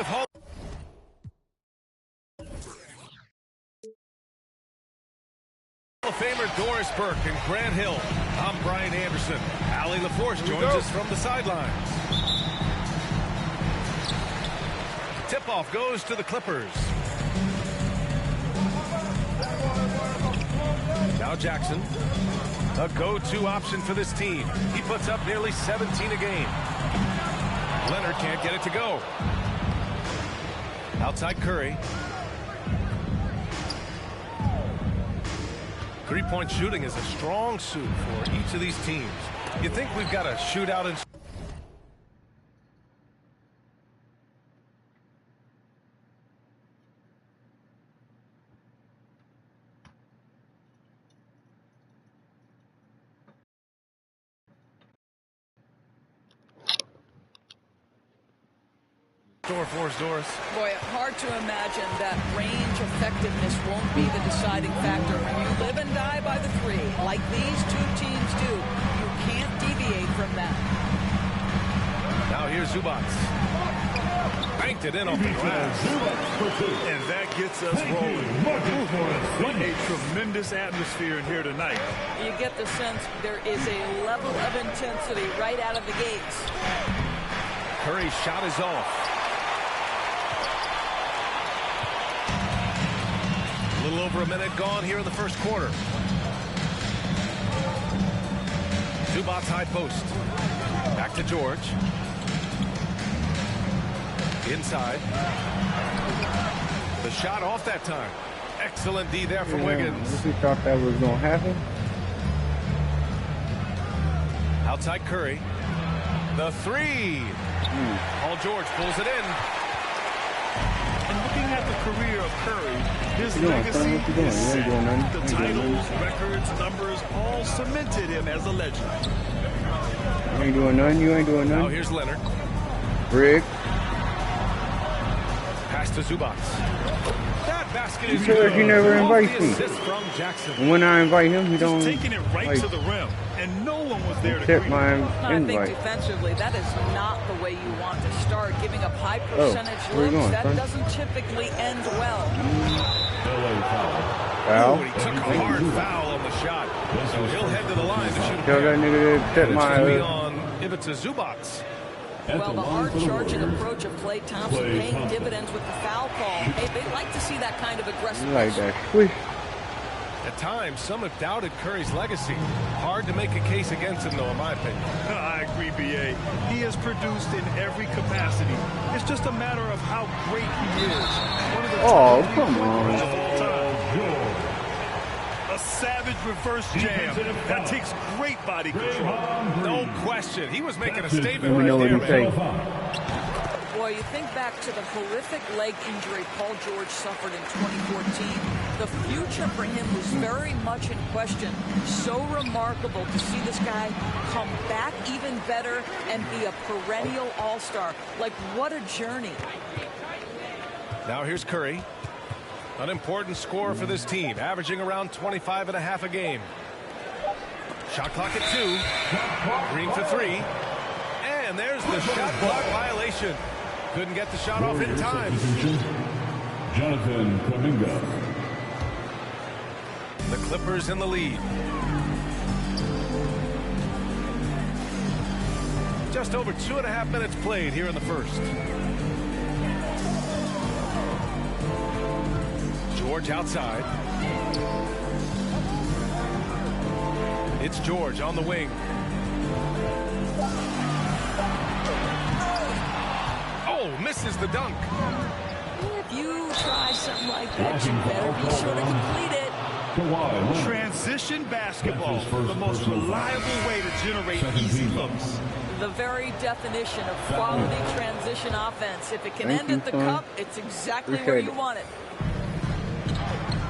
with Hall of Famer Doris Burke and Grant Hill. I'm Brian Anderson. Allie LaForce joins us from the sidelines. Tip-off goes to the Clippers. Now Jackson, a go-to option for this team. He puts up nearly 17 a game. Leonard can't get it to go. Outside Curry. Three-point shooting is a strong suit for each of these teams. You think we've got a shootout in... Doris. Boy, hard to imagine that range effectiveness won't be the deciding factor when you live and die by the three, like these two teams do. You can't deviate from that. Now here's Zubac. Banked it in off the glass. And that gets us rolling. What a tremendous atmosphere in here tonight. You get the sense there is a level of intensity right out of the gates. Curry's shot is off. A little over a minute gone here in the first quarter. Zubac's high post. Back to George. Inside. The shot off that time. Excellent D there from Wiggins. We thought that was going to happen. Outside Curry. The three. Paul George pulls it in. And looking at the career of Curry, his legacy is set. The titles, records, numbers all cemented him as a legend. You ain't doing nothing. You ain't doing nothing. Now here's Leonard. Rick. Pass to Zubac. That basket is good. He never invites me. From Jackson. And when I invite him, he don't. Taking it right to the rim, and no one was there to accept my invite. I think defensively, that is not the way you want to start. Giving up high percentage looks, that doesn't typically end well. Foul. He took a hard foul on the shot, so he'll head to the line to shoot. Tell that nigga to accept my. If it's a Zubac. Well, the hard-charging approach of Klay Thompson paying dividends with the foul call. Hey, they like to see that kind of aggressiveness. Like that. Squish. At times, some have doubted Curry's legacy. Hard to make a case against him, though, in my opinion. I agree, B.A. He has produced in every capacity. It's just a matter of how great he is. One of the top come on. of all time. A savage reverse jam that takes great body control. No question. He was making a statement Let me know what you say. Boy, you think back to the horrific leg injury Paul George suffered in 2014. The future for him was very much in question. So remarkable to see this guy come back even better and be a perennial all-star. Like, what a journey. Now here's Curry. An important scorer for this team, averaging around 25.5 a game. Shot clock at 2. Green for 3. And there's the shot clock violation. Couldn't get the shot off in time. Jonathan Kuminga. The Clippers in the lead. Just over 2.5 minutes played here in the first. George outside. It's George on the wing. Oh, misses the dunk. If you try something like that, you better be sure to complete it. Transition basketball, the most reliable way to generate easy looks. The very definition of quality transition offense. If it can end at the cup, it's exactly where you want it.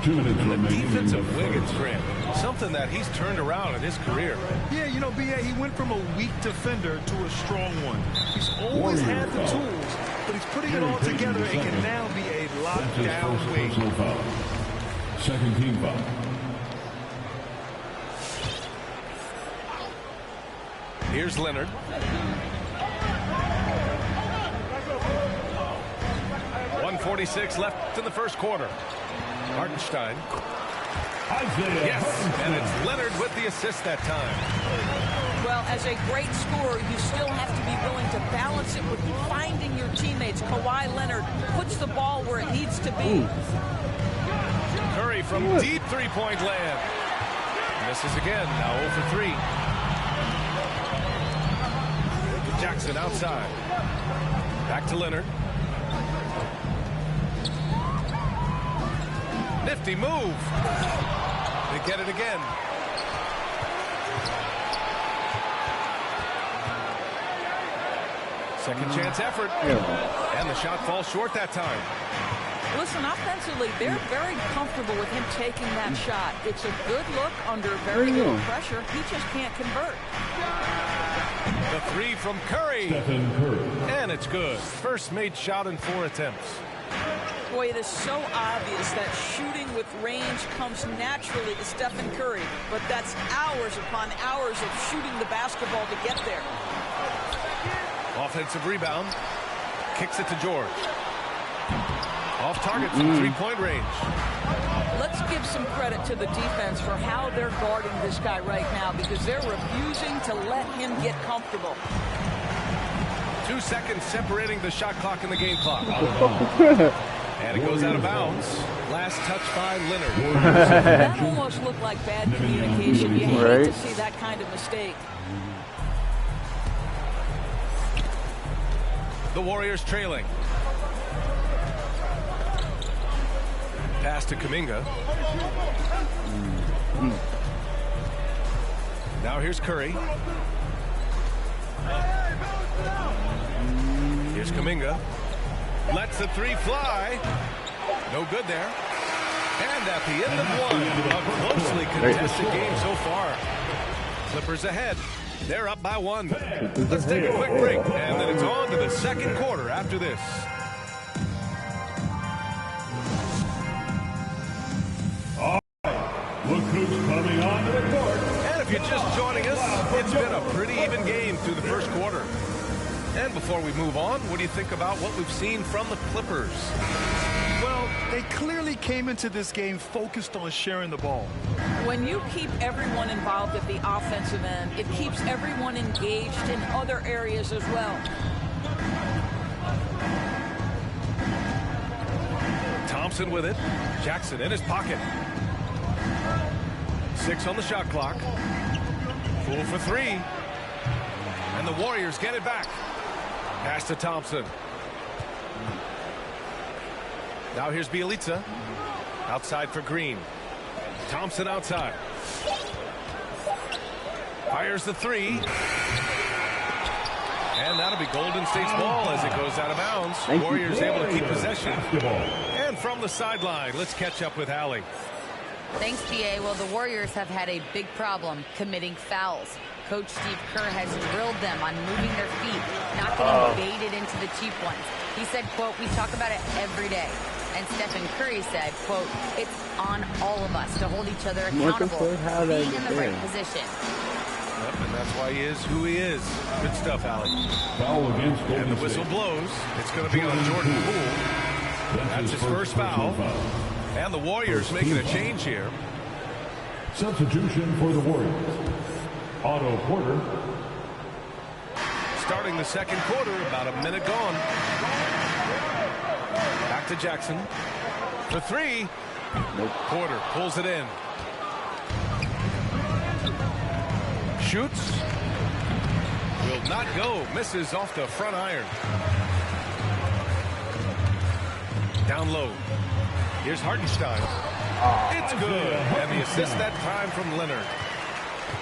2 minutes and the remaining. defensive Wiggins trend, something that he's turned around in his career. Yeah, you know, B.A., he went from a weak defender to a strong one. He's always had the tools, but he's putting it all together and can now be a lockdown wing. Second team foul. Here's Leonard. 2:46 left in the first quarter. Hartenstein. Yes, and it's Leonard with the assist that time. Well, as a great scorer, you still have to be willing to balance it with finding your teammates. Kawhi Leonard puts the ball where it needs to be. Curry from deep three-point land. Misses again, now 0 for 3. Jackson outside. Back to Leonard. Nifty move. They get it again. Second chance effort. And the shot falls short that time. Listen, offensively, they're very comfortable with him taking that shot. It's a good look under very little pressure. He just can't convert. The three from Curry. Stephen Curry. And it's good. First made shot in 4 attempts. Boy, it is so obvious that shooting with range comes naturally to Stephen Curry. But that's hours upon hours of shooting the basketball to get there. Offensive rebound. Kicks it to George. Off target from three-point range. Let's give some credit to the defense for how they're guarding this guy right now, because they're refusing to let him get comfortable. 2 seconds separating the shot clock and the game clock. And it goes out of bounds. Last touch by Leonard. That almost looked like bad communication. You hate to see that kind of mistake. The Warriors trailing. Pass to Kuminga. Now here's Curry. Here's Kuminga. Lets the three fly. No good there. And at the end of one, a closely contested game so far. Clippers ahead. They're up by 1. Let's take a quick break, and then it's on to the second quarter after this. Look who's coming on to the court. And if you're just joining us, it's been a pretty even game through the first quarter. And before we move on, what do you think about what we've seen from the Clippers? Well, they clearly came into this game focused on sharing the ball. When you keep everyone involved at the offensive end, it keeps everyone engaged in other areas as well. Thompson with it. Jackson in his pocket. 6 on the shot clock. Full for 3. And the Warriors get it back. Pass to Thompson. Now here's Bielitsa. Outside for Green. Thompson outside. Fires the 3. And that'll be Golden State's ball as it goes out of bounds. Warriors able to keep possession. And from the sideline, let's catch up with Allie. Thanks, GA. Well, the Warriors have had a big problem committing fouls. Coach Steve Kerr has drilled them on moving their feet, not getting baited into the cheap ones. He said, quote, "We talk about it every day." And Stephen Curry said, quote, "It's on all of us to hold each other accountable, being in the right position." Yep, and that's why he is who he is. Good stuff, Allie. Foul against Golden And the whistle State. blows. It's going to be on Jordan Poole. That's his first foul. And the Warriors making a change here. Substitution for the Warriors. Otto Porter. Starting the second quarter, about a minute gone. Back to Jackson. For 3. Porter pulls it in. Shoots. Will not go. Misses off the front iron. Down low. Here's Hartenstein. It's good. And the assist that time from Leonard.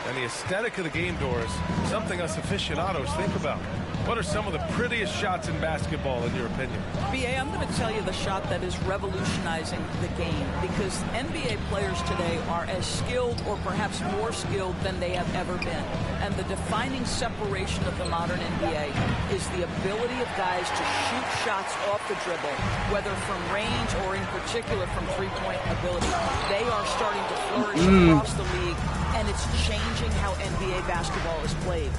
And the aesthetic of the game, Doris, something us aficionados think about. What are some of the prettiest shots in basketball, in your opinion? BA, I'm going to tell you the shot that is revolutionizing the game, because NBA players today are as skilled or perhaps more skilled than they have ever been. And the defining separation of the modern NBA is the ability of guys to shoot shots off the dribble, whether from range or in particular from three-point ability. They are starting to flourish across the league, and it's changing how NBA basketball is played.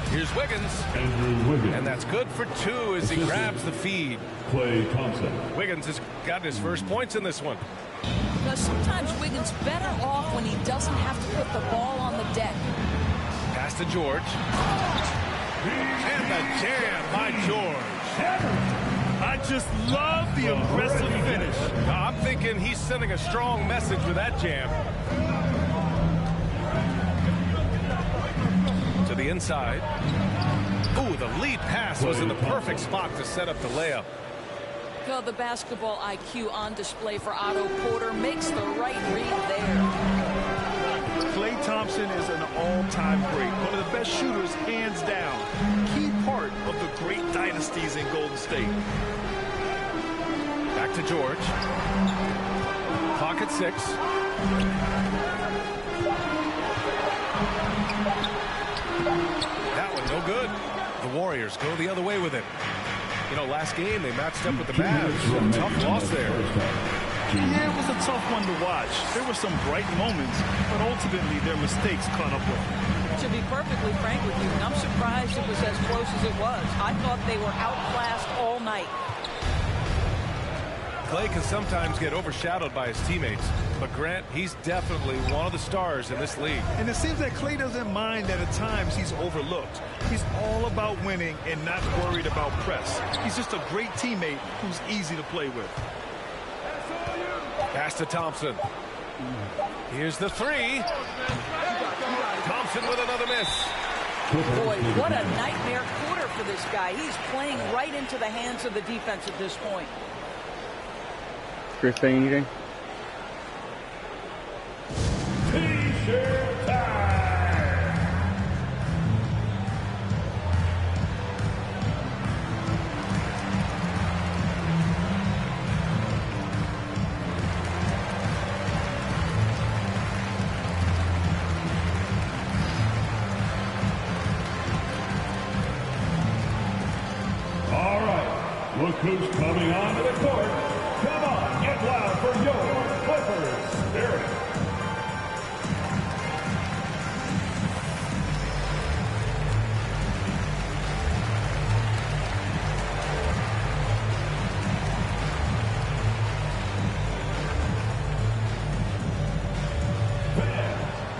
Here's Wiggins. Andrew Wiggins. And that's good for 2 as he grabs the feed. Klay Thompson. Wiggins has got his first points in this one. Because sometimes Wiggins better off when he doesn't have to put the ball on the deck. Pass to George. And the jam by George. I just love the aggressive finish. I'm thinking he's sending a strong message with that jam. To the inside. Ooh, the lead pass was in the perfect spot to set up the layup. Well, the basketball IQ on display for Otto Porter makes the right read there. Klay Thompson is an all-time great, one of the best shooters, hands down. Key part of the great dynasties in Golden State. Back to George. Clock at 6. That one no good. The Warriors go the other way with it. You know, last game they matched up with the Mavs. Tough loss there. Yeah, it was a tough one to watch. There were some bright moments, but ultimately their mistakes caught up with them. To be perfectly frank with you, I'm surprised it was as close as it was. I thought they were outclassed all night. Klay can sometimes get overshadowed by his teammates, but Grant, he's definitely one of the stars in this league. And it seems that Klay doesn't mind that at times he's overlooked. He's all about winning and not worried about press. He's just a great teammate who's easy to play with. Pass to Thompson. Here's the 3. Thompson with another miss. Boy, what a nightmare quarter for this guy. He's playing right into the hands of the defense at this point. Chris, say anything? T-shirt time. All right, look who's coming onto the court. Come on, get loud for your Clippers spirit.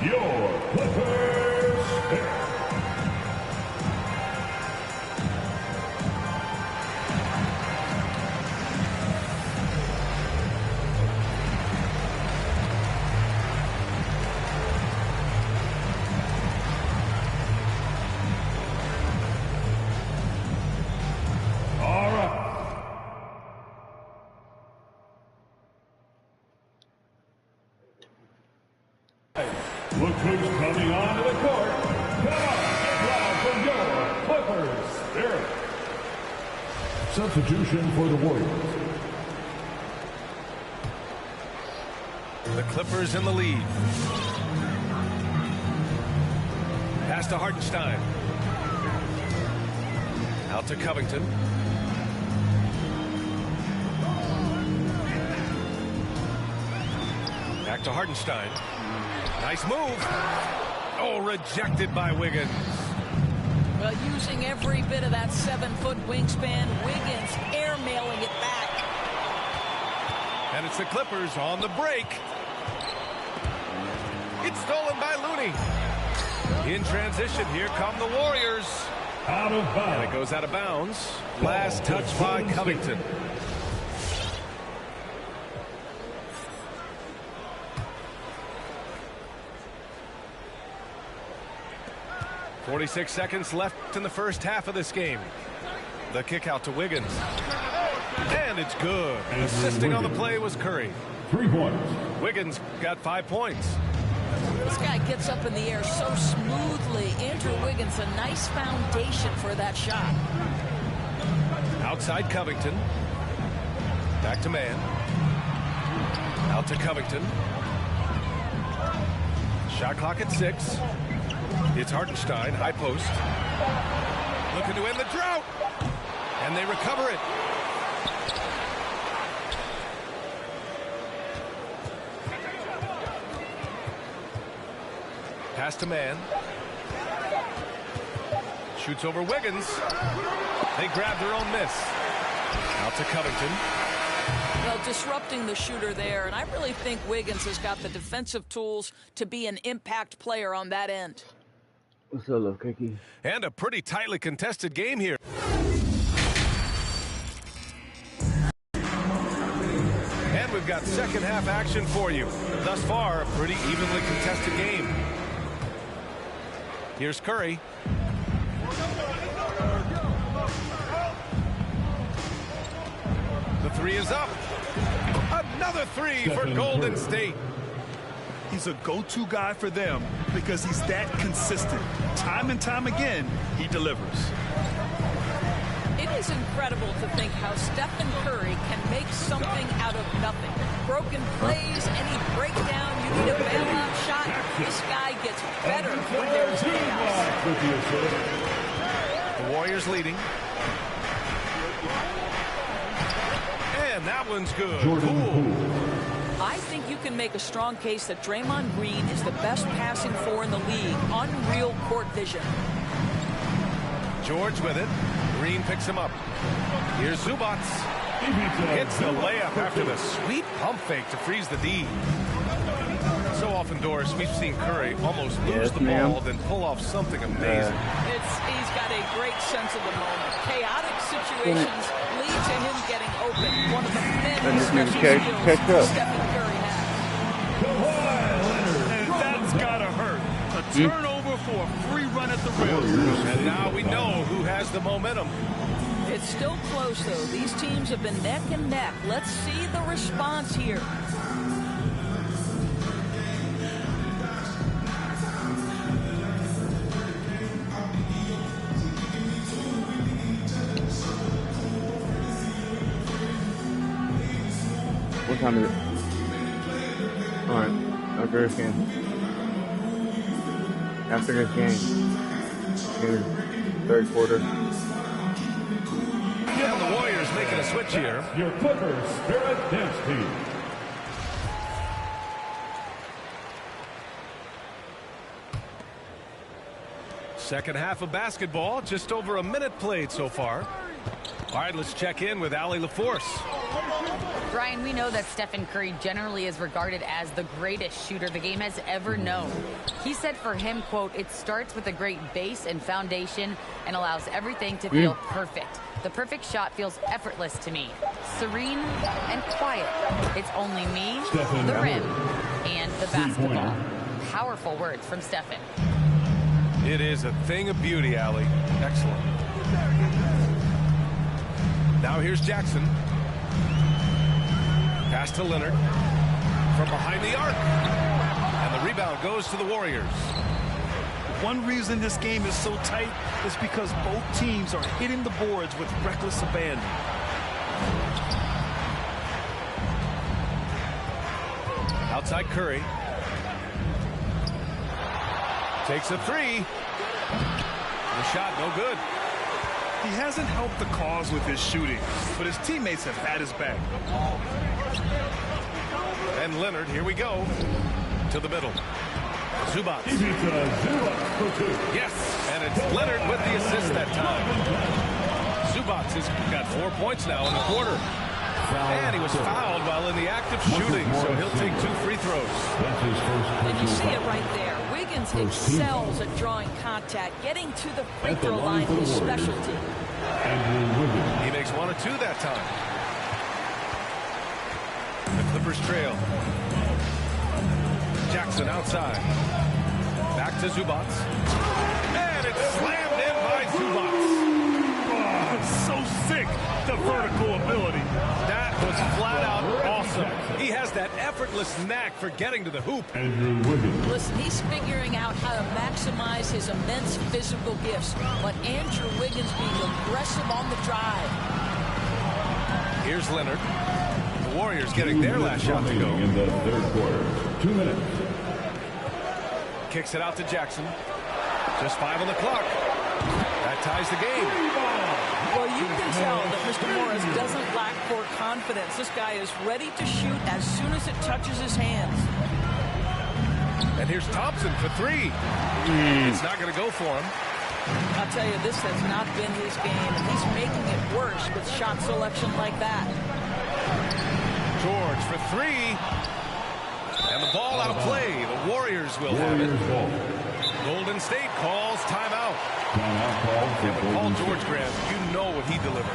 Your Clippers spirit. All right. Look who's coming onto the court. Come on, get loud for your Clippers spirit. Substitution for the Warriors. The Clippers in the lead. Pass to Hartenstein. Out to Covington. Back to Hartenstein. Nice move. Oh, rejected by Wiggins. Well, using every bit of that 7-foot wingspan, Wiggins airmailing it back. And it's the Clippers on the break. It's stolen by Looney. In transition, here come the Warriors. Out of bounds. And it goes out of bounds. Last touch by Covington. .46 seconds left in the first half of this game. The kick out to Wiggins. And it's good. And assisting on the play was Curry. 3 points. Wiggins got 5 points. This guy gets up in the air so smoothly. Andrew Wiggins, a nice foundation for that shot. Outside Covington. Back to man. Out to Covington. Shot clock at 6. It's Hartenstein, high post. Looking to end the drought. And they recover it. Pass to man. Shoots over Wiggins. They grab their own miss. Out to Covington. Well, disrupting the shooter there, and I really think Wiggins has got the defensive tools to be an impact player on that end. What's up, little cookie? And a pretty tightly contested game here. And we've got second half action for you. Thus far, a pretty evenly contested game. Here's Curry. The three is up. Another three for Golden State. He's a go-to guy for them because he's that consistent. Time and time again, he delivers. It is incredible to think how Stephen Curry can make something out of nothing. Broken plays, any breakdown, you need a bailout shot. This guy gets better when there's chaos. The Warriors leading. And that one's good. Cool. I think you can make a strong case that Draymond Green is the best passing four in the league. Unreal court vision. George with it. Green picks him up. Here's Zubats. Hits the layup after the sweet pump fake to freeze the D. So often, Doris, we've seen Curry almost lose the ball, then pull off something amazing. He's got a great sense of the moment. Chaotic situations lead to him getting open. One of the many special skills Stephen Curry has. And that's got to hurt. A turnover for a free run at the rim. And now we know who has the momentum. It's still close, though. These teams have been neck and neck. Let's see the response here. What time is it? Alright, after this game. After this game. Here's third quarter. And the Warriors making a switch here. Your Clippers Spirit Dance Team. Second half of basketball, just over a minute played so far. All right, let's check in with Allie LaForce. Brian, we know that Stephen Curry generally is regarded as the greatest shooter the game has ever known. He said for him, quote, "It starts with a great base and foundation and allows everything to feel perfect. The perfect shot feels effortless to me. Serene and quiet. It's only me, the rim, and the basketball." Powerful words from Stephen. It is a thing of beauty, Allie. Excellent. Now here's Jackson. Pass to Leonard. From behind the arc. And the rebound goes to the Warriors. One reason this game is so tight is because both teams are hitting the boards with reckless abandon. Outside Curry. Takes a three. The shot no good. He hasn't helped the cause with his shooting, but his teammates have had his back. And Leonard, here we go. To the middle. Zubats. Yes, and it's Leonard with the assist that time. Zubats has got 4 points now in the quarter. And he was fouled while in the act of shooting, so he'll take 2 free throws. And you see it right there. Wiggins excels at drawing contact. Getting to the free throw line is specialty. He makes 1 or 2 that time. The Clippers trail. Jackson outside. Back to Zubats. And it's slammed in by Zubats. Oh, so sick, the vertical ability. That was flat out awesome. He has that effortless knack for getting to the hoop. Listen, he's figuring out how to maximize his immense physical gifts. But Andrew Wiggins being aggressive on the drive. Here's Leonard. The Warriors getting their last shot to go. In the third quarter. 2 minutes. Kicks it out to Jackson. Just 5 on the clock. That ties the game. Well, you can tell that Mr. Morris doesn't lack for confidence. This guy is ready to shoot as soon as it touches his hands. And here's Thompson for 3. It's not going to go for him. I'll tell you, this has not been his game, and he's making it worse with shot selection like that. George for three. And the ball out of play. The Warriors will have it. Golden State calls timeout. Paul George, Grant, you know what he delivers.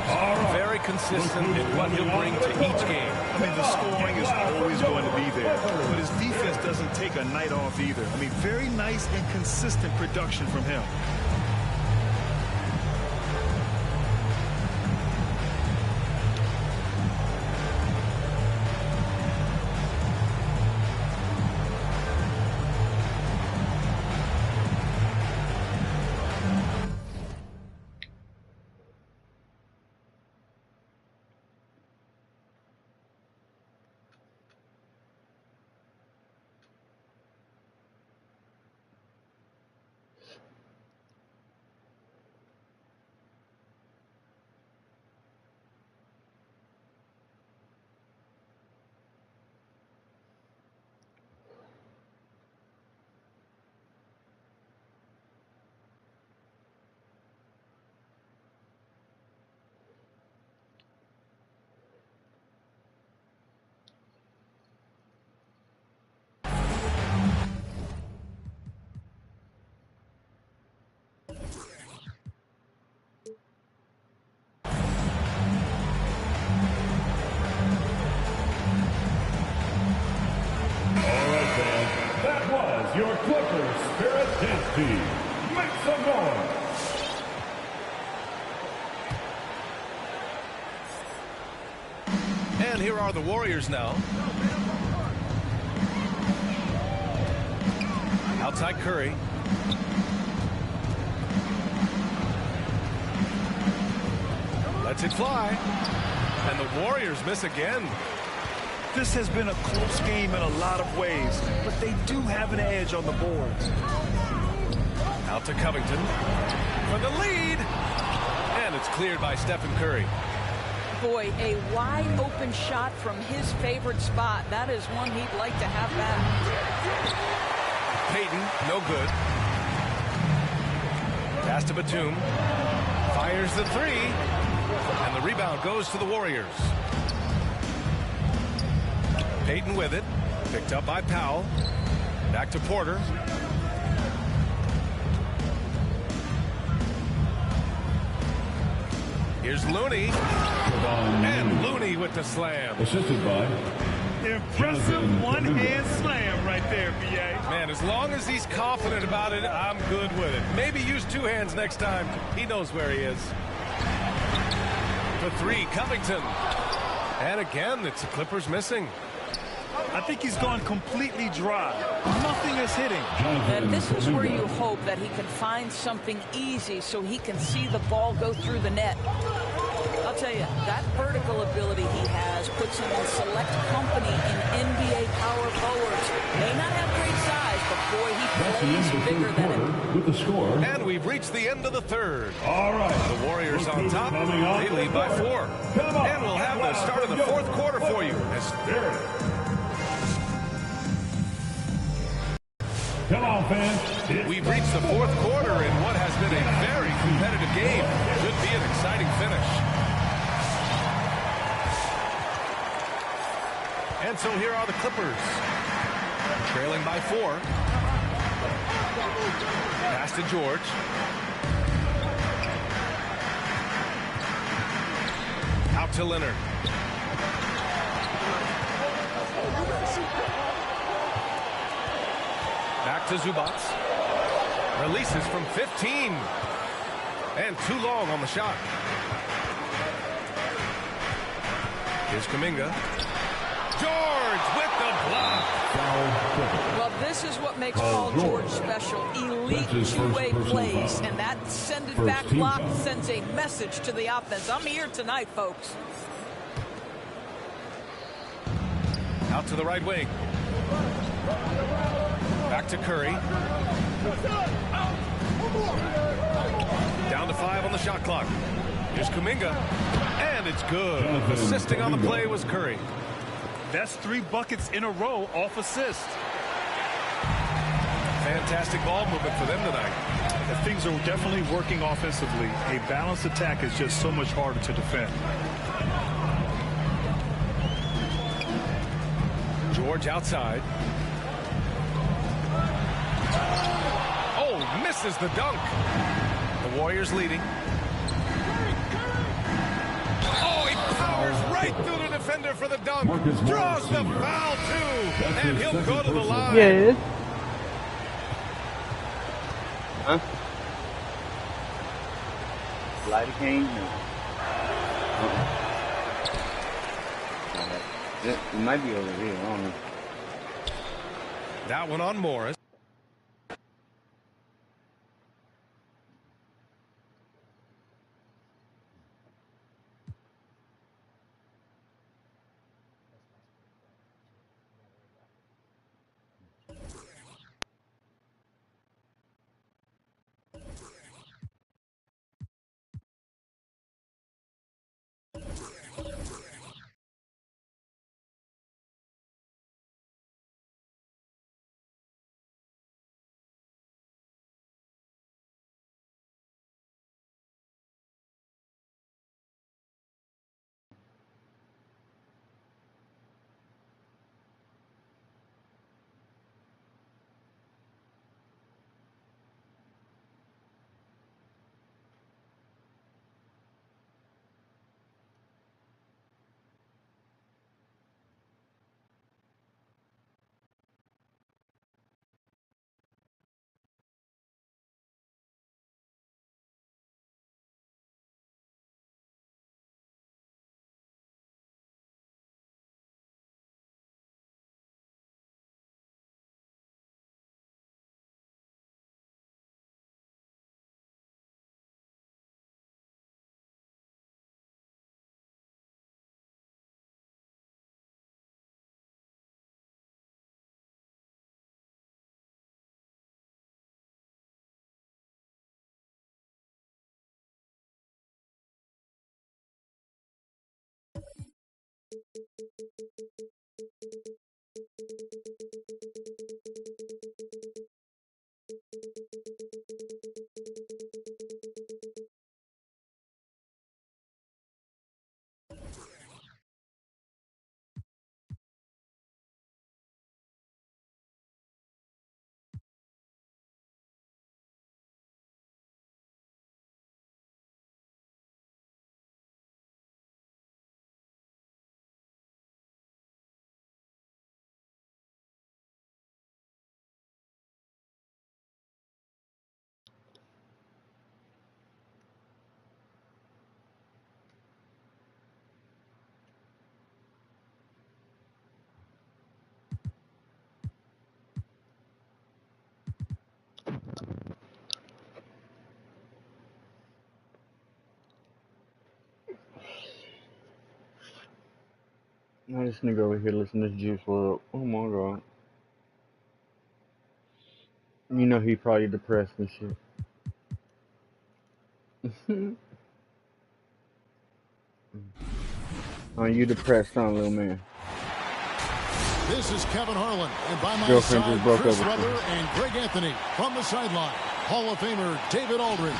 Very consistent in what he'll bring to each game. I mean, the scoring is always going to be there, but his defense doesn't take a night off either. I mean, very nice and consistent production from him. Your Clippers Spirit Dance Team. Make some noise. And here are the Warriors now. Outside Curry. Lets it fly. And the Warriors miss again. This has been a close game in a lot of ways, but they do have an edge on the board. Out to Covington for the lead. And it's cleared by Stephen Curry. Boy, a wide open shot from his favorite spot. That is one he'd like to have back. Payton, no good. Pass to Batum. Fires the three. And the rebound goes to the Warriors. Payton with it. Picked up by Powell. Back to Porter. Here's Looney. And Looney with the slam. Assisted by Impressive one-hand slam right there, B.A. Man, as long as he's confident about it, I'm good with it. Maybe use two hands next time. He knows where he is. For three, Covington. And again, it's the Clippers missing. I think he's gone completely dry. Nothing is hitting. And this is where you hope that he can find something easy so he can see the ball go through the net. I'll tell you, that vertical ability he has puts him in select company in NBA power forwards. May not have great size, but boy, he plays bigger than him. with the score. And we've reached the end of the third. All right. The Warriors on top. They lead by 4. And we'll have the start of the fourth quarter for you. Come on, fans. We've reached the fourth quarter in what has been a very competitive game. Should be an exciting finish. And so here are the Clippers. Trailing by 4. Pass to George. Out to Leonard. Back to Zubats. Releases from 15. And too long on the shot. Here's Kuminga. George with the block. Well, this is what makes Paul George special. Elite two-way plays. And that send-it-back block sends a message to the offense. I'm here tonight, folks. Out to the right wing. Back to Curry. Down to 5 on the shot clock. Here's Kuminga. And it's good. Assisting on the play was Curry. That's 3 buckets in a row off assist. Fantastic ball movement for them tonight. Things are definitely working offensively. A balanced attack is just so much harder to defend. George outside. Oh, misses the dunk. The Warriors leading. Oh, he powers right through the defender for the dunk. Draws the foul, too. And he'll go to the line. Yeah. Huh? Lidocaine? No. It might be over here. I don't know. That one on Morris. Now this nigga over here listening to Juice WRLD. Oh my god. You know he probably depressed and shit. Oh, you depressed, huh, little man? This is Kevin Harlan, and by my Girlfriend side, just broke Chris up with Webber and Greg Anthony. From the sideline, Hall of Famer David Aldridge.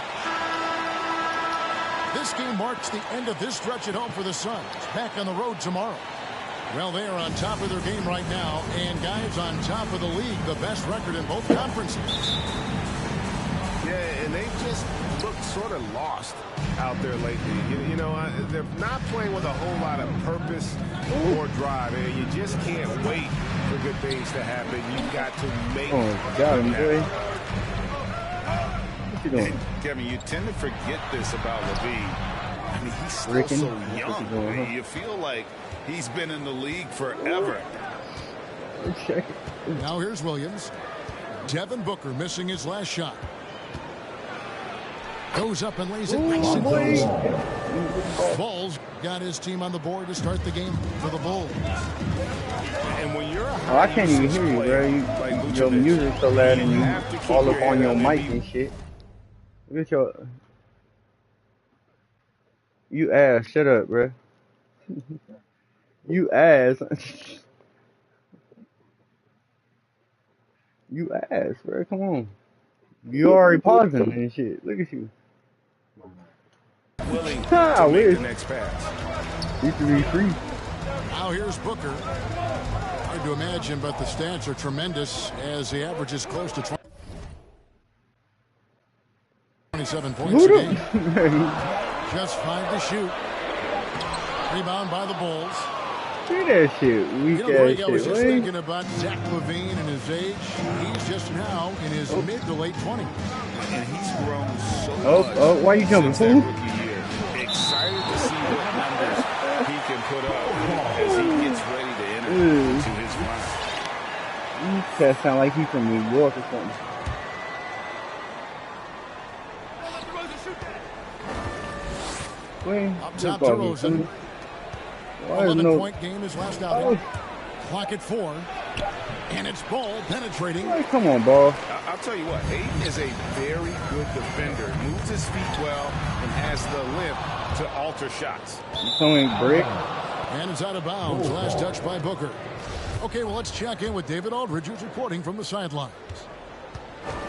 This game marks the end of this stretch at home for the Suns. Back on the road tomorrow. Well, they are on top of their game right now, and guys, on top of the league, the best record in both conferences. Yeah, and they've just looked sort of lost out there lately. You know, they're not playing with a whole lot of purpose or drive. And you just can't wait for good things to happen. You've got to make got him, boy. What you doing? Kevin, you tend to forget this about LaVine. I mean, he's still Ricken? so young. Doing, huh? You feel like he's been in the league forever. Now here's Williams. Devin Booker missing his last shot. Goes up and lays it nice and close. Bulls got his team on the board to start the game for the Bulls. And when you're I can't even hear you, bro. Your music so loud and you all up on your mic and shit. Look at your... You ass. Shut up, bro. You ass. You ass, bro. Come on. You already pausing and shit. Look at you. Willing I to make wish. the next pass. You should be free. Now here's Booker. Hard to imagine, but the stats are tremendous as he averages close to 27 points a game. Just 5 to shoot. Rebound by the Bulls. See that shit. Weak Greg, ass I was shit. just thinking about Zach LaVine and his age. He's just now in his mid to late 20s. And he's grown so much. Oh, why you jumping, since that fool? rookie year. Excited to see what numbers he can put up as he gets ready to enter into his prime. That sound like he's from New York or something. Up top to Rosen. 11-point game his last outing. Clock at 4. And it's Ball penetrating. Hey, come on, Ball. I'll tell you what, Aiden is a very good defender. Moves his feet well and has the limp to alter shots. Throwing brick. And it's out of bounds. Last touch by Booker. Okay, well, let's check in with David Aldridge, who's reporting from the sidelines.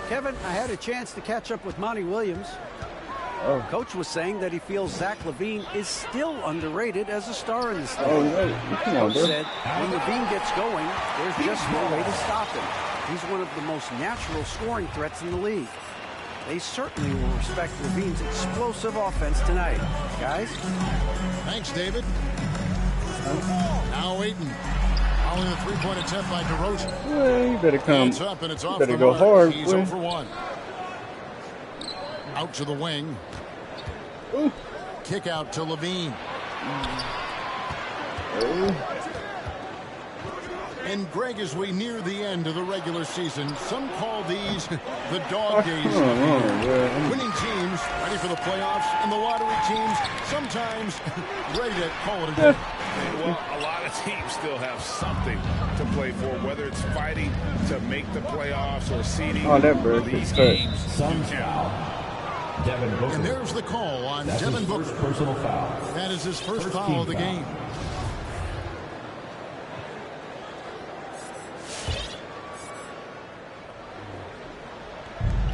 Kevin, I had a chance to catch up with Monty Williams. Coach was saying that he feels Zach LaVine is still underrated as a star in this league. Coach said when LaVine gets going, there's just no way to stop him. He's one of the most natural scoring threats in the league. They certainly will respect LaVine's explosive offense tonight. Guys? Thanks, David. Now Ayton. Following the three-point attempt by DeRozan. Well, you better come. It's up and it's off. You better the go mark. hard. He's boy. 0 for 1. Out to the wing. Kick out to Levine. And Greg, as we near the end of the regular season, some call these the dog days. Winning teams ready for the playoffs, and the lottery teams sometimes ready to call it a day. Well, a lot of teams still have something to play for, whether it's fighting to make the playoffs or seeding. These games do count. And there's the call on Devin Booker. Personal foul. That is his first foul of the game.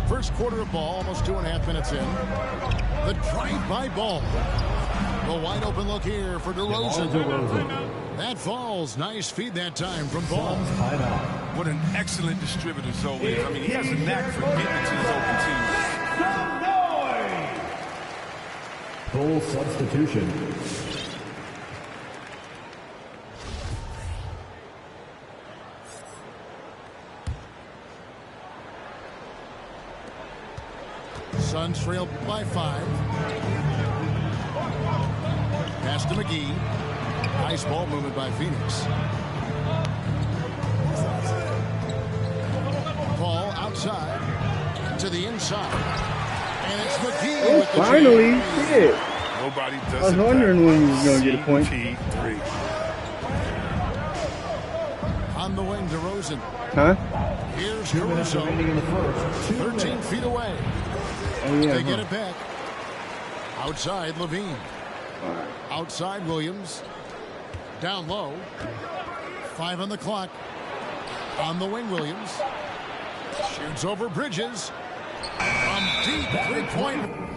First quarter of ball, almost 2.5 minutes in. The drive-by Ball. The wide open look here for DeRozan. That falls. Nice feed that time from Ball. What an excellent distributor Zoe is. I mean, he has a knack for getting to his open teams. Full substitution. Suns trail by 5. Pass to McGee. Nice ball movement by Phoenix. Ball outside to the inside. And it's McGee with the finally, jam. shit. Nobody does I was wondering when he was going to get a point. On the wing, DeRozan. Huh? Here's Caruso. 13 feet away. Oh, yeah, They get it back. Outside, Levine. Outside, Williams. Down low. 5 on the clock. On the wing, Williams. Shoots over Bridges. From deep three-point.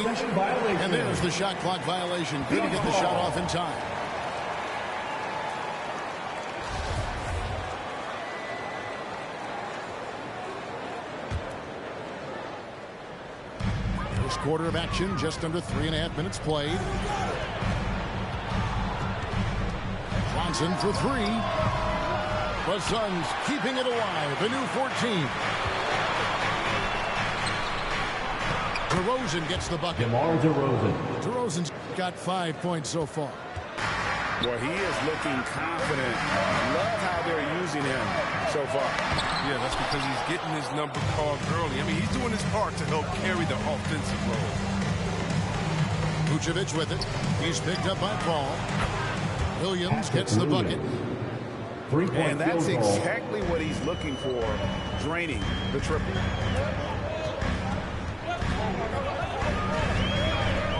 Substitution violation. And there's the shot clock violation. Couldn't get the shot off in time. First quarter of action, just under 3.5 minutes played. Thompson for three. The Suns keeping it alive. The new 14. DeRozan gets the bucket. DeMar DeRozan. DeRozan's got 5 points so far. Boy, he is looking confident. Love how they're using him so far. Yeah, that's because he's getting his number called early. I mean, he's doing his part to help carry the offensive load. Vucevic with it. He's picked up by Paul. Williams gets the bucket. And that's exactly what he's looking for, draining the triple.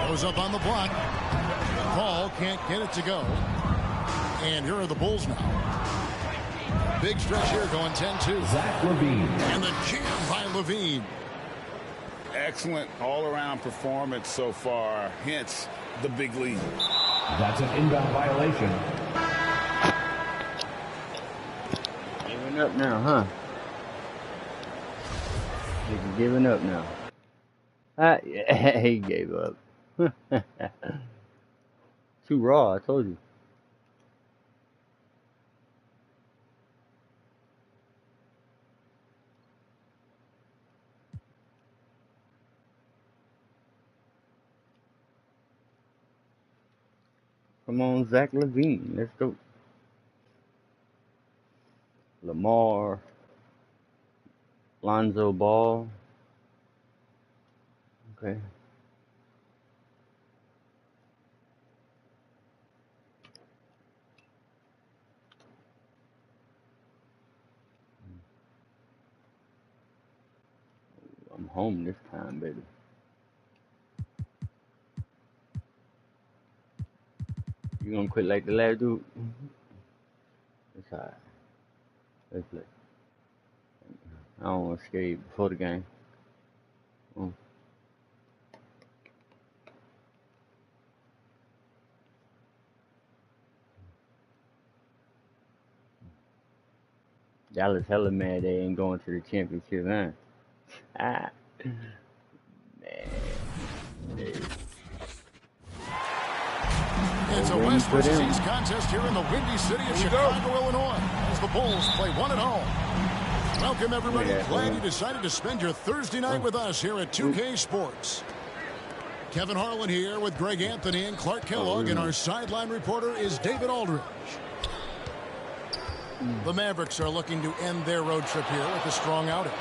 Goes up on the block. Paul can't get it to go. And here are the Bulls now. Big stretch here going 10-2. Zach LaVine. And the jam by LaVine. Excellent all-around performance so far, hence the big lead. That's an inbound violation. Giving up now, huh? He's giving up now. He gave up. Too raw, I told you. Come on, Zach LaVine. Let's go. Lamar. Lonzo Ball. Okay. I'm home this time, baby. You gonna quit like the last dude? It's alright. Let's play. I don't want to skate before the game. Dallas hella mad they ain't going to the championship, huh? Man. It's a West versus East contest here in the windy city of Chicago, Illinois, as the Bulls play one at home. Welcome, everybody. Glad you decided to spend your Thursday night with us here at 2K Sports. Kevin Harlan here with Greg Anthony and Clark Kellogg, and our sideline reporter is David Aldridge. The Mavericks are looking to end their road trip here with a strong outing.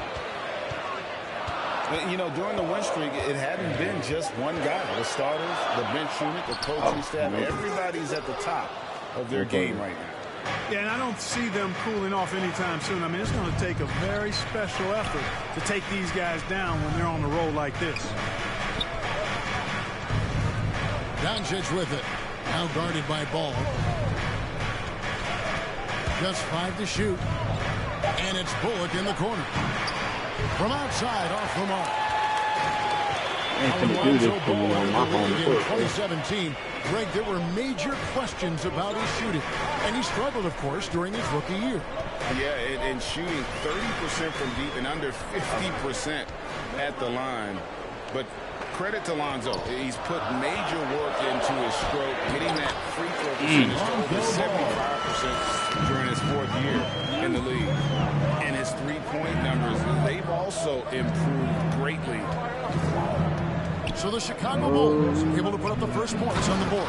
You know, during the win streak, it hadn't been just one guy. The starters, the bench unit, the coaching staff, everybody's at the top of their game right now. Yeah, and I don't see them cooling off anytime soon. I mean, it's going to take a very special effort to take these guys down when they're on the road like this. Doncic with it. Now guarded by Ball. Just 5 to shoot. And it's Bullock in the corner. From outside, off the mark. Lonzo Ball in 2017. Greg, there were major questions about his shooting. And he struggled, of course, during his rookie year. Yeah, and shooting 30% from deep and under 50% at the line. But credit to Lonzo. He's put major work into his stroke, getting that free throw percentage to over 75% during his 4th year in the league. And his three-point numbers, they've also improved greatly. So the Chicago Bulls able to put up the first points on the board.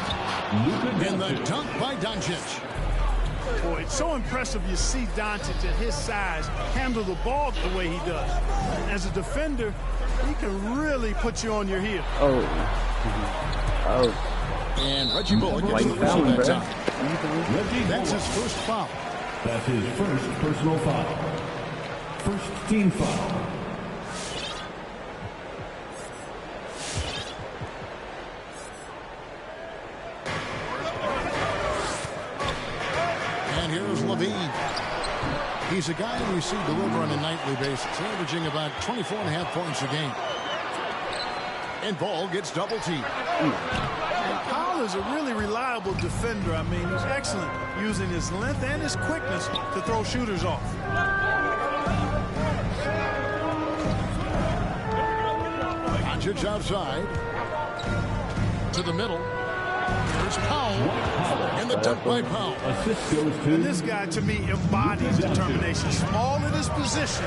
And the dunk by Doncic. Boy, it's so impressive you see Doncic at his size handle the ball the way he does. As a defender, he can really put you on your heel. And Reggie Bullock gets the whistle that time. That's his first foul. That's his first personal foul. First team foul. And here's LaVine. He's a guy we see deliver on a nightly basis, averaging about 24.5 points a game. And ball gets double teamed. Powell is a really reliable defender. I mean, he's excellent using his length and his quickness to throw shooters off. Doncic outside. To the middle. There's Powell. And the dunk by Powell. And this guy, to me, embodies determination. Small in his position,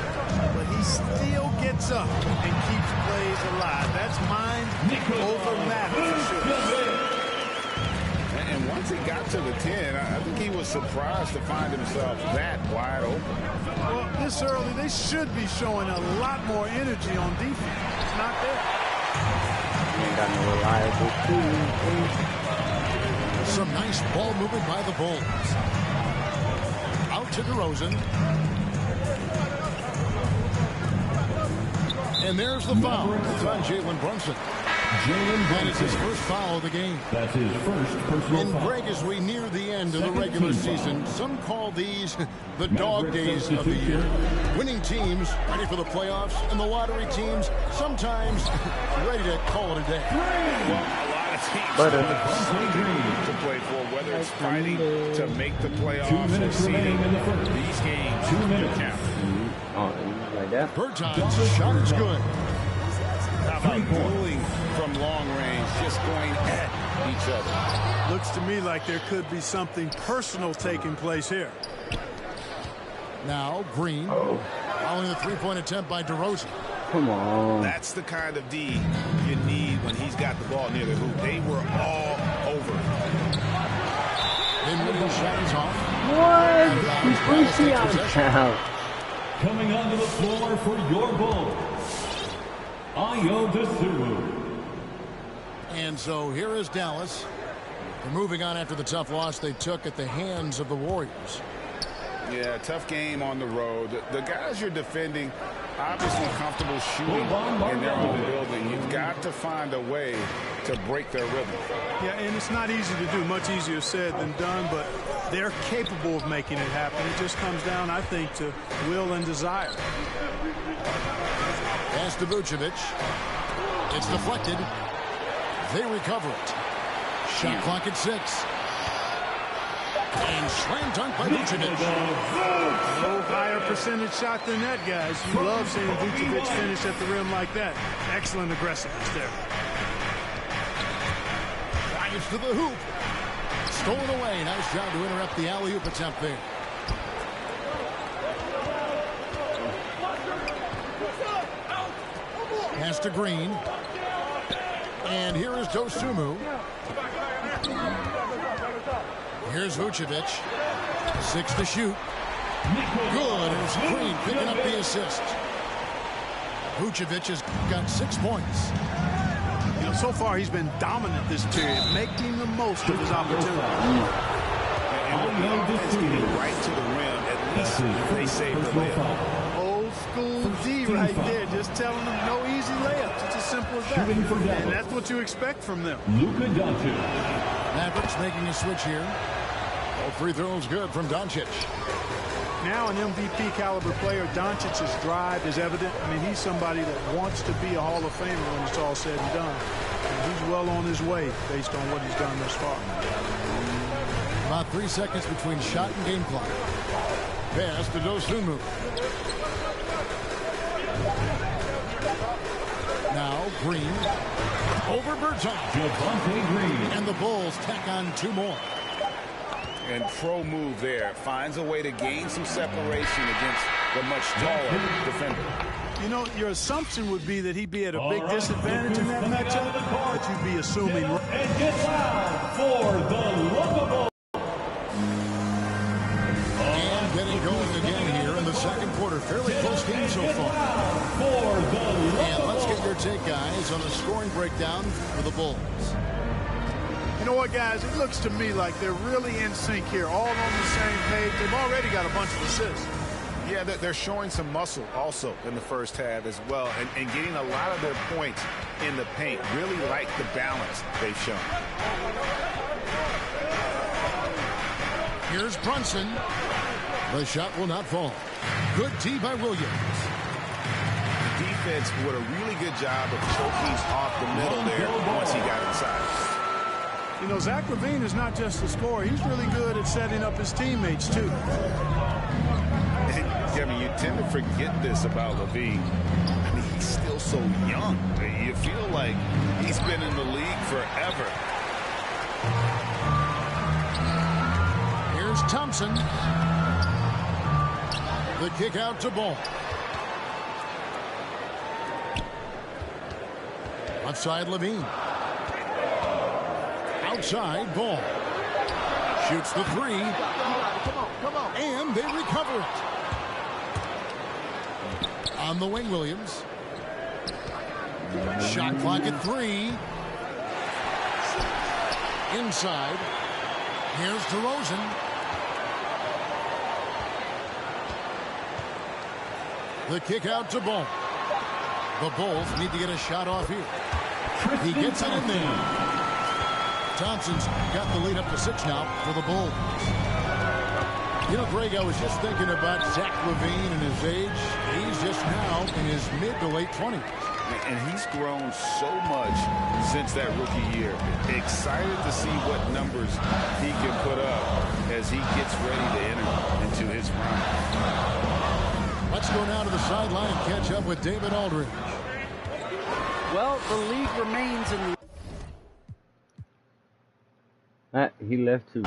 but he still gets up and keeps plays alive. That's mind over matter for sure. And once he got to the 10, I think he was surprised to find himself that wide open. Well, this early, they should be showing a lot more energy on defense. It's not there. Ain't got no reliable team. Some nice ball movement by the Bulls. Out to DeRozan. And there's the foul. It's on Jalen Brunson. That is his first foul of the game. That's his first personal and foul. Greg, as we near the end of the regular season, some call these the dog days of the year. Winning teams ready for the playoffs, and the lottery teams sometimes ready to call it a day. Well, a lot of teams to play for, whether it's fighting to make the playoffs or seeding. These games do count. Oh, like that. Bertans shot is good. How about dueling from long range, just going at each other? Looks to me like there could be something personal taking place here. Now Green, following the three-point attempt by DeRozan. Come on. That's the kind of D you need when he's got the ball near the hoop. They were all over. Then shot is off. What? Coming onto the floor for your Bulls, Ayo Dosunmu. And so here is Dallas. They're moving on after the tough loss they took at the hands of the Warriors. Yeah, tough game on the road. The guys you're defending, obviously comfortable shooting in their own building. You've got to find a way to break their rhythm. Yeah, and it's not easy to do. Much easier said than done, but they're capable of making it happen. It just comes down, I think, to will and desire. Pass to Vucevic. It's deflected. They recover it. Shot clock at 6. And slam dunk by Vucevic. No higher percentage shot than that, guys. You love seeing Vucevic finish at the rim like that. Excellent aggressiveness there. Drives to the hoop. Stolen away. Nice job to interrupt the alley-oop attempt there. Pass to Green. And here is Dosunmu. Here's Vucevic. 6 to shoot. Good. It's Green picking up the assist. Vucevic has got 6 points. You know, so far he's been dominant this period, making the most of his opportunity. And right to the rim. At least they saved the layup. Old school D right there, just telling them no easy layups. It's as simple as that. And that's what you expect from them. Luka Doncic. Mavericks making a switch here. All free throws good from Doncic. Now an MVP caliber player, Doncic's drive is evident. I mean, he's somebody that wants to be a Hall of Famer when it's all said and done. And he's well on his way based on what he's done thus far. About 3 seconds between shot and game clock. Pass to Dosunmu. Now Green. Over Bertans. Javonte Green. And the Bulls tack on 2 more. And pro move there. Finds a way to gain some separation against the much taller defender. You know, your assumption would be that he'd be at a big disadvantage in that matchup, but you'd be assuming. And get loud for the Local. And getting going again here in the second quarter. Fairly close game so far. And let's get your take, guys, on the scoring breakdown for the Bulls. You know what, guys? It looks to me like they're really in sync here, all on the same page. They've already got a bunch of assists. Yeah, they're showing some muscle also in the first half as well, and getting a lot of their points in the paint. Really like the balance they've shown. Here's Brunson. The shot will not fall. Good D by Williams. Defense defense did a really good job of choking off the middle there once he got inside. You know, Zach LaVine is not just a scorer. He's really good at setting up his teammates, too. Kevin, you tend to forget this about LaVine. I mean, he's still so young. You feel like he's been in the league forever. Here's Thompson. The kick out to Ball. Outside LaVine. Outside Ball. Shoots the three. Come on. And they recover it. On the wing, Williams. Shot clock at 3. Inside. Here's DeRozan. The kick out to Ball. The Bulls need to get a shot off here. He gets it in there. Thompson's got the lead up to 6 now for the Bulls. You know, Greg, I was just thinking about Zach LaVine and his age. He's just now in his mid to late 20s. And he's grown so much since that rookie year. Excited to see what numbers he can put up as he gets ready to enter into his prime. Let's go now to the sideline and catch up with David Aldridge. Well, the league remains in the... He left too.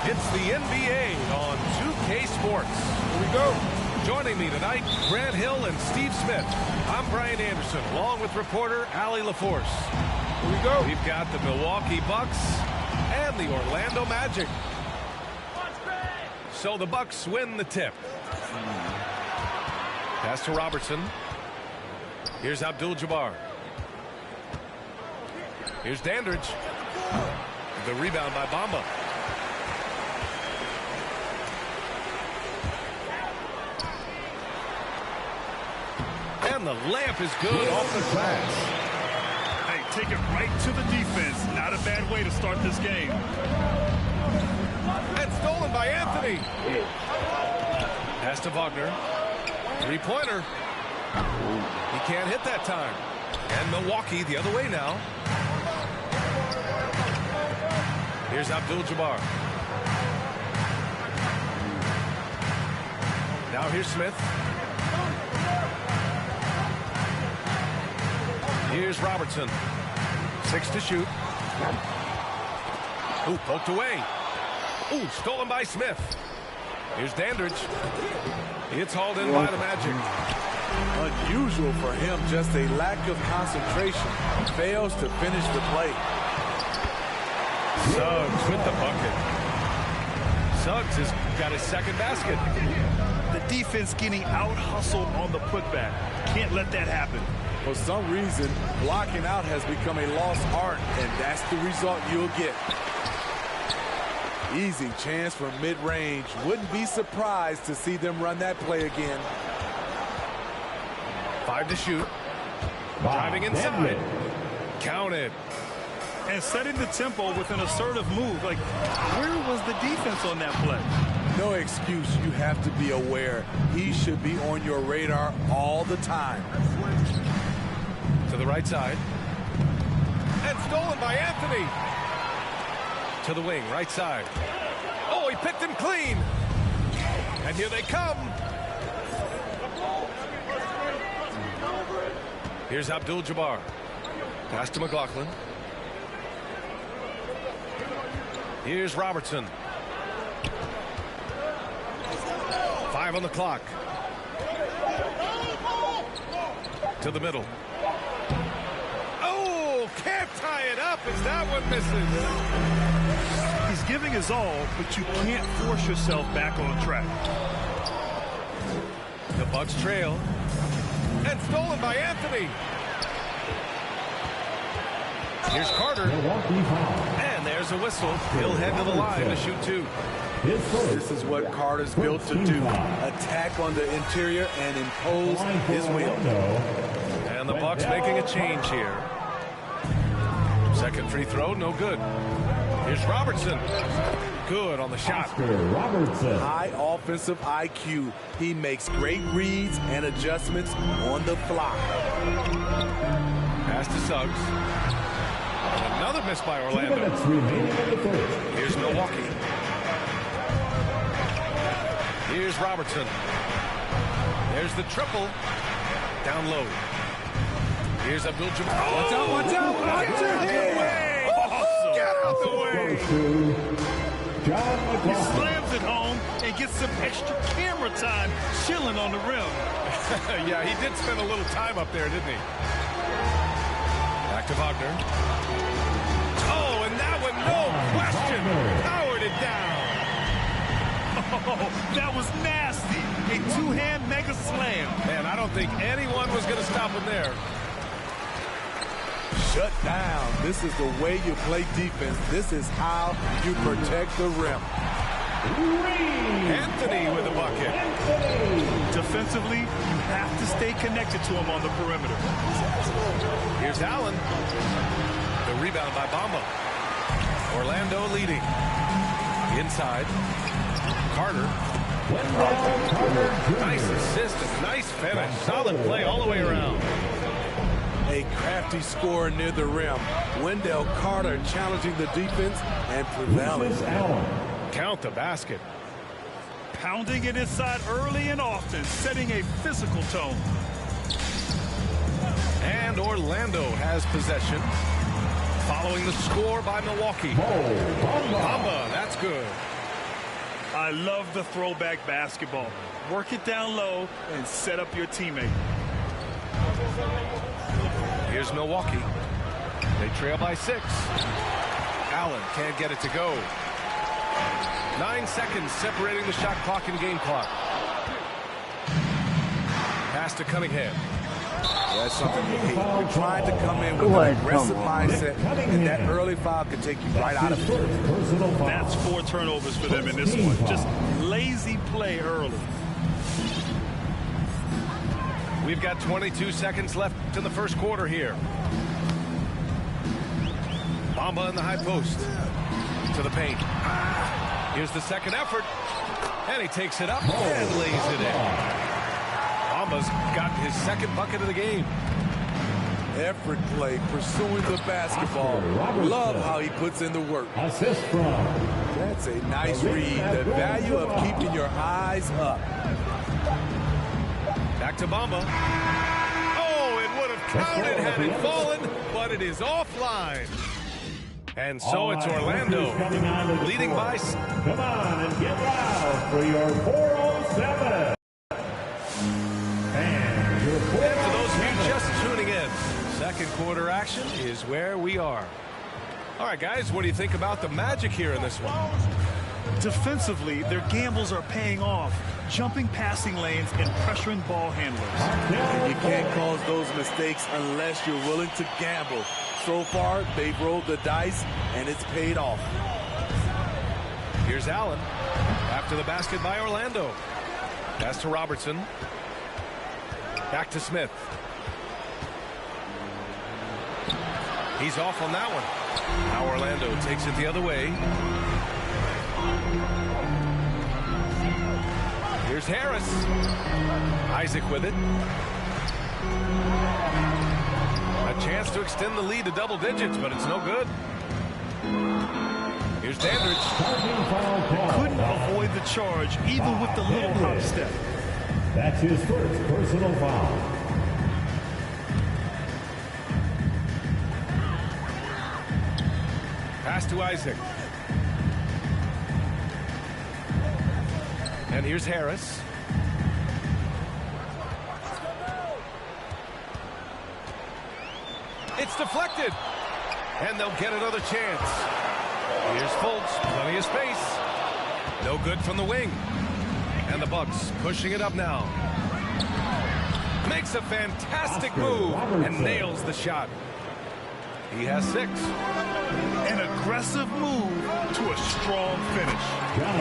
It's the NBA on 2K Sports. Here we go. Joining me tonight, Grant Hill and Steve Smith. I'm Brian Anderson, along with reporter Allie LaForce. Here we go. We've got the Milwaukee Bucks and the Orlando Magic. So the Bucks win the tip. Pass to Robertson. Here's Abdul-Jabbar. Here's Dandridge. The rebound by Bamba. And the layup is good off the glass. Hey, take it right to the defense. Not a bad way to start this game. And stolen by Anthony. Pass to Wagner. Three-pointer. He can't hit that time. And Milwaukee the other way now. Here's Abdul-Jabbar. Now here's Smith. Here's Robertson. 6 to shoot. Ooh, poked away. Ooh, stolen by Smith. Here's Dandridge. It's hauled in by the Magic. Unusual for him, just a lack of concentration. Fails to finish the play. Suggs with the bucket. Suggs has got his second basket. The defense getting out-hustled on the putback. Can't let that happen. For some reason, blocking out has become a lost art, and that's the result you'll get. Easy chance for mid-range. Wouldn't be surprised to see them run that play again. 5 to shoot. Driving inside. Counted. And setting the tempo with an assertive move. Like, where was the defense on that play? No excuse. You have to be aware. He should be on your radar all the time. the right side. And stolen by Anthony. To the wing, right side. Oh, he picked him clean. And here they come. Here's Abdul-Jabbar. Pass to McLaughlin. Here's Robertson. 5 on the clock. To the middle. Oh, can't tie it up as that one misses. He's giving his all, but you can't force yourself back on track. The Bucks trail. And stolen by Anthony. Here's Carter. And there's a whistle. He'll head to the line to shoot 2. This is what Carter's built to do. Attack on the interior and impose his will. And the Bucks making a change here. Second free throw, no good. Here's Robertson. Good on the shot. High offensive IQ. He makes great reads and adjustments on the fly. Pass to Suggs. Another miss by Orlando. Here's Milwaukee. Here's Robertson. There's the triple. Down low. Here's Abdul-Jabbar. Watch out, watch out. Get your head away. Awesome. Get out the way. He slams it home and gets some extra camera time chilling on the rim. Yeah, he did spend a little time up there, didn't he? Back to Wagner. Oh, and that one, no question, powered it down. Oh, that was nasty. A two-hand mega slam. Man, I don't think anyone was going to stop him there. Shut down. This is the way you play defense. This is how you protect the rim. Anthony with a bucket. Defensively, you have to stay connected to him on the perimeter. Here's Allen. The rebound by Bamba. Orlando leading. Inside. Carter. Nice assist and nice finish. Solid play all the way around. A crafty scorer near the rim. Wendell Carter challenging the defense and prevailing. Count the basket. Pounding it inside early and often, setting a physical tone. And Orlando has possession. Following the score by Milwaukee. Bamba, that's good. I love the throwback basketball. Work it down low and set up your teammate. Here's Milwaukee. They trail by 6. Allen can't get it to go. 9 seconds separating the shot clock and game clock. Pass to Cunningham. That's something you hate. You're trying to come in with an aggressive mindset, and that early foul can take you right out of it. That's 4 turnovers for them in this one. Just lazy play early. We've got 22 seconds left in the first quarter here. Bamba in the high post. To the paint. Here's the second effort. And he takes it up and lays it in. Bamba's got his second bucket of the game. Effort play, pursuing the basketball. Love how he puts in the work. Assist from. That's a nice read. The value of keeping your eyes up. Back to Bamba. Oh, it would have counted had it fallen, but it is offline. And so it's Orlando leading by. Come on and get loud for your 407. And your 407. And for those of you just tuning in, second quarter action is where we are. All right, guys, what do you think about the Magic here in this one? Defensively, their gambles are paying off. Jumping passing lanes and pressuring ball handlers. And you can't cause those mistakes unless you're willing to gamble. So far, they've rolled the dice, and it's paid off. Here's Allen. After the basket by Orlando. Pass to Robertson. Back to Smith. He's off on that one. Now Orlando takes it the other way. Here's Harris. Isaac with it. A Chance to extend the lead to double digits, but it's no good. Here's Dandridge. Couldn't avoid the charge, even with the little hop step. That's his first personal foul. Pass to Isaac. And here's Harris. It's deflected. And they'll get another chance. Here's Fultz. Plenty of space. No good from the wing. And the Bucks pushing it up now. Makes a fantastic move and nails the shot. He has 6. An aggressive move to a strong finish.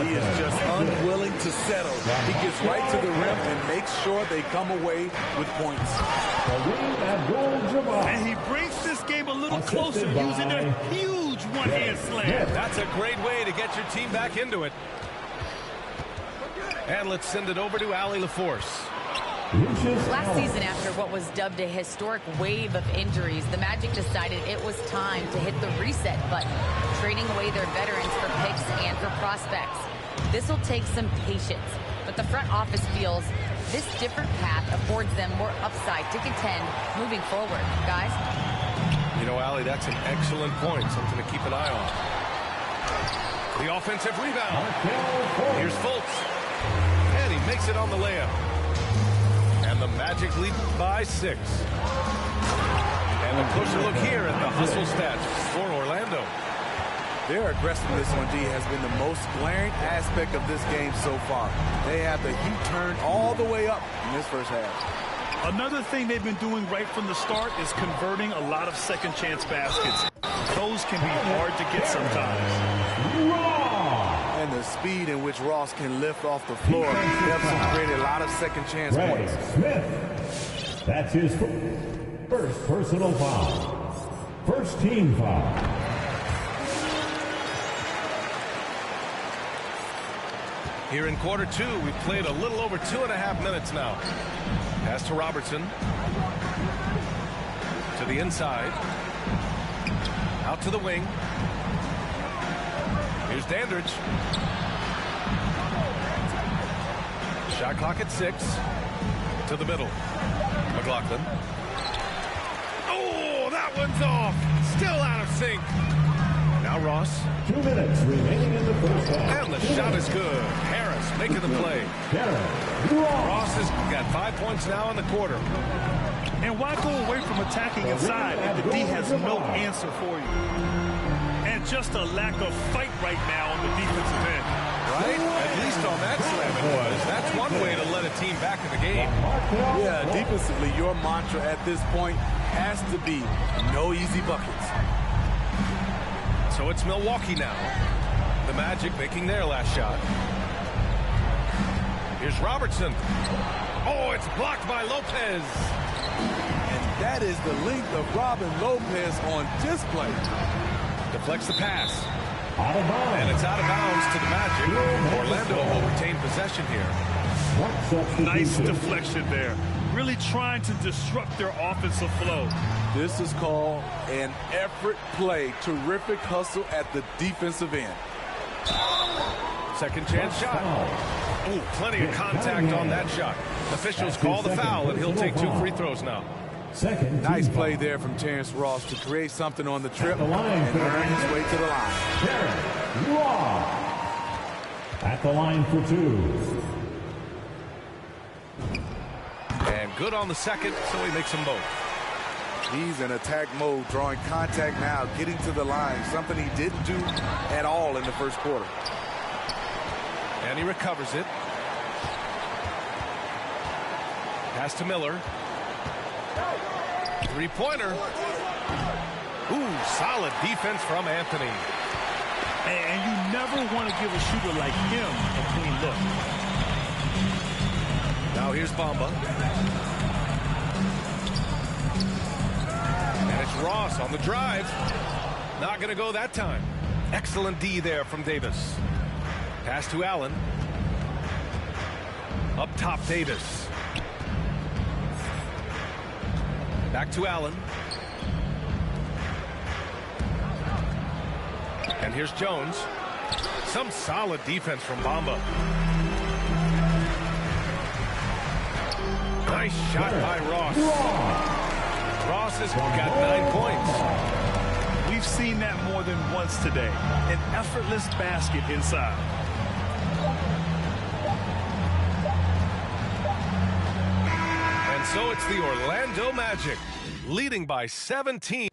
He is just unwilling to settle. He gets right to the rim and makes sure they come away with points. And he brings this game a little closer using a huge one-hand slam. That's a great way to get your team back into it. And let's send it over to Allie LaForce. Last season, after what was dubbed a historic wave of injuries, the Magic decided it was time to hit the reset button, trading away their veterans for picks and for prospects. This will take some patience, but the front office feels this different path affords them more upside to contend moving forward. Guys? You know, Allie, that's an excellent point, something to keep an eye on. The offensive rebound. Here's Fultz. And he makes it on the layup. And the Magic lead by 6. And a closer look here at the hustle stats for Orlando. Their aggressiveness on D has been the most glaring aspect of this game so far. They have the heat turned all the way up in this first half. Another thing they've been doing right from the start is converting a lot of second chance baskets. Those can be hard to get sometimes. And the speed in which Ross can lift off the floor helps him create a lot of second chance points. Smith. That's his first personal foul. First team foul. Here in quarter 2, we've played a little over 2.5 minutes now. Pass to Robertson. To the inside. Out to the wing. Here's Dandridge. Shot clock at 6. To the middle. McLaughlin. Oh, that one's off. Still out of sync. Now Ross. 2 minutes remaining in the first half. And the shot is good. Harris making the play. Ross has got 5 points now in the quarter. And why go away from attacking inside if the D has no answer for you? And just a lack of fight right now on the defensive end. Right? At least on that slam it was. That's one way to let a team back in the game. Yeah, defensively, your mantra at this point has to be no easy buckets. So it's Milwaukee now. The Magic making their last shot. Here's Robertson. Oh, it's blocked by Lopez. And that is the length of Robin Lopez on display. Deflects the pass. And it's out of bounds to the Magic. Orlando will retain possession here. Nice deflection there. Really trying to disrupt their offensive flow. This is called an effort play. Terrific hustle at the defensive end. Second chance shot. Ooh, plenty of contact on that shot. Officials call the foul, and he'll take 2 free throws now. Nice play there from Terrence Ross to create something on the trip and earn his way to the line. Terrence Ross at the line for 2. And good on the second, so he makes them both. He's in attack mode, drawing contact now, getting to the line, something he didn't do at all in the first quarter. And he recovers it. Pass to Miller. Three-pointer. Ooh, solid defense from Anthony. And you never want to give a shooter like him a clean look. Now here's Bamba. And it's Ross on the drive. Not going to go that time. Excellent D there from Davis. Pass to Allen. Up top, Davis. Back to Allen. And here's Jones. Some solid defense from Bamba. Nice shot by Ross. Ross has got 9 points. We've seen that more than once today. An effortless basket inside. And so it's the Orlando Magic, leading by 17.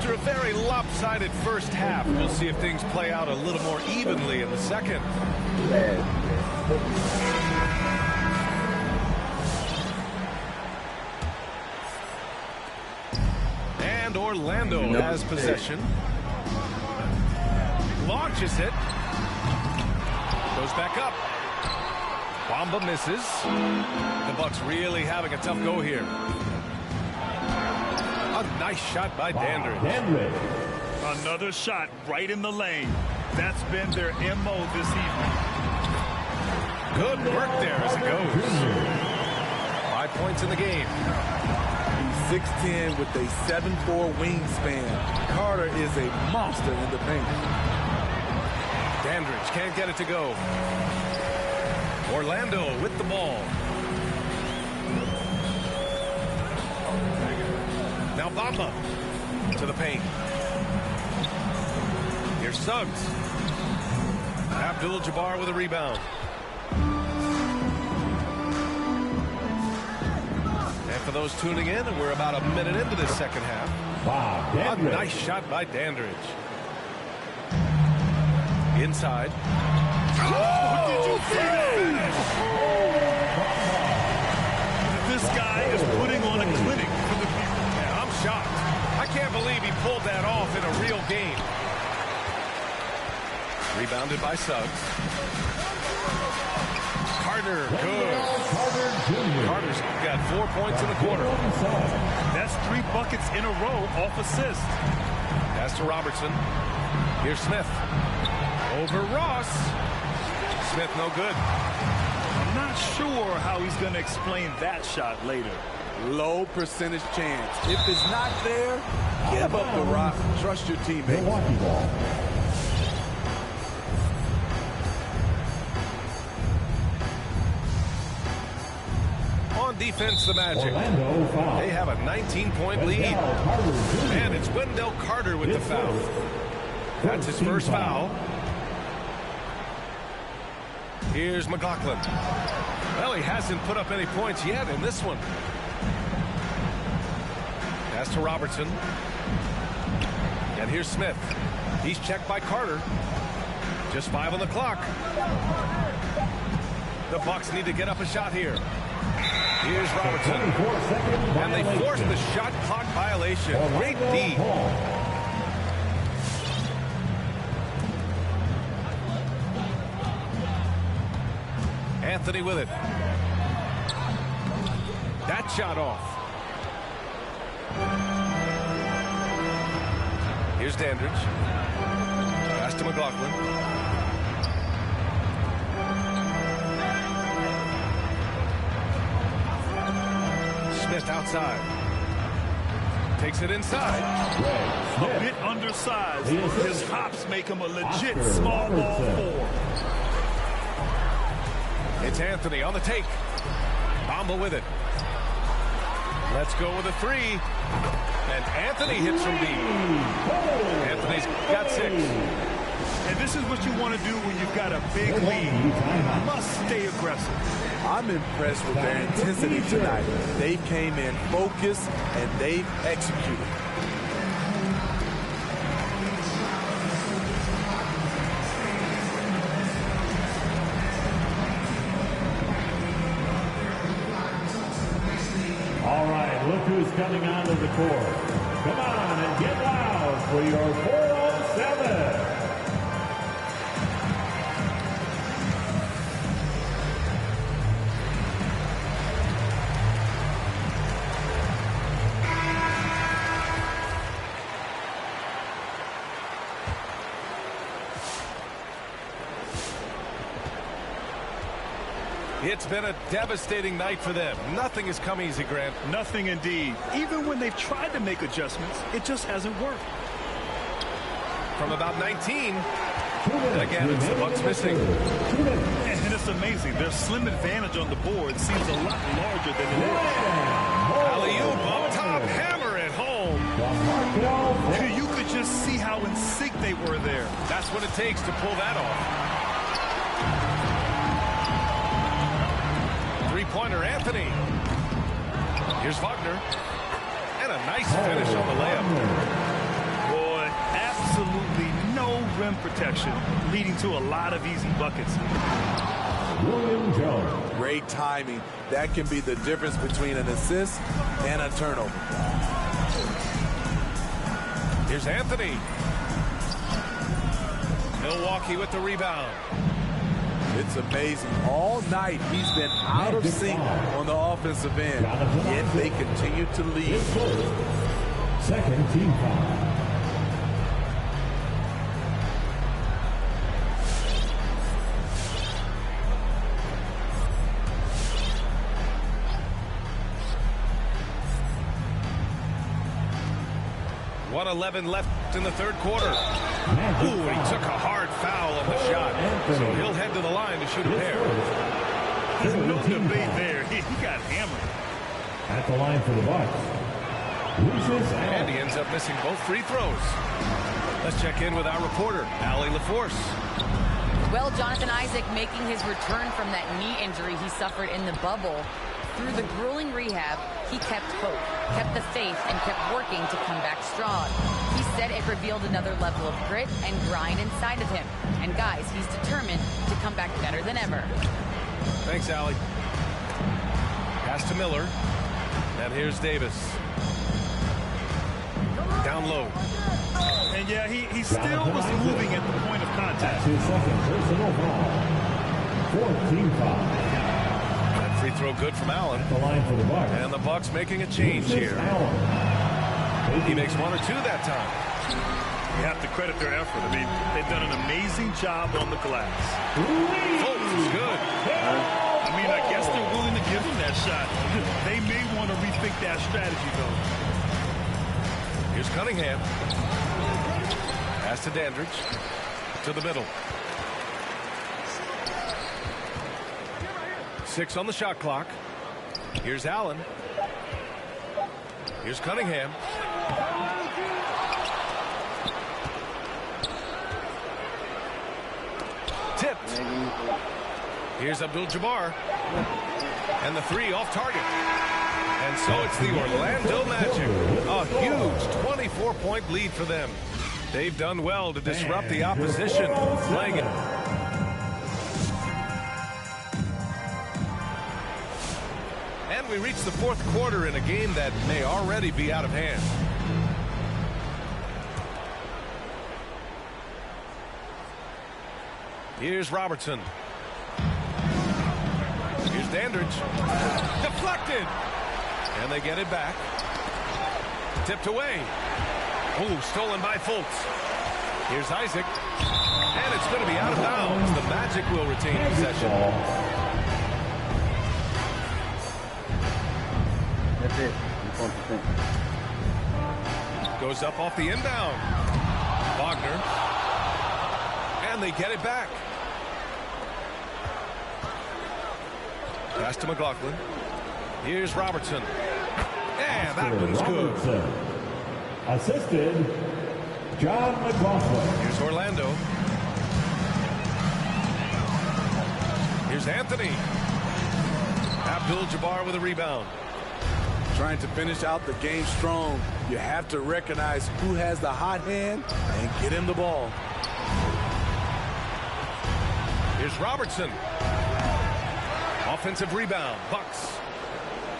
After a very lopsided first half, we'll see if things play out a little more evenly in the second. And Orlando has possession. Launches it. Goes back up. Bamba misses. The Bucks really having a tough go here. A nice shot by Dandridge. Another shot right in the lane. That's been their MO this evening. Good work there as it goes. 5 points in the game. He's 6'10" with a 7'4" wingspan. Carter is a monster in the paint. Dandridge can't get it to go. Orlando with the ball. Now Bamba to the paint. Here's Suggs. Abdul-Jabbar with a rebound. And for those tuning in, we're about a minute into this second half. A nice shot by Dandridge. Inside. Oh, did you see that? This guy is putting on a clinic for the people. Yeah, I'm shocked. I can't believe he pulled that off in a real game. Rebounded by Suggs. Carter, good. Carter's got 4 points in the quarter. That's 3 buckets in a row off assist. Pass to Robertson. Here's Smith. Over Ross. Smith no good. I'm not sure how he's going to explain that shot later. Low percentage chance. If it's not there, give up the rock. Trust your teammates. On defense, the Magic. They have a 19-point lead. And it's Wendell Carter with the foul. That's his first foul. Here's McLaughlin. Well, he hasn't put up any points yet in this one. Pass to Robertson. And here's Smith. He's checked by Carter. Just 5 on the clock. The Bucks need to get up a shot here. Here's Robertson. And they force the shot clock violation. Great D. Anthony with it. That shot off. Here's Dandridge. Pass to McLaughlin. Smith outside. Takes it inside. A bit undersized. His hops make him a legit small ball 4. It's Anthony on the take. Bamba with it. Let's go with a 3. And Anthony hits from deep. Anthony's got 6. And this is what you want to do when you've got a big lead. You must stay aggressive. I'm impressed with their intensity tonight. They came in focused and they've executed. All right, look who's coming onto the court. Come on and get loud for your 407. It's been a devastating night for them. Nothing has come easy, Grant. Nothing indeed. Even when they've tried to make adjustments, it just hasn't worked. From about 19. And again, it's the Bucks missing. And it's amazing. Their slim advantage on the board seems a lot larger than it is. Alley-oop up top, hammer it home. You could just see how in sync they were there. That's what it takes to pull that off. Three-pointer, Anthony. Here's Wagner. And a nice finish on the layup. Boy, absolutely no rim protection, leading to a lot of easy buckets. William Jones. Great timing. That can be the difference between an assist and a turnover. Here's Anthony. Milwaukee with the rebound. It's amazing. All night he's been out of sync on the offensive end, yet they continue to lead. Second team foul. .11 left in the third quarter. Ooh, he took a hard foul on the shot. So he'll head to the line to shoot a pair. There's no debate there. He got hammered. At the line for the Bucks. And he ends up missing both free throws. Let's check in with our reporter, Allie LaForce. Well, Jonathan Isaac making his return from that knee injury he suffered in the bubble. Through the grueling rehab, he kept hope, kept the faith, and kept working to come back strong. He said it revealed another level of grit and grind inside of him. And guys, he's determined to come back better than ever. Thanks, Allie. Pass to Miller. And here's Davis. Down low. And yeah, he still was moving at the point of contact. That's his second personal foul. 14 foul. Free throw good from Allen. The line for the Bucks. And the Bucks making a change here. He makes one or two that time. You have to credit their effort. I mean, they've done an amazing job on the glass. Fultz is good. I mean, I guess they're willing to give him that shot. They may want to rethink that strategy, though. Here's Cunningham. Pass to Dandridge. To the middle. 6 on the shot clock. Here's Allen. Here's Cunningham. Tipped. Here's Abdul-Jabbar. And the three off target. And so it's the Orlando Magic. A huge 24-point lead for them. They've done well to disrupt the opposition. Playing it. And we reach the fourth quarter in a game that may already be out of hand. Here's Robertson. Here's Dandridge. Deflected. And they get it back. Tipped away. Ooh, stolen by Fultz. Here's Isaac. And it's going to be out of bounds. The Magic will retain possession. That's it. Goes up off the inbound. Wagner. And they get it back. Pass to McLaughlin. Here's Robertson. And that one's good. Assisted, John McLaughlin. Here's Orlando. Here's Anthony. Abdul-Jabbar with a rebound. Trying to finish out the game strong, you have to recognize who has the hot hand and get him the ball. Here's Robertson. Offensive rebound, Bucks.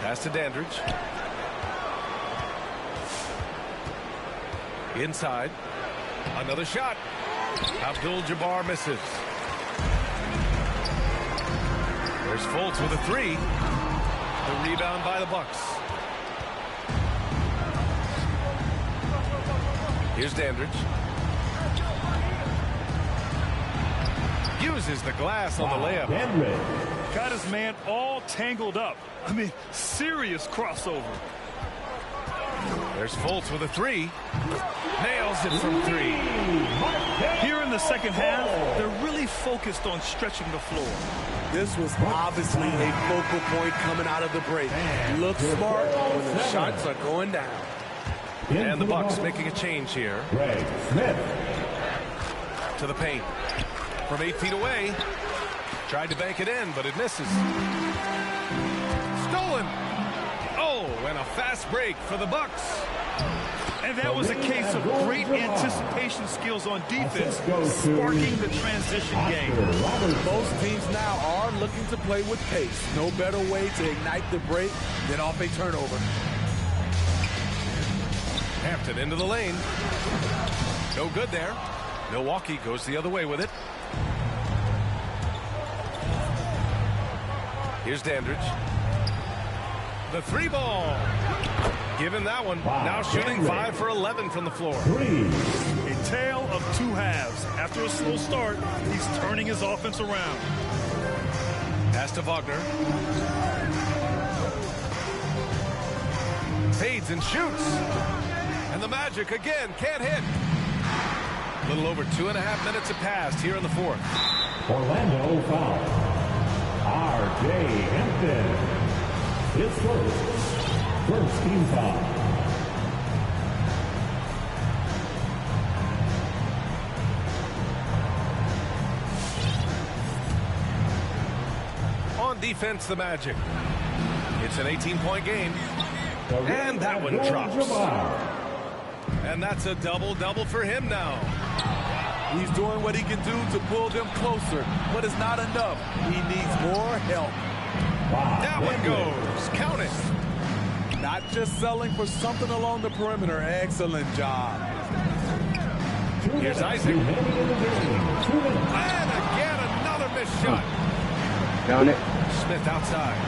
Pass to Dandridge. Inside. Another shot. Abdul-Jabbar misses. There's Fultz with a three. The rebound by the Bucks. Here's Dandridge. Uses the glass on the layup. Dandridge. Got his man all tangled up. I mean, serious crossover. There's Fultz with a three. Nails it from three. Here in the second half, they're really focused on stretching the floor. This was obviously a focal point coming out of the break. Look smart when the shots are going down. And the Bucks making a change here. To the paint. From 8 feet away. Tried to bank it in, but it misses. Stolen. Oh, and a fast break for the Bucks. And that was a case of great anticipation skills on defense, sparking the transition game. Most teams now are looking to play with pace. No better way to ignite the break than off a turnover. Hampton into the lane. No good there. Milwaukee goes the other way with it. Here's Dandridge. The three ball. Give him that one. Now shooting 5 for 11 from the floor. A tale of two halves. After a slow start, he's turning his offense around. Pass to Wagner. Fades and shoots. And the Magic again can't hit. A little over 2.5 minutes have passed here in the fourth. Orlando foul. R.J. Hampton. His first team foul. On defense, the Magic. It's an 18-point game. And that one drops. And that's a double-double for him now. He's doing what he can do to pull them closer, but it's not enough. He needs more help. That one goes. Count it. Not just selling for something along the perimeter. Excellent job. Here's Isaac. And again, another missed shot. Count it. Smith outside.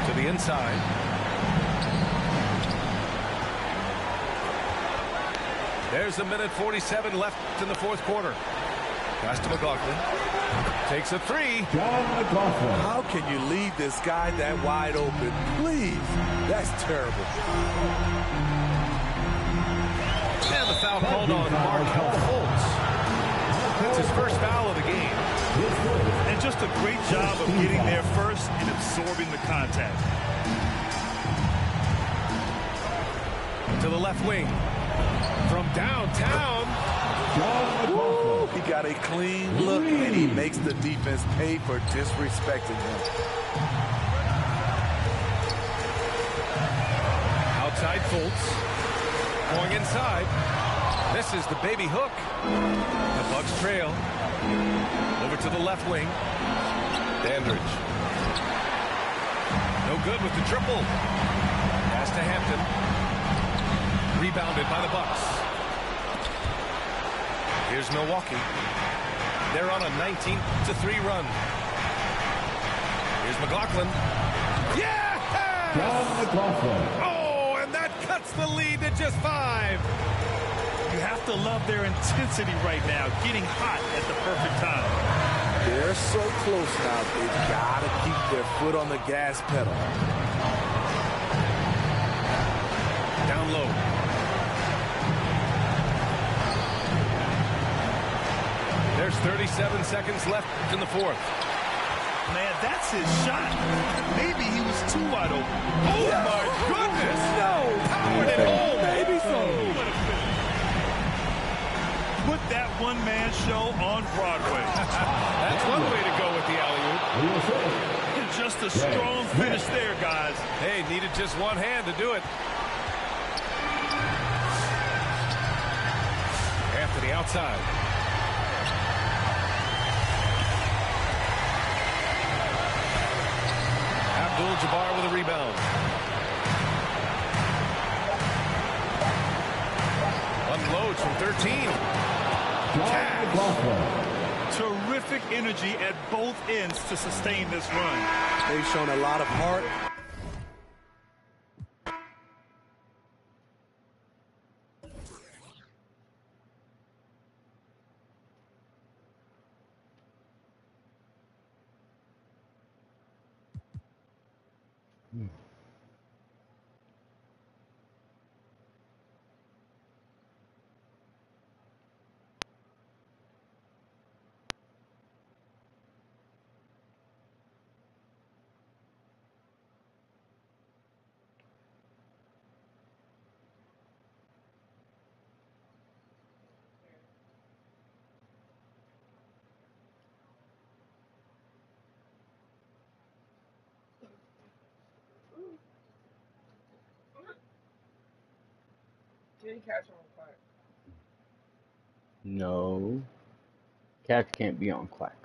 To the inside. There's a minute 47 left in the fourth quarter. Pass to McLaughlin. Takes a three. How can you leave this guy that wide open? Please. That's terrible. And the foul called on Markel Fultz. That's his first foul of the game. And just a great job of getting there first and absorbing the contact. To the left wing. From downtown. Woo, he got a clean look, and he makes the defense pay for disrespecting him. Outside Fultz. Going inside. Misses the baby hook. The Bucks trail. Over to the left wing. Dandridge. No good with the triple. Pass to Hampton. Rebounded by the Bucks. Here's Milwaukee. They're on a 19-3 run. Here's McLaughlin. Yeah! Oh, and that cuts the lead to just 5. You have to love their intensity right now, getting hot at the perfect time. They're so close now, they've got to keep their foot on the gas pedal. Down low. There's 37 seconds left in the fourth. Man, that's his shot. Maybe he was too wide open. Oh, my goodness. No. Powered it home. Maybe so. Put that one-man show on Broadway. That's one way to go with the alley-oop. Just a strong finish there, guys. Hey, needed just one hand to do it. Anthony outside. Abdul-Jabbar with a rebound. Unloads from 13. Terrific energy at both ends to sustain this run. They've shown a lot of heart. Can you catch on fire? No. Cats can't be on Quack.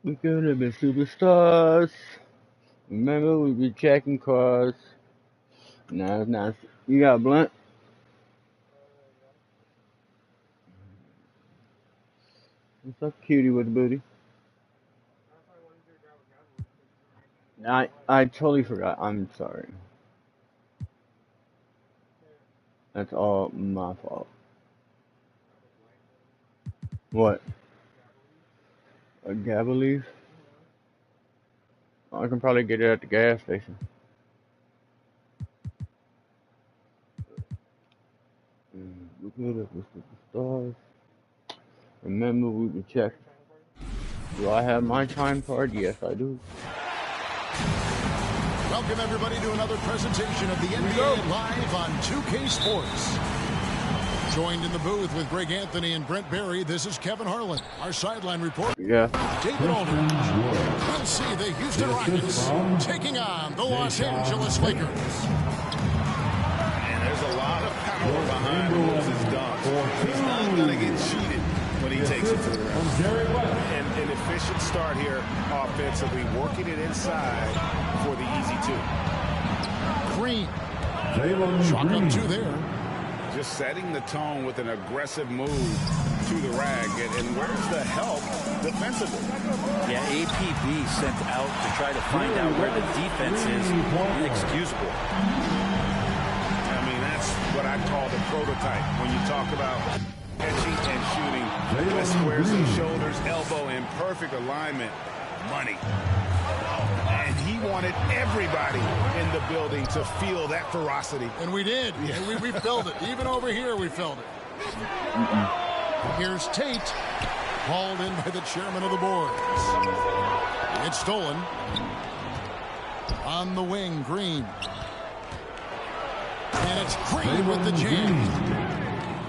We could have been superstars. Remember, we be checking cars. No, it's not. You got a blunt? What's up, cutie with the booty? I totally forgot. I'm sorry. That's all my fault. What? A gabba leaf? I can probably get it at the gas station. We could have been superstars. Remember, we can check. Do I have my time card? Yes, I do. Welcome, everybody, to another presentation of the NBA Live on 2K Sports. Joined in the booth with Greg Anthony and Brent Barry, this is Kevin Harlan. Our sideline report. Yeah. David Aldridge. We'll see the Houston Rockets taking on the Los Angeles Lakers. And there's a lot of power behind Rose's dunk. He's not going to get cheated when he takes it to the rim. And an efficient start here offensively, working it inside for the easy two. Green. Shotgun two there. Just setting the tone with an aggressive move to the rag. And where's the help defensively? Yeah, APB sent out to try to find out where the defense is inexcusable. I mean, that's what I call the prototype. When you talk about catching and shooting, with squares and shoulders, elbow in perfect alignment, money. And he wanted everybody in the building to feel that ferocity. And we did. Yeah. And we felt it. Even over here, we felt it. Here's Tate, hauled in by the chairman of the boards. It's stolen. On the wing, Green. And it's Green with the jam.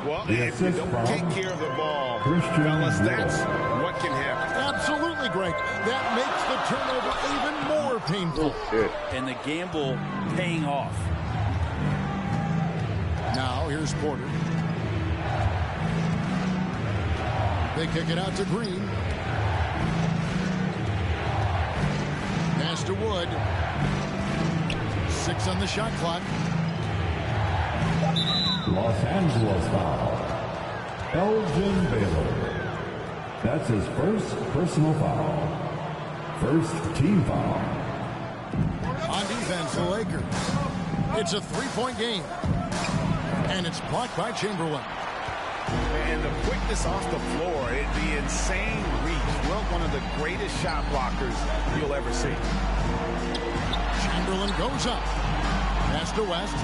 Well, if you don't take care of the ball, fellas, that's what can happen. Absolutely, Greg. That makes the turnover even more painful. And the gamble paying off. Now, here's Porter. They kick it out to Green. Pass to Wood. 6 on the shot clock. Los Angeles foul. Elgin Baylor. That's his first personal foul. First team foul. On defense, the Lakers. It's a 3-point game. And it's blocked by Chamberlain. And the quickness off the floor, the insane reach. Well, one of the greatest shot blockers you'll ever see. Chamberlain goes up. Pass to West.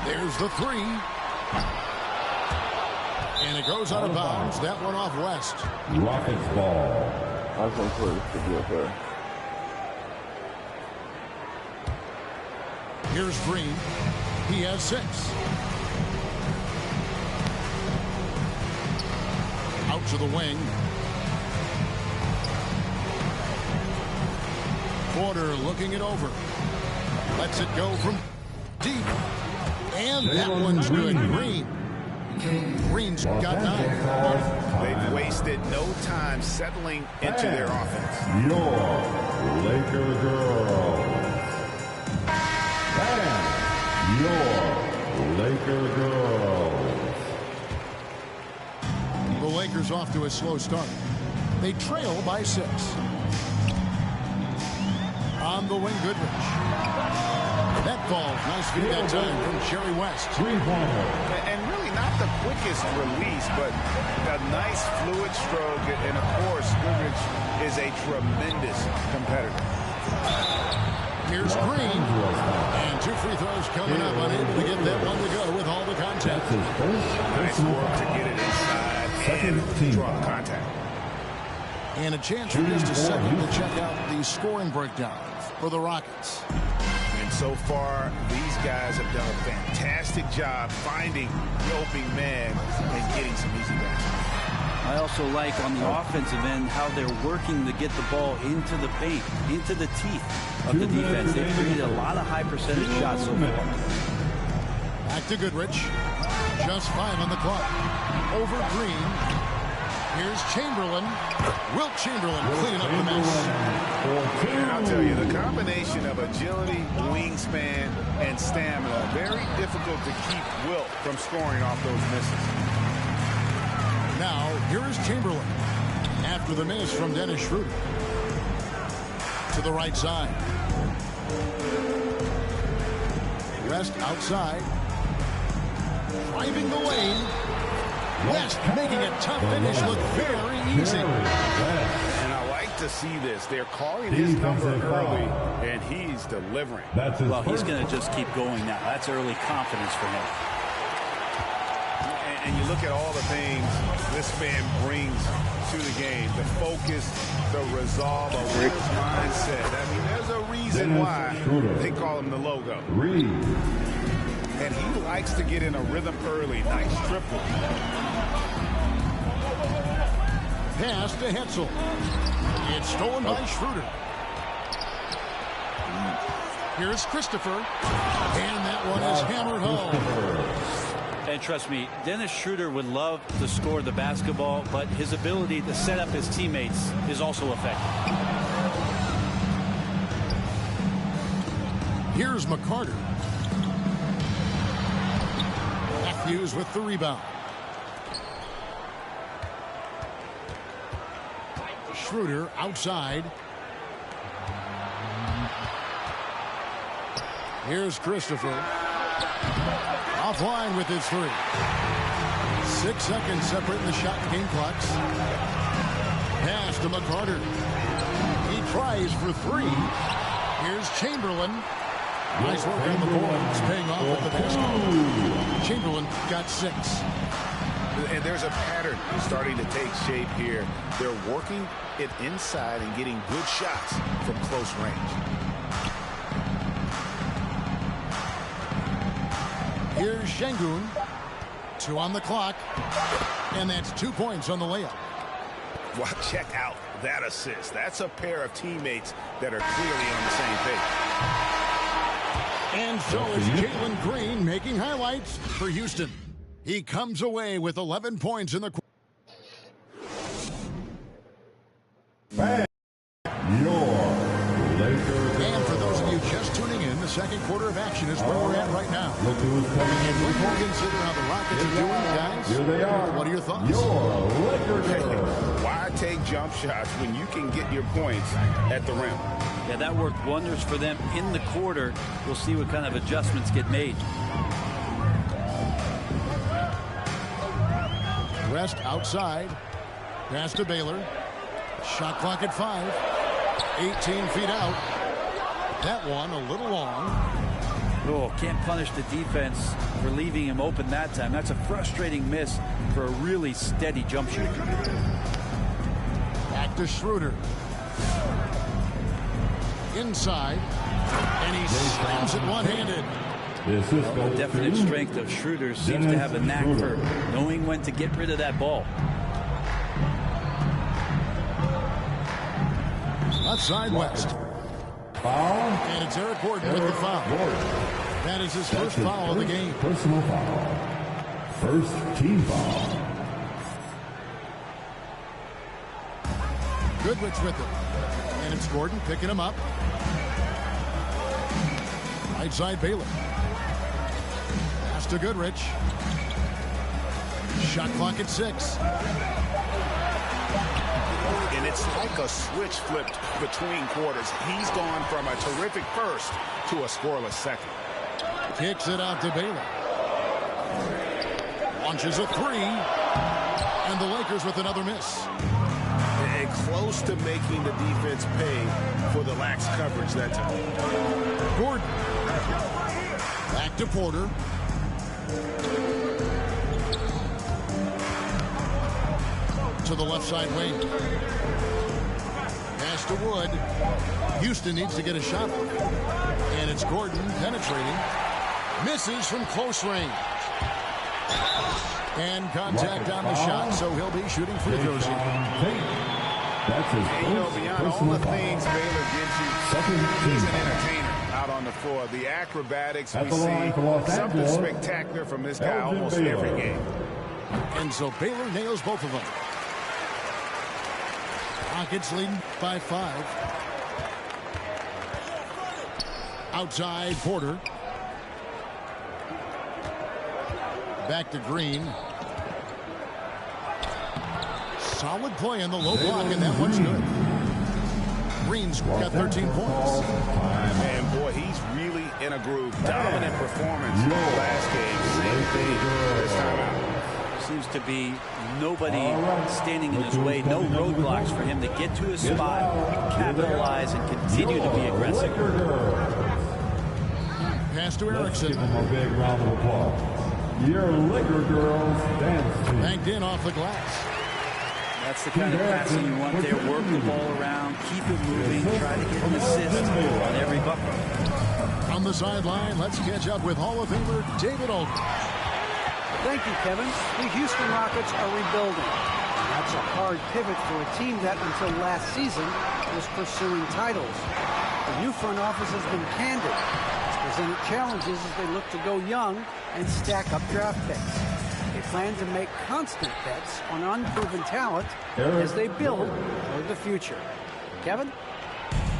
There's the 3. And it goes out of bounds. That one off West. Rockets ball. I was going to put this to be up. Here's Green. He has 6. Out to the wing. Porter looking it over. Lets it go from deep. And that one's good. Green. Green's got 9. They've wasted no time settling into their offense. Your Laker girls. Lakers off to a slow start. They trail by 6. On the wing, Goodrich. That falls. Nice feed that time from Jerry West. And really not the quickest release, but a nice fluid stroke. And, of course, Goodrich is a tremendous competitor. Here's Green. And 2 free throws coming up. Unable to get that one to go with all the contact. Nice work to get it inside and draw contact. And a chance for just a second to check out the scoring breakdown for the Rockets. And so far, these guys have done a fantastic job finding the opening man and getting some easy baskets. I also like on the offensive end how they're working to get the ball into the paint, into the teeth of the defense. They've created a lot of high percentage shots so far. Back to Goodrich. Just 5 on the clock. Over Green. Here's Chamberlain. Wilt Chamberlain cleaning up the mess. And I'll tell you, the combination of agility, wingspan, and stamina, very difficult to keep Wilt from scoring off those misses. Now, here is Chamberlain. After the miss from Dennis Schroeder. To the right side. West outside. Driving the lane. West making a tough finish look very easy. And I like to see this. They're calling his number early, and he's delivering. Well, he's going to just keep going now. That's early confidence for him. And you look at all the things this man brings to the game. The focus, the resolve, a winner's mindset. I mean, there's a reason why they call him the logo. And he likes to get in a rhythm early. Nice triple. Pass to Hetzel. It's stolen by Schroeder. Here's Christopher. And that one is hammered home. And trust me, Dennis Schroeder would love to score the basketball, but his ability to set up his teammates is also effective. Here's McCarter. Matthews with the rebound. Schroeder outside. Here's Christopher. Offline with his 3. 6 seconds separating the shot and game clocks. Pass to McCarter. He tries for 3. Here's Chamberlain. Nice work on the boards, paying off with the basket. Chamberlain got 6. And there's a pattern starting to take shape here. They're working it inside and getting good shots from close range. Here's Şengün. 2 on the clock. And that's 2 points on the layup. Well, check out that assist. That's a pair of teammates that are clearly on the same page. And so is Jalen Green making highlights for Houston. He comes away with 11 points in the quarter. And for those of you just tuning in, the second quarter of action is where we're at right now. Look who's coming in. When you consider how the Rockets are doing, guys, Here they are. What are your thoughts? Your Lakers. Why take jump shots when you can get your points at the rim? Yeah, that worked wonders for them in the quarter. We'll see what kind of adjustments get made. West outside. Pass to Baylor. Shot clock at 5. 18 feet out. That one a little long. Oh, can't punish the defense for leaving him open that time. That's a frustrating miss for a really steady jump shooter. Back to Schroeder. Inside. And he slams it one-handed. The definite strength of Schroeder seems to have a knack for knowing when to get rid of that ball. Outside West. Foul. And it's Eric Gordon with the foul. That is his first foul of the game. Personal foul. First team foul. Goodrich with it. And it's Gordon picking him up. Right side Baylor. Pass to Goodrich. Shot clock at 6. And it's like a switch flipped between quarters. He's gone from a terrific first to a scoreless second. Kicks it out to Baylor. Launches a 3. And the Lakers with another miss. And close to making the defense pay for the lax coverage that time. Gordon. Back to Porter. To the left side wing. Pass to Wood. Houston needs to get a shot. And it's Gordon penetrating. Misses from close range. And contact on the shot, so he'll be shooting free throws here. And, you know, beyond all the things Baylor gives you, he's an entertainer out on the floor. The acrobatics we see, something spectacular from this guy almost every game. And so Baylor nails both of them. Rockets leading by 5. Outside Porter. Back to Green. Solid play in the low block, and that one's good. Green's got 13 points. And boy, he's really in a groove. Dominant performance in the last game. Same thing this time out. Seems to be nobody standing in his way. No roadblocks for him to get to his spot, capitalize, and continue to be aggressive. Pass to Erickson. Give him a big round of applause. Your Laker girls dance team. Banked in off the glass. That's the kind of passing you want there. Work the ball around, keep it moving, try to get an assist on every bucket. On the sideline, let's catch up with Hall of Famer David Olden. Thank you, Kevin. The Houston Rockets are rebuilding. That's a hard pivot for a team that, until last season, was pursuing titles. The new front office has been candid. It's presented challenges as they look to go young and stack up draft picks. They plan to make constant bets on unproven talent as they build for the future. Kevin?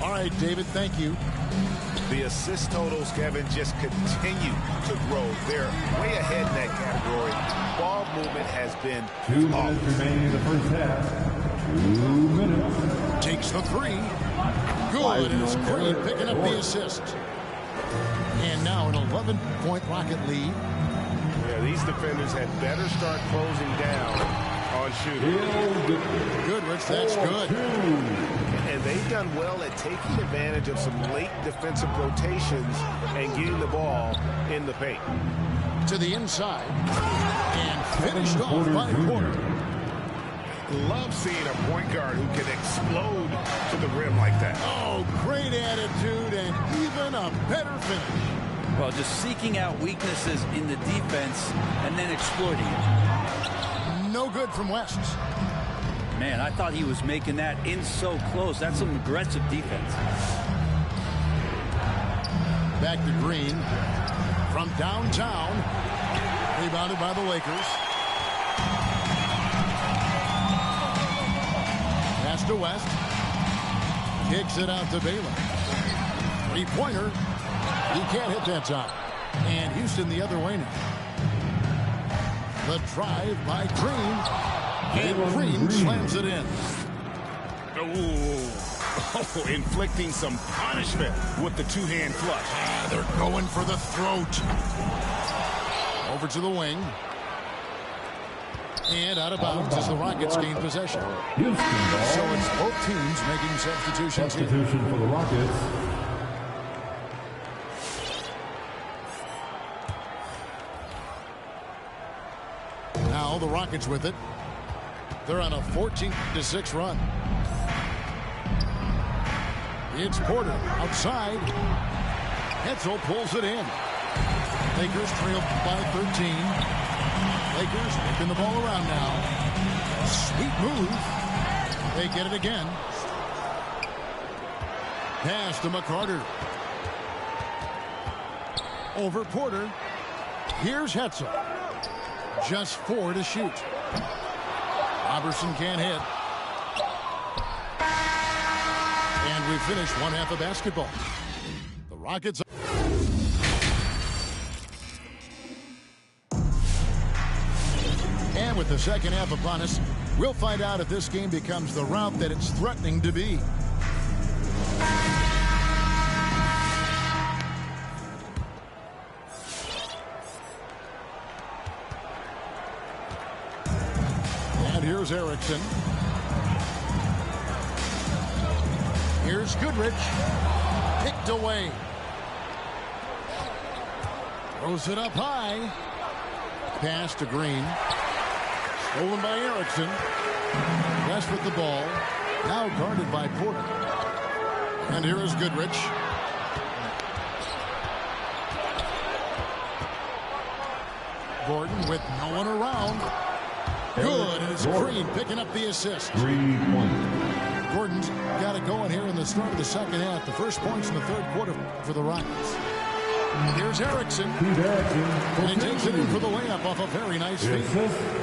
All right, David, thank you. The assist totals, Kevin, just continue to grow. They're way ahead in that category. Ball movement has been 2 minutes remaining in the first half. 2 minutes. Takes the 3. Good as Green picking up the assist. And now an 11-point Rocket lead. Yeah, these defenders had better start closing down on shooting. Goodrich, that's good. And they've done well at taking advantage of some late defensive rotations and getting the ball in the paint. To the inside. And finished off by Porter. Love seeing a point guard who can explode to the rim like that. Oh, great attitude and even a better finish. Well, just seeking out weaknesses in the defense and then exploiting it. No good from West. Man, I thought he was making that in so close. That's some aggressive defense. Back to Green. From downtown. Rebounded by the Lakers. Pass to West. Kicks it out to Baylor. 3-pointer. He can't hit that time. And Houston the other way now. The drive by Green. And Green slams it in. Oh, inflicting some punishment with the two-hand flush. They're going for the throat. Over to the wing. And out of bounds as the Rockets gain possession. So it's both teams making substitutions here. Substitution for the Rockets. Now the Rockets with it. They're on a 14-6 run. It's Porter outside. Hetzel pulls it in. Lakers trail by 13. Lakers whipping the ball around now. Sweet move. They get it again. Pass to McCarter. Over Porter. Here's Hetzel. Just 4 to shoot. Robertson can't hit. And we finish one half of basketball. The Rockets. And with the second half upon us. We'll find out if this game becomes the rout that it's threatening to be. And here's Erickson. Here's Goodrich. Picked away. Throws it up high. Pass to Green. Stolen by Erickson. West with the ball. Now guarded by Porter. And here is Goodrich. Gordon with no one around. Good. And it's Green picking up the assist. 3 points. Gordon's got it going here in the start of the second half. The first points in the third quarter for the Rockets. Here's Erickson. And he takes it in for the layup off a very nice feed.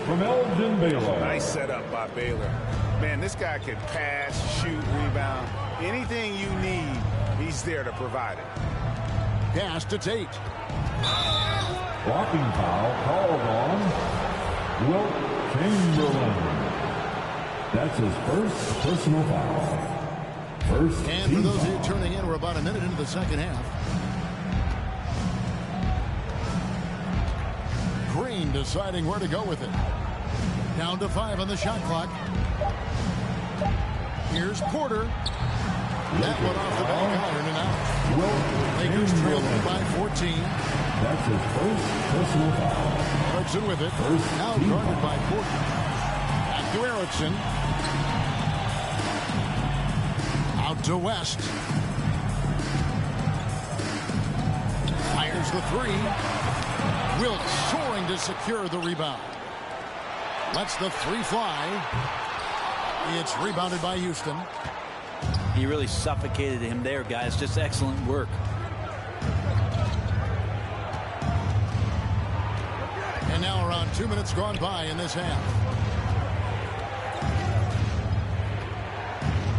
From Elgin Baylor. Nice setup by Baylor. Man, this guy can pass, shoot, rebound. Anything you need, he's there to provide it. Pass to Tate. Blocking foul called on Wilt Chamberlain. That's his first personal foul. First and for those of you turning in, we're about a minute into the second half. Green deciding where to go with it. Down to 5 on the shot clock. Here's Porter. That one off the back iron and out. Lakers trailing by 14. That's his first personal foul. Erickson with it. Now guarded by Porter. Back to Erickson. Out to West. Fires the three. Wilt soaring to secure the rebound. Lets the three fly. It's rebounded by Houston. He really suffocated him there, guys. Just excellent work. And now around 2 minutes gone by in this half.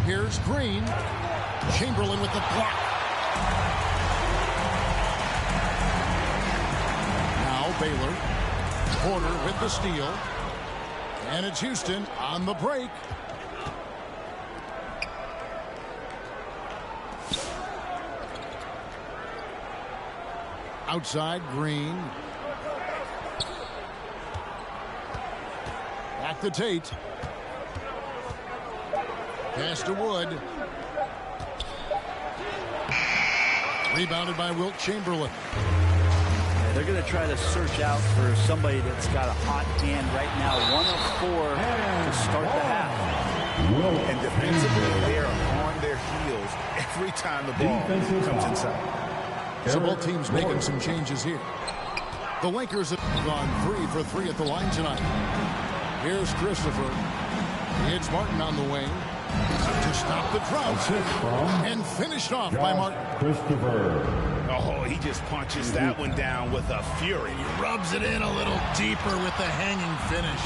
Here's Green. Chamberlain with the block. Now Baylor. Porter with the steal. And it's Houston on the break. Outside, Green. Back to Tate. Pass to Wood. Rebounded by Wilt Chamberlain. Yeah, they're going to try to search out for somebody that's got a hot hand right now. 1 of 4 to start the half. And defensively, they are on their heels every time the ball comes inside. So both teams making some changes here. The Lakers have gone 3 for 3 at the line tonight. Here's Christopher. It's Martin on the wing to stop the drought. And finished off by Martin. Christopher. Oh, he just punches that one down with a fury. He rubs it in a little deeper with the hanging finish.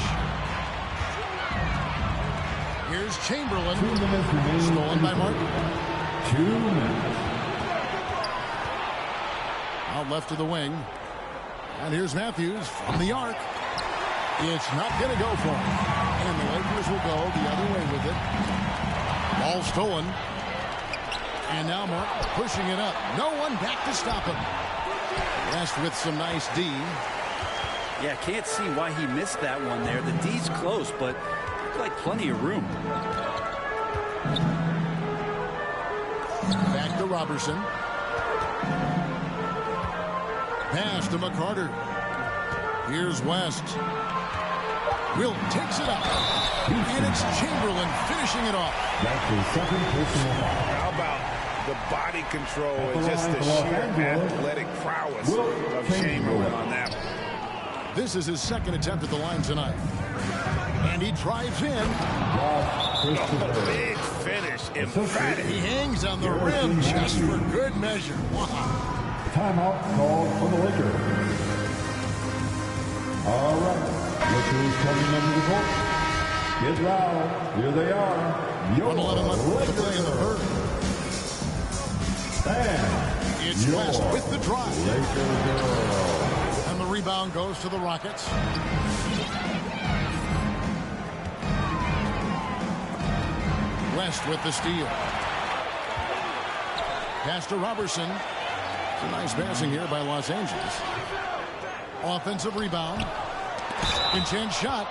Here's Chamberlain. Stolen by Martin. 2 minutes. Out left of the wing. And here's Matthews from the arc. It's not going to go for him. And the Lakers will go the other way with it. Ball stolen. And now Martin pushing it up. No one back to stop him. West with some nice D. Yeah, can't see why he missed that one there. The D's close, but looked like plenty of room. Back to Robertson. Pass to McCarter. Here's West. Wilt takes it up. And it's Chamberlain finishing it off. That's his second personal foul. How about the body control and just the sheer athletic prowess of Chamberlain on that one. This is his second attempt at the line tonight. And he drives in. Oh, big finish. Emphatic. He hangs on the rim just for good measure. Wow. Timeout called for the Lakers. All right. Look who's coming under the court. Get loud. Here they are. Your 1:11 left to play in the third. And it's West with the drive. Lakers. And the rebound goes to the Rockets. West with the steal. Pass to Robertson. It's a nice passing here by Los Angeles. Offensive rebound. In-chance shot.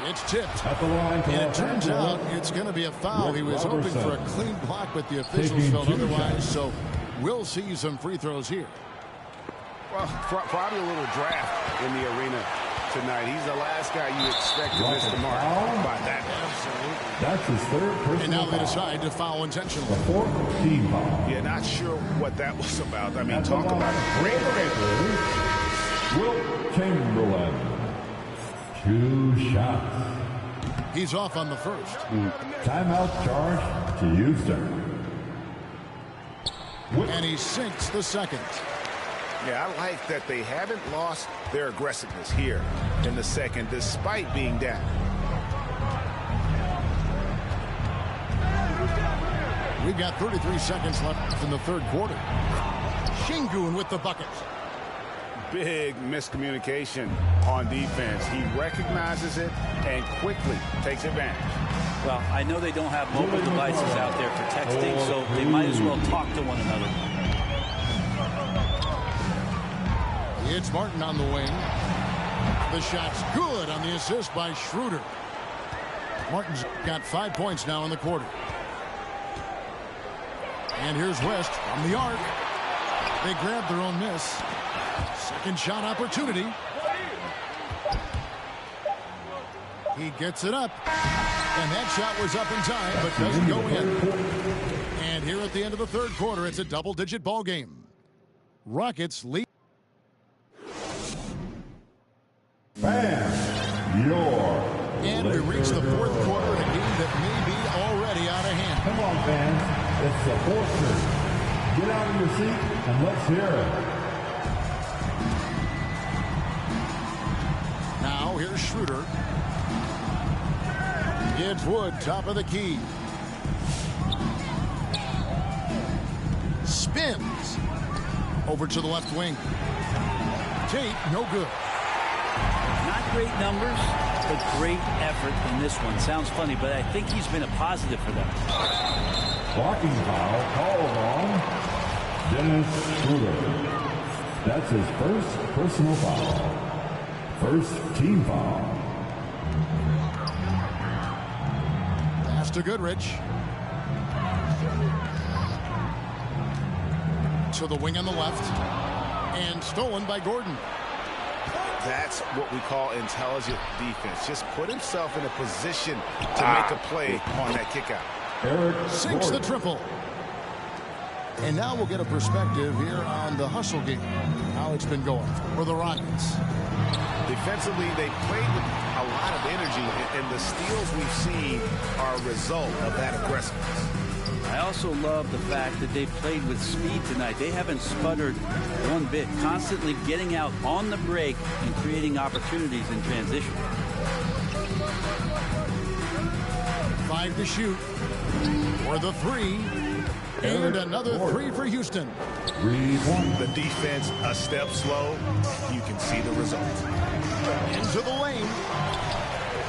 It's tipped. And it turns out it's going to be a foul. He was hoping for a clean block, but the officials felt otherwise. So we'll see some free throws here. Well, probably a little draft in the arena tonight. He's the last guy you expect to miss the mark by that. Absolutely. That's his third personal And now they foul. decide to foul intentionally. The fourth team foul. Yeah, not sure what that was about. I mean, talk about a great break. Will Chamberlain. 2 shots. He's off on the first. Timeout charge to Houston. And he sinks the second. Yeah, I like that they haven't lost their aggressiveness here in the second, despite being down. We've got 33 seconds left in the third quarter. Şengün with the bucket. Big miscommunication on defense. He recognizes it and quickly takes advantage. Well, I know they don't have mobile devices out there for texting, so they might as well talk to one another. It's Martin on the wing. The shot's good on the assist by Schroeder. Martin's got 5 points now in the quarter. And here's West from the arc. They grab their own miss. Second shot opportunity. He gets it up. And that shot was up in time, but doesn't go in. And here at the end of the third quarter, it's a double-digit ball game. Rockets lead. And we reach the fourth quarter in a game that may be already out of hand. Come on, fans. It's the fourth quarter. Get out of your seat and let's hear it. Now here's Schroeder. It's Wood, top of the key. Spins. Over to the left wing. Tate, no good. Not great numbers, but great effort in this one. Sounds funny, but I think he's been a positive for them. Blocking foul called on Dennis Schroeder. That's his first personal foul. First team foul. Pass to Goodrich. To the wing on the left. And stolen by Gordon. That's what we call intelligent defense. Just put himself in a position to make a play on that kick out. Sinks the triple. And now we'll get a perspective here on the hustle game. How it's been going for the Rockets. Defensively, they played with a lot of energy, and the steals we've seen are a result of that aggressiveness. I also love the fact that they've played with speed tonight. They haven't sputtered one bit, constantly getting out on the break and creating opportunities in transition. 5 to shoot for the 3. And another 3 for Houston. The defense a step slow. You can see the result. Into the lane.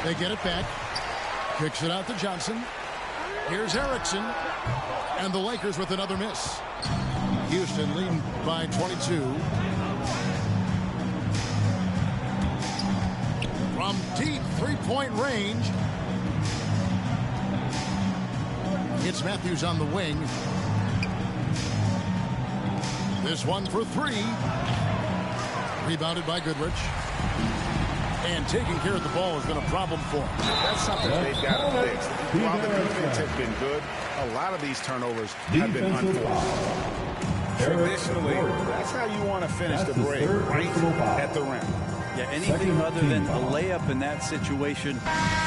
They get it back. Kicks it out to Johnson. Here's Erickson. And the Lakers with another miss. Houston leading by 22. From deep three-point range. It's Matthews on the wing. This one for 3. Rebounded by Goodrich. And taking care of the ball has been a problem for him. That's something they've got to fix. While the defense has been good, a lot of these turnovers have been unforced. Traditionally, that's how you want to finish the break, right at the rim. Yeah, anything other than a layup in that situation,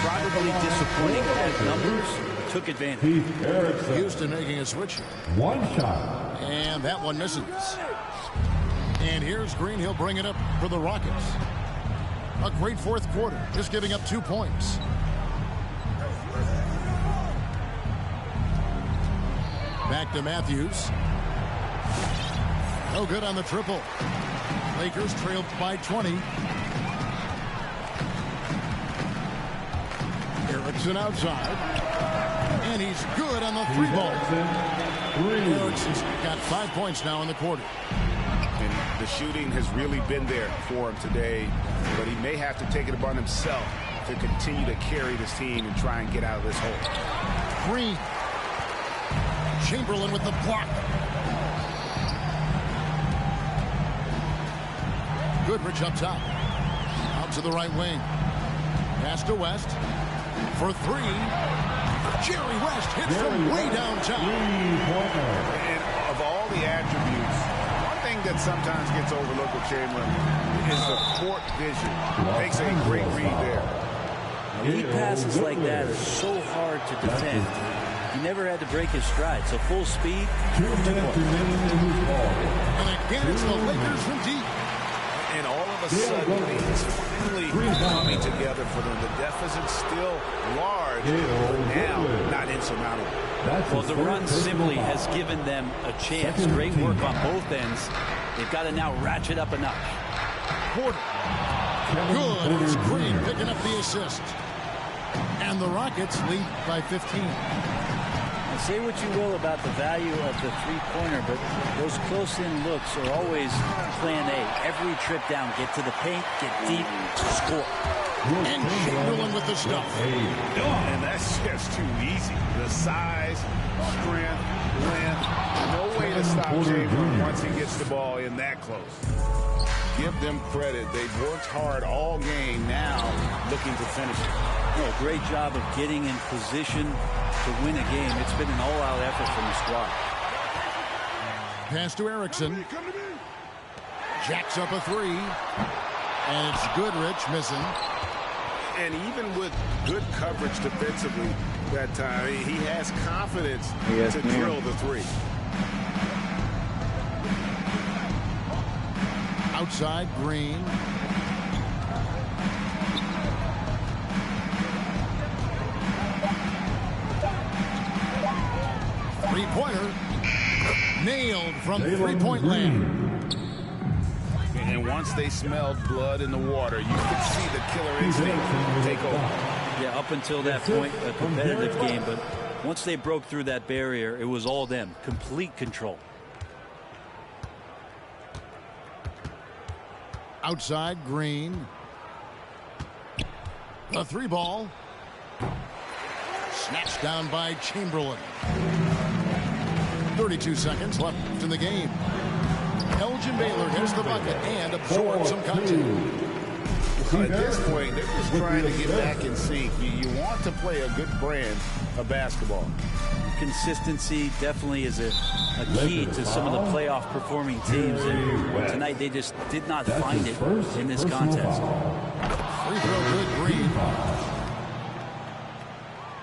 probably disappointing as numbers took advantage. Houston making a switch. One shot. And that one misses. And here's Green. He'll bring it up for the Rockets. A great fourth quarter, just giving up 2 points. Back to Matthews. No good on the triple. Lakers trailed by 20. Erickson outside. And he's good on the 3-ball. Erickson's got 5 points now in the quarter. And the shooting has really been there for him today, but he may have to take it upon himself to continue to carry this team and try and get out of this hole. Green. Chamberlain with the block. Goodrich up top. Out to the right wing. Pass to West. For 3. Jerry West hits from way downtown. And of all the attributes, one thing that sometimes gets overlooked with Chamberlain is the court vision. Makes a great read there. Lead passes like that are so hard to defend. He never had to break his stride. So full speed. And again, it's the Lakers from deep. And all of a sudden, it's finally coming together for them. The deficit's still large, but now not insurmountable. Well, the run simply has given them a chance. Great work on both ends. They've got to now ratchet up a notch. Porter. Good. It's Green picking up the assist. And the Rockets lead by 15. Now, say what you will about the value of the three-pointer, but those close-in looks are always plan A. Every trip down, get to the paint, get deep, score. And Chamberlain with the stuff. And that's just too easy. The size, strength, length, no way to stop Chamberlain once he gets the ball in that close. Give them credit. They've worked hard all game, now looking to finish it. No, great job of getting in position to win a game. It's been an all-out effort from the squad. Pass to Erickson. Jacks up a 3. And it's Goodrich missing. And even with good coverage defensively that time, he has confidence to drill the 3. Outside, Green. Three-pointer. Nailed from three-point land. And once they smelled blood in the water, you could see the killer instinct take over. Yeah, up until that point, a competitive game, but once they broke through that barrier, it was all them. Complete control. Outside, Green. The 3-ball. Snatched down by Chamberlain. 32 seconds left in the game. Elgin Baylor hits the bucket and absorbs some contact. At this point, they're just trying to get back in sync. You want to play a good brand of basketball. Consistency definitely is a key to some of the playoff performing teams. And tonight they just did not find it in this contest. Free throw good, Green.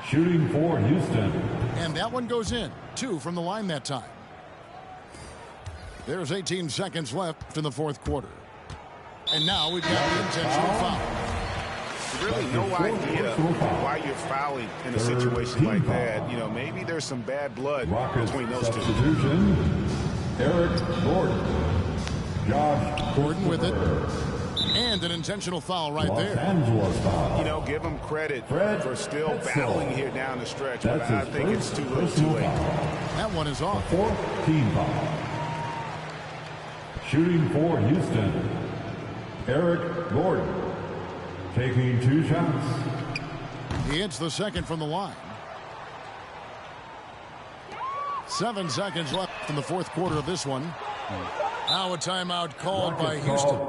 Shooting for Houston. And that one goes in. 2 from the line that time. There's 18 seconds left in the fourth quarter. And now we've got the intentional foul. Really no idea why you're fouling in a situation like that. You know, maybe there's some bad blood between those two. Substitution. Eric Gordon. Josh Gordon with it. And an intentional foul right there. You know, give him credit for still battling here down the stretch, but I think it's too little too late. That one is off. 4th team foul. Shooting for Houston. Eric Gordon. Taking 2 shots. He hits the second from the line. 7 seconds left in the fourth quarter of this one. Now a timeout called by Houston.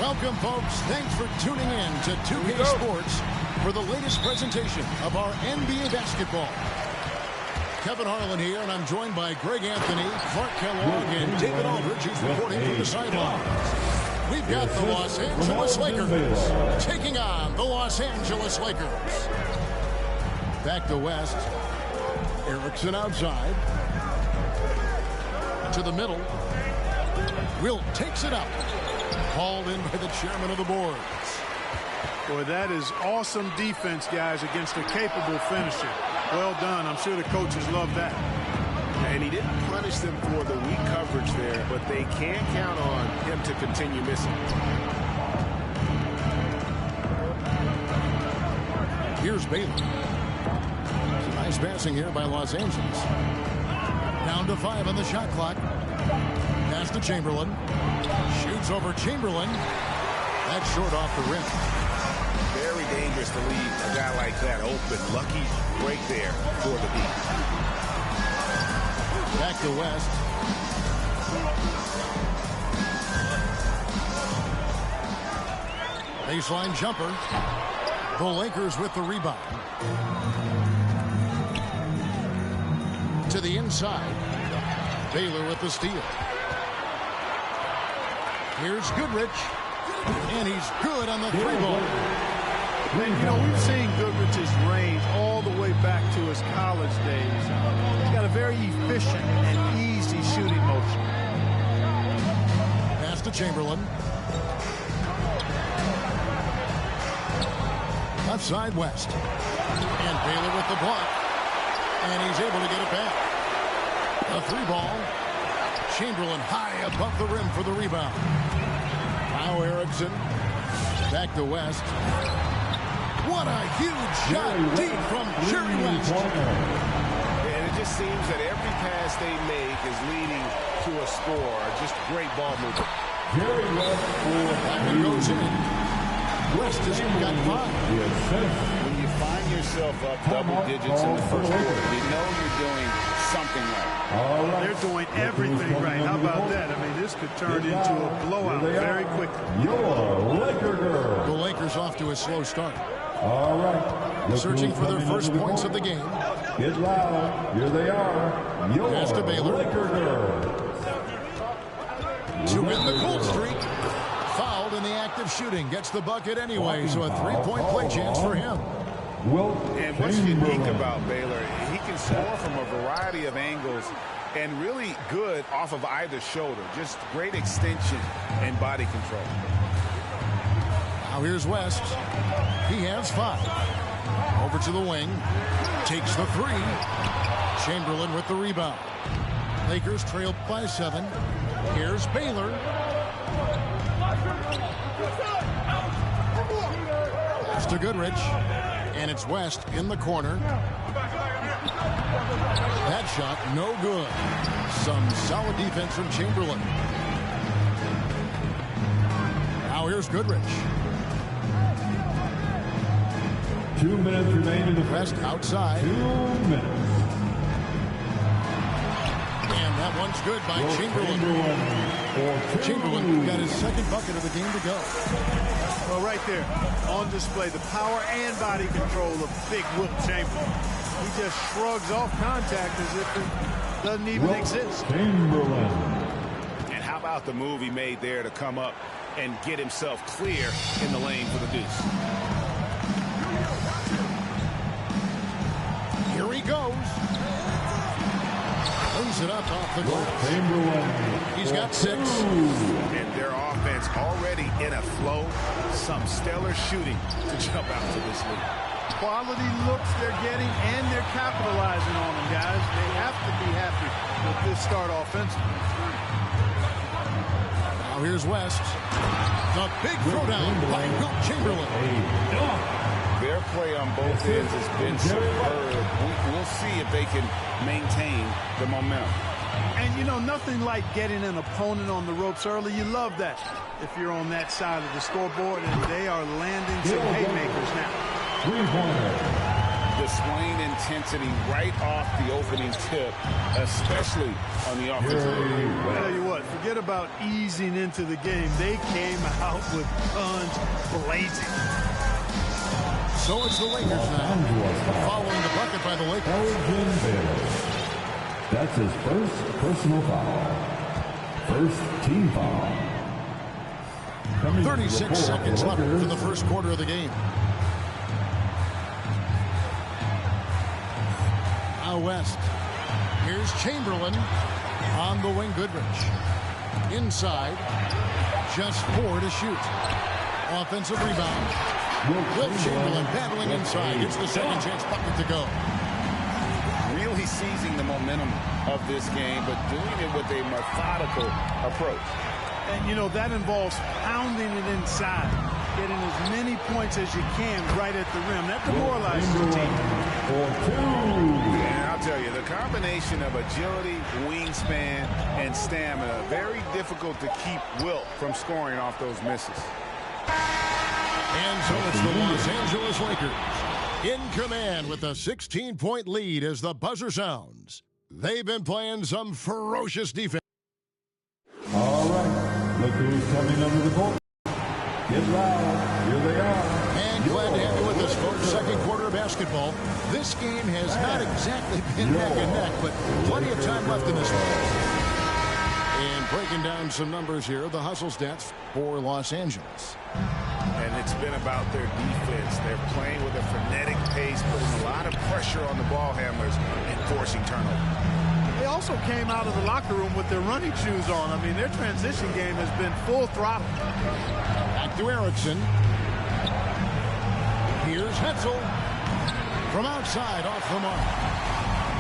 Welcome, folks. Thanks for tuning in to 2K Sports for the latest presentation of our NBA basketball. Kevin Harlan here, and I'm joined by Greg Anthony, Clark Kellogg, and David Aldridge, who's reporting from the sidelines. We've got the Los Angeles Lakers taking on the Los Angeles Lakers. Back to West. Erickson outside. To the middle. Wilt takes it up. Called in by the chairman of the boards. Boy, that is awesome defense, guys, against a capable finisher. Well done. I'm sure the coaches love that. And he didn't punish them for the weak coverage there, but they can't count on him to continue missing. Here's Baylor. Nice passing here by Los Angeles. Down to 5 on the shot clock. Pass to Chamberlain. Shoots over Chamberlain. That's short off the rim. Very dangerous to leave a guy like that open. Lucky break there for the Heat. Back to West. Baseline jumper. The Lakers with the rebound. To the inside. Baylor with the steal. Here's Goodrich. And he's good on the three ball. And, you know, we've seen Goodrich's range all the way back to his college days. He's got a very efficient and easy shooting motion. Pass to Chamberlain. Left side West. And Baylor with the block. And he's able to get it back. A three ball. Chamberlain high above the rim for the rebound. Now Erickson. Back to West. What a huge shot deep from Jerry West. And it just seems that every pass they make is leading to a score. Just great ball movement. Jerry West That one goes in. West has got 5. When you find yourself up double digits in the first quarter, you know you're doing something right. They're doing everything right. How about that? I mean, this could turn into a blowout very quickly. Your Laker girl. The Lakers off to a slow start. All right. Searching for their first points of the game. Get loud. Here they are. Your Pass to Baylor. Laker girl. To win the cold streak. Fouled in the act of shooting. Gets the bucket anyway, so a three-point play chance for him. And what's unique about Baylor, he can score from a variety of angles and really good off of either shoulder. Just great extension and body control. Now here's West. He has 5. Over to the wing. Takes the 3. Chamberlain with the rebound. Lakers trail by 7. Here's Baylor. Pass to Goodrich. And it's West in the corner. That shot, no good. Some solid defense from Chamberlain. Now here's Goodrich. 2 minutes remain in the West outside. 2 minutes. And that one's good by Chamberlain. Chamberlain got his second bucket of the game to go. Well, right there, on display, the power and body control of big Wilt Chamberlain. He just shrugs off contact as if it doesn't even exist. Chamberlain. And how about the move he made there to come up and get himself clear in the lane for the deuce. Here he goes. Brings it up off the glass. Chamberlain. He's got 6. And their offense already in a flow. Some stellar shooting to jump out to this lead. Quality looks they're getting, and they're capitalizing on them, guys. They have to be happy with this start offensively. Now here's West. The big throwdown by Wilt Chamberlain. Their play on both ends has been superb. We'll see if they can maintain the momentum. And, you know, nothing like getting an opponent on the ropes early. You love that if you're on that side of the scoreboard, and they are landing some haymakers now. Displaying intensity right off the opening tip, especially on the offensive end. I tell you what, forget about about easing into the game. They came out with guns blazing. So it's the Lakers now, following the bucket by the Lakers. Elgin Baylor. That's his first personal foul. First team foul. 36 seconds left in the first quarter of the game. Now West. Here's Chamberlain on the wing. Goodrich. Inside. Just 4 to shoot. Offensive rebound. Will Chamberlain battling inside. Gets the second chance bucket to go. Really seizing the momentum of this game, but doing it with a methodical approach. And, you know, that involves pounding it inside, getting as many points as you can right at the rim. That demoralizes the team. And I'll tell you, the combination of agility, wingspan, and stamina, very difficult to keep Wilt from scoring off those misses. And so it's the Los Angeles Lakers in command with a 16-point lead as the buzzer sounds. They've been playing some ferocious defense. All right, look who's coming under the court. Get loud, here they are. And glad to have you with us, folks. Second quarter of basketball. This game has not exactly been neck and neck, but plenty of time left in this one. And breaking down some numbers here, the hustle stats for Los Angeles. And it's been about their defense. They're playing with a frenetic pace, putting a lot of pressure on the ball handlers and forcing turnovers. They also came out of the locker room with their running shoes on. I mean, their transition game has been full throttle. Back to Erickson. Here's Hetzel from outside off the mark.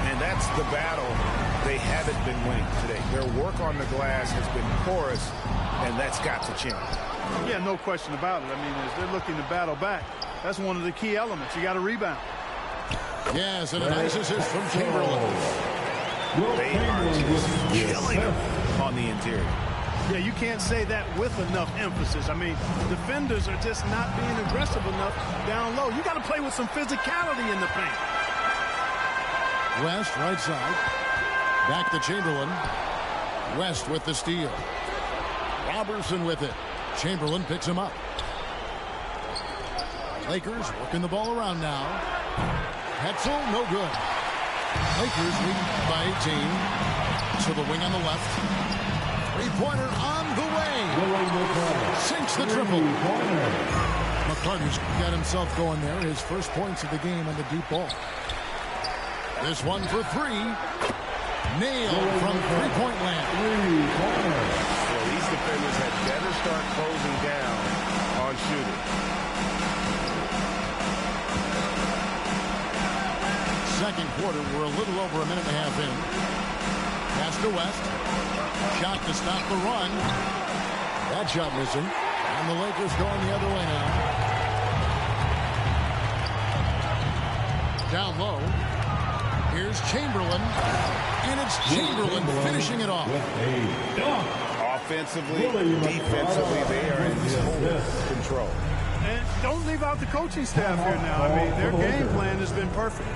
And that's the battle they haven't been winning today. Their work on the glass has been porous, and that's got to change. Yeah, no question about it. I mean, as they're looking to battle back, that's one of the key elements. You got to rebound. Yes, and a nice assist from Chamberlain. They are just killing them on the interior. Yeah, you can't say that with enough emphasis. I mean, defenders are just not being aggressive enough down low. You got to play with some physicality in the paint. West, right side. Back to Chamberlain. West with the steal. Robertson with it. Chamberlain picks him up. Lakers working the ball around now. Hetzel, no good. Lakers lead by 18. So the wing on the left. Three-pointer on the way. Sinks the triple. McCarty's got himself going there. His first points of the game on the deep ball. This one for three. Nailed from three-point land. Well, these defenders had better start closing down on shooting. Second quarter, we're a little over a minute and a half in. Pass to West. Shot to stop the run. That shot missing. And the Lakers going the other way now. Down low. Here's Chamberlain. And it's Chamberlain finishing it off. Offensively, defensively, they are in total control. And don't leave out the coaching staff here now. I mean, their game plan has been perfect.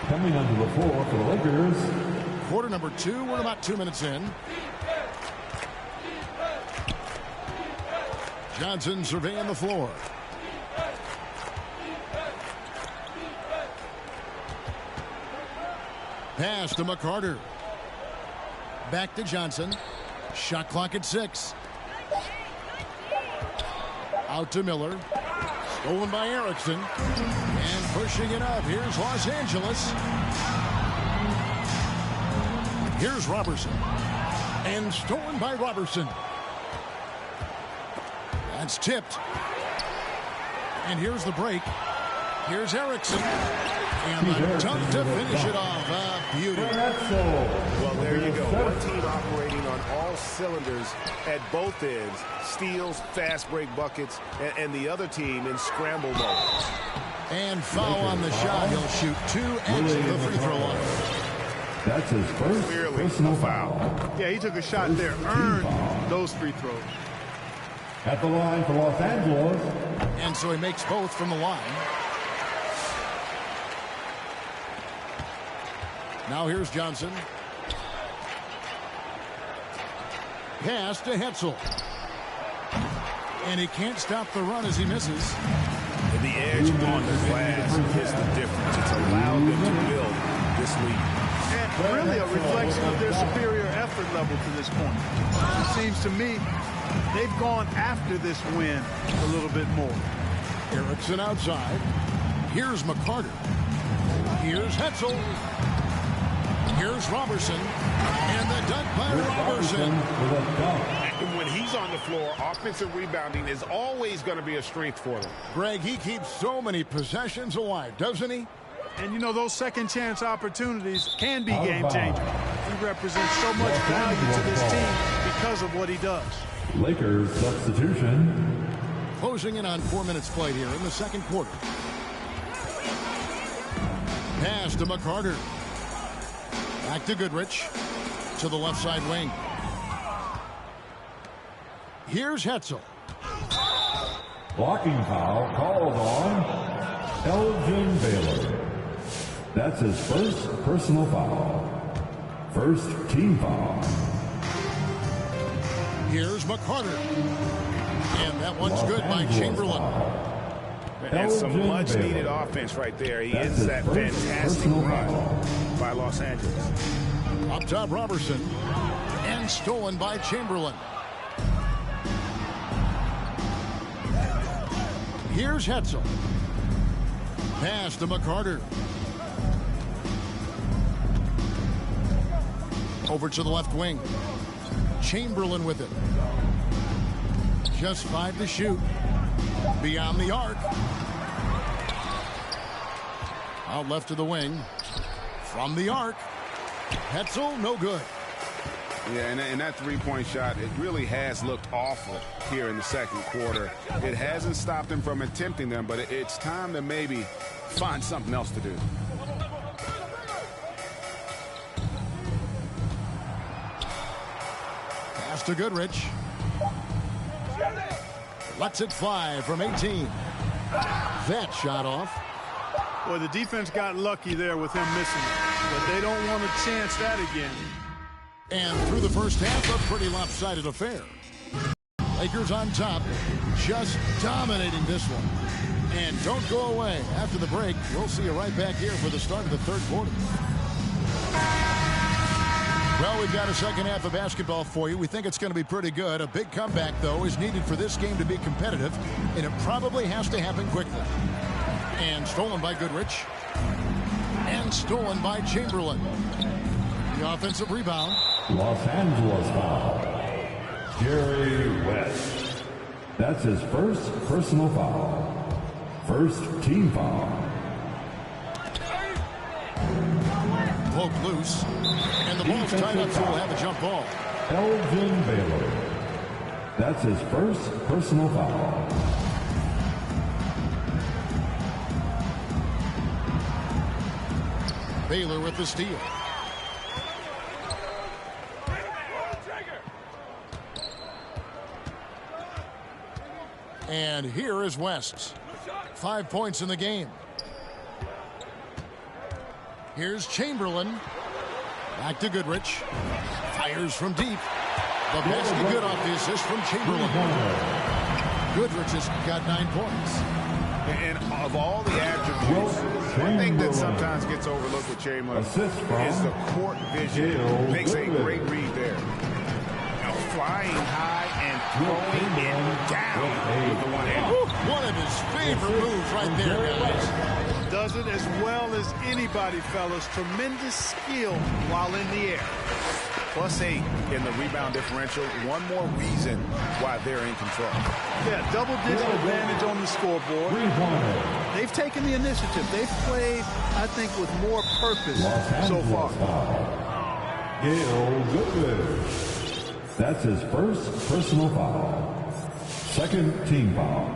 Coming under the floor for the Lakers. Quarter number 2. We're about 2 minutes in. Johnson surveying the floor. Pass to McCarter. Back to Johnson. Shot clock at 6. Out to Miller. Stolen by Erickson. And pushing it up. Here's Los Angeles. Here's Robertson. And stolen by Robertson. That's tipped. And here's the break. Here's Erickson. And the dunk to finish it off. Beauty. Well, there you go. One team operating on all cylinders at both ends. Steals, fast break buckets, and the other team in scramble mode. And foul on the shot. He'll shoot 2 at the free throw line. That's his first personal foul. Yeah, he took a shot there. Earned those free throws. At the line for Los Angeles. And so he makes both from the line. Now here's Johnson. Pass to Hetzel. And he can't stop the run as he misses. And the edge on the glass is the difference. It's allowed them to build this lead. And really a reflection of their superior effort level to this point. It seems to me they've gone after this win a little bit more. Erickson outside. Here's McCarter. Here's Hetzel. Here's Robertson. And the dunk by Robertson. And when he's on the floor, offensive rebounding is always going to be a strength for them. Greg, he keeps so many possessions alive, doesn't he? And, you know, those second-chance opportunities can be game-changing. He represents so much value to this team because of what he does. Lakers substitution. Closing in on 4 minutes played here in the second quarter. Pass to McCarter. Back to Goodrich. To the left side wing. Here's Hetzel. Blocking foul called on Elgin Baylor. That's his first personal foul. First team foul. Here's McCarter. And that one's good by Chamberlain. And some much-needed offense right there. He ends that fantastic run by Los Angeles. Up top, Robertson. And stolen by Chamberlain. Here's Hetzel. Pass to McCarter. Over to the left wing. Chamberlain with it. Just 5 to shoot. Beyond the arc. Out left to the wing. From the arc. Hetzel, no good. Yeah, and that three-point shot, it really has looked awful here in the second quarter. It hasn't stopped him from attempting them, but it's time to maybe find something else to do. Pass to Goodrich. Lets it fly from 18. That shot off. Boy, the defense got lucky there with him missing it, but they don't want to chance that again. And through the first half, a pretty lopsided affair. Lakers on top, just dominating this one. And don't go away. After the break, we'll see you right back here for the start of the third quarter. Well, we've got a second half of basketball for you. We think it's going to be pretty good. A big comeback, though, is needed for this game to be competitive, and it probably has to happen quickly. And stolen by Goodrich. And stolen by Chamberlain. The offensive rebound. Los Angeles foul. Jerry West. That's his first personal foul. First team foul. Poke loose. And the ball's tied up, so we'll have a jump ball. Elgin Baylor. That's his first personal foul. Baylor with the steal. And here is West. 5 points in the game. Here's Chamberlain. Back to Goodrich. Fires from deep. The basket good off the assist from Chamberlain. Goodrich has got 9 points. And of all the attributes, one thing that sometimes gets overlooked with Chamberlain is the court vision. Makes a great read there. Now flying high and throwing it down with the one hand. One of his favorite moves right there, guys. Does it as well as anybody, fellas. Tremendous skill while in the air. +8 in the rebound differential. One more reason why they're in control. Yeah, double-digit advantage on the scoreboard. They've taken the initiative. They've played, I think, with more purpose so far. Gail Goodrich. That's his first personal foul. Second team foul.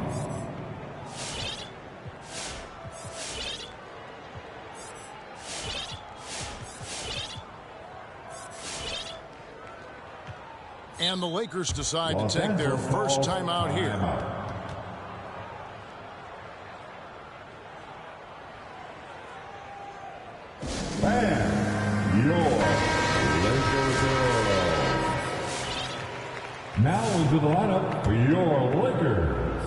And the Lakers decide to take their first timeout here. Bam! your Lakers girls. Now into the lineup for your Lakers,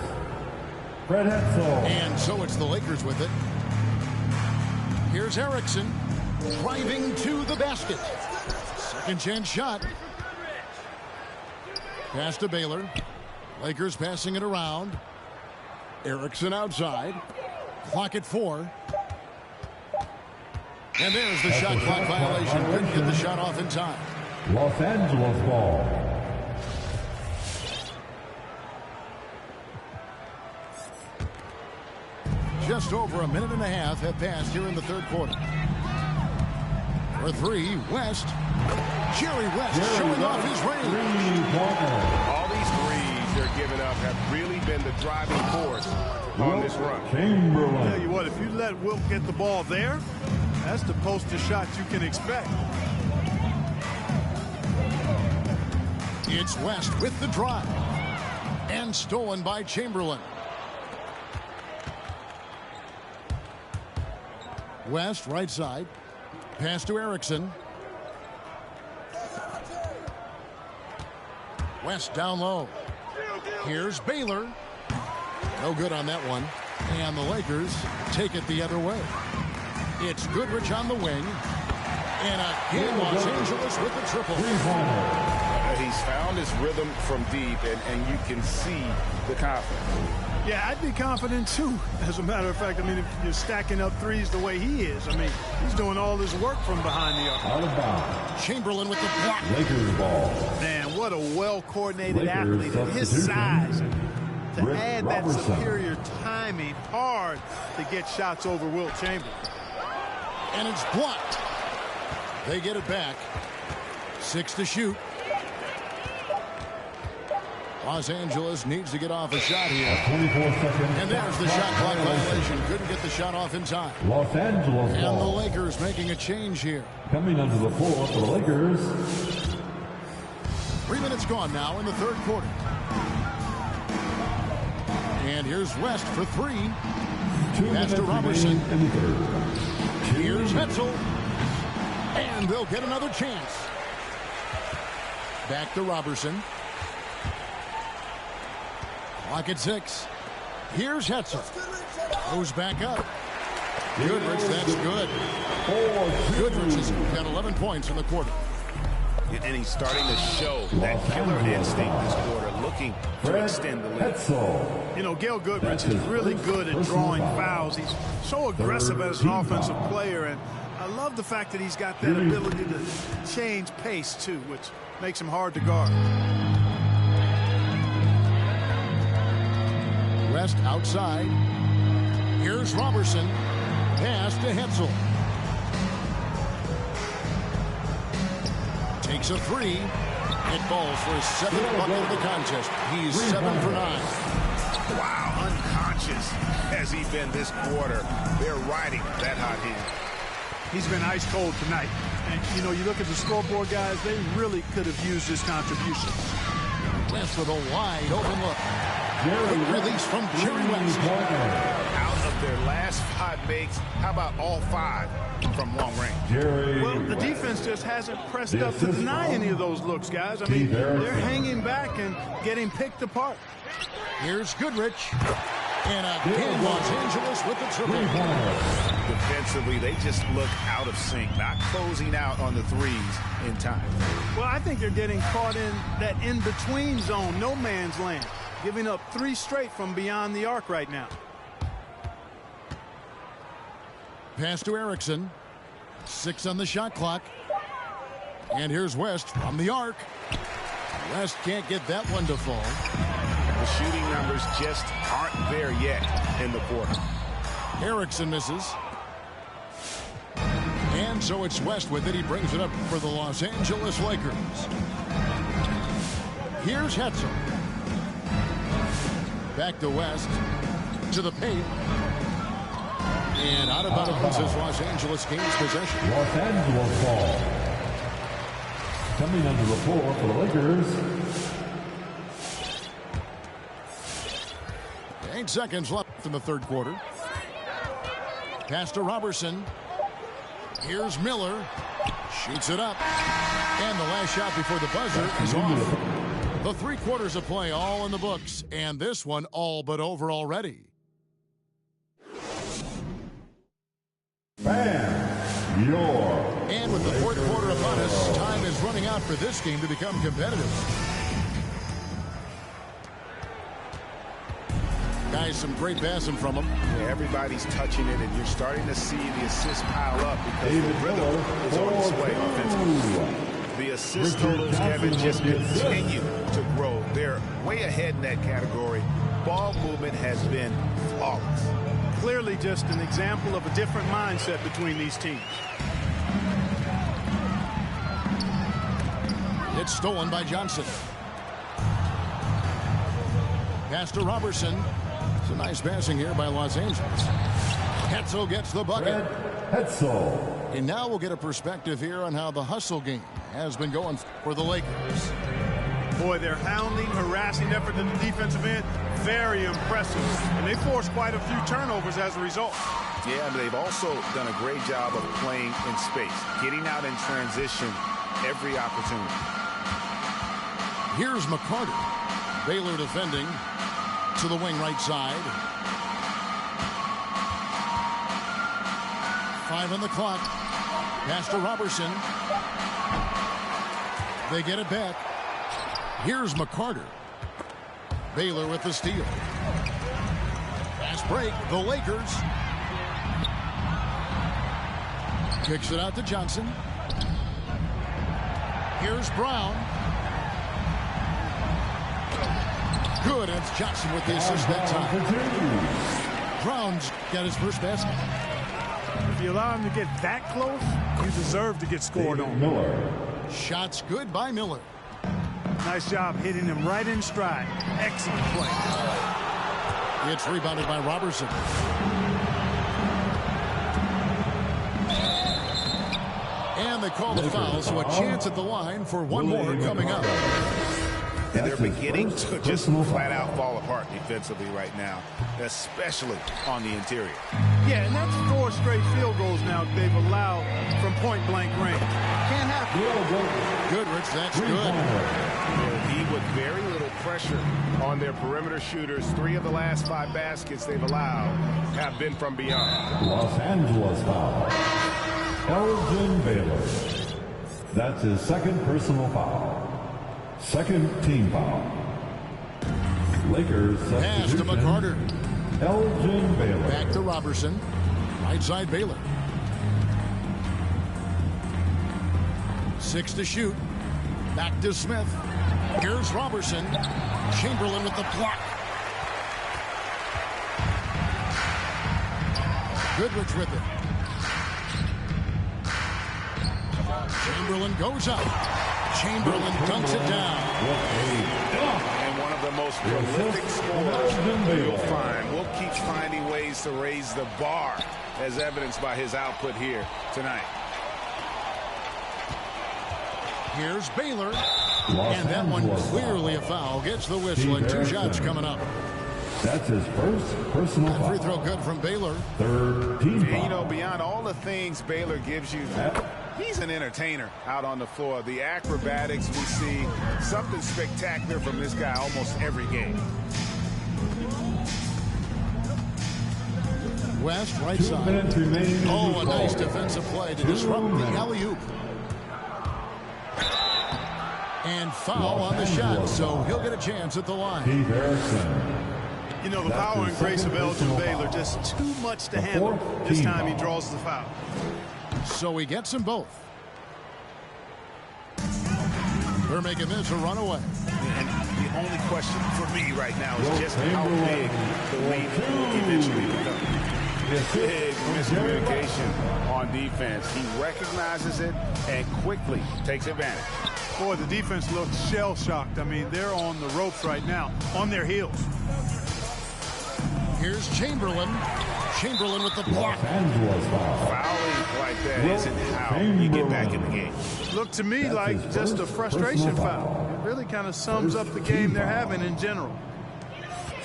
Fred Hetzel. And so it's the Lakers with it. Here's Erickson driving to the basket. Second chance shot. Pass to Baylor. Lakers passing it around. Erickson outside. Clock at 4. And there's the shot clock violation. Couldn't get the shot off in time. Los Angeles ball. Just over a minute and a half have passed here in the third quarter. For 3, West. Jerry West showing off his range. All these threes they're giving up have really been the driving force on this run. I'll tell you what, if you let Wilt get the ball there, that's the poster shot you can expect. It's West with the drive. And stolen by Chamberlain. West, right side. Pass to Erickson. West down low. Here's Baylor. No good on that one. And the Lakers take it the other way. It's Goodrich on the wing. And again, Los Angeles with the triple. He's found his rhythm from deep, and you can see the confidence. Yeah, I'd be confident too. As a matter of fact, I mean, if you're stacking up threes the way he is, I mean, he's doing all this work from behind the arc. Out of bounds. Chamberlain with the block. Lakers ball. Man, what a well-coordinated athlete at his size. To add that superior timing, hard to get shots over Wilt Chamberlain. And it's blocked. They get it back. 6 to shoot. Los Angeles needs to get off a shot here. 24 seconds. And there's the shot clock violation. Couldn't get the shot off in time. Los Angeles and ball. the Lakers making a change here. Coming onto the floor for the Lakers. 3 minutes gone now in the third quarter. And here's West for 3. 2 Pass to Robertson. In the third. Here's Hetzel. And they'll get another chance. Back to Robertson. Clock at 6. Here's Hetzel. Goes back up. Goodrich, that's good. Goodrich has got 11 points in the quarter. And he's starting to show that killer instinct this quarter, looking to extend the lead. You know, Gail Goodrich is really good at drawing fouls. He's so aggressive as an offensive player, and I love the fact that he's got that ability to change pace, too, which makes him hard to guard. West outside. Here's Robertson. Pass to Hetzel. Takes a 3. It falls for his 7th bucket of the contest. He's 7 for 9. Wow, unconscious has he been this quarter. They're riding that hot hand. He's been ice cold tonight. And, you know, you look at the scoreboard, guys, they really could have used his contribution. West with a wide open look. Quick release from Jerry West. Out of their last 5 makes, how about all 5 from long range? Well, the defense just hasn't pressed up to deny any of those looks, guys. I mean, they're hanging back and getting picked apart. Here's Goodrich. And again, Los Angeles with the triple. Defensively, they just look out of sync, not closing out on the threes in time. Well, I think they're getting caught in that in-between zone, no man's land, giving up 3 straight from beyond the arc right now. Pass to Erickson. 6 on the shot clock. And here's West from the arc. West can't get that one to fall. The shooting numbers just aren't there yet in the quarter. Erickson misses. And so it's West with it. He brings it up for the Los Angeles Lakers. Here's Hetzel. Back to West. To the paint. And out of bounds as Los Angeles gains possession. Los Angeles ball. Coming under the floor for the Lakers. 8 seconds left in the third quarter. Pass to Robertson. Here's Miller. Shoots it up. And the last shot before the buzzer is off. The 3 quarters of play all in the books. And this one all but over already. And with the 4th quarter upon us, time is running out for this game to become competitive. Guys, some great passing from him. Yeah, everybody's touching it, and you're starting to see the assists pile up because the rhythm is on display offensively. The assist totals, Kevin, just continue to grow. They're way ahead in that category. Ball movement has been flawless. Clearly just an example of a different mindset between these teams. It's stolen by Johnson. Pass to Robertson. It's a nice passing here by Los Angeles. Hetzel gets the bucket. Hetzel. And now we'll get a perspective here on how the hustle game has been going for the Lakers. Boy, their hounding, harassing effort in the defensive end, very impressive. And they forced quite a few turnovers as a result. Yeah, but they've also done a great job of playing in space, getting out in transition every opportunity. Here's McCarter. Baylor defending to the wing right side. 5 on the clock. Pass to Robertson. They get it back. Here's McCarter. Baylor with the steal. Fast break. The Lakers. Kicks it out to Johnson. Here's Brown. Good. And it's Johnson with the assist that time. Brown's got his first basket. If you allow him to get that close, you deserve to get scored on. Miller. Shots good by Miller. Nice job hitting him right in stride. Excellent play. It's rebounded by Robertson. And they call the foul, so a chance at the line for one more coming up. And they're beginning to just flat out fall apart defensively right now, especially on the interior. Yeah, and that's 4 straight field goals now they've allowed from point-blank range. Can't happen. Goodrich, that's good. He with very little pressure on their perimeter shooters. 3 of the last 5 baskets they've allowed have been from beyond. Los Angeles foul. Elgin Baylor. That's his 2nd personal foul. 2nd team foul. Lakers pass to McCarter. Elgin Baylor. Back to Robertson. Right side Baylor. 6 to shoot. Back to Smith. Here's Robertson. Chamberlain with the block. Goodrich with it. Chamberlain goes up. Chamberlain dunks it down. And one of the most prolific scorers you'll find. Will keeps finding ways to raise the bar, as evidenced by his output here tonight. Here's Baylor. And that one clearly a foul. Gets the whistle and 2 shots coming up. That's his first personal foul. Free throw good from Baylor. 3rd team foul. And, you know, beyond all the things Baylor gives you, he's an entertainer out on the floor. The acrobatics we see, something spectacular from this guy almost every game. West, right side. Oh, a nice defensive play to disrupt the alley-oop. And foul on the shot, so he'll get a chance at the line. You know, the power and grace of Elgin Baylor, just too much to handle. This time he draws the foul. So he gets them both. They're making this a runaway. And the only question for me right now is just how big the lead will eventually become. Big miscommunication on defense. He recognizes it and quickly takes advantage. Boy, the defense looks shell-shocked. I mean, they're on the ropes right now, on their heels. Here's Chamberlain. Chamberlain with the block. Fouling like that isn't how you get back in the game. Looked to me like just a frustration foul. It really kind of sums up the game they're having in general.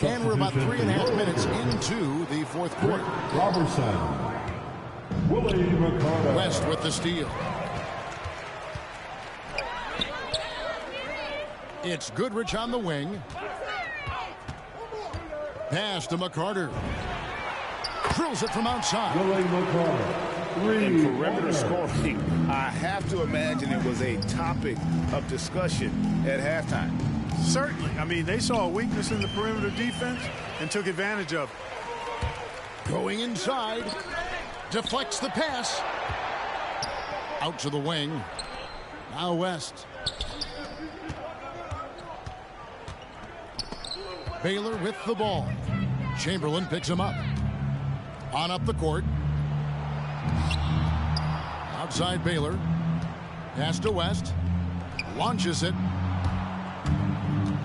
And we're about 3.5 minutes into the 4th quarter. Robertson. Willie McCarter. West with the steal. It's Goodrich on the wing. Pass to McCarter. Drills it from outside. In perimeter scoring, I have to imagine it was a topic of discussion at halftime. Certainly. I mean, they saw a weakness in the perimeter defense and took advantage of it. Going inside. Deflects the pass. Out to the wing. Now West. Baylor with the ball. Chamberlain picks him up. On up the court. Outside Baylor. Pass to West. Launches it.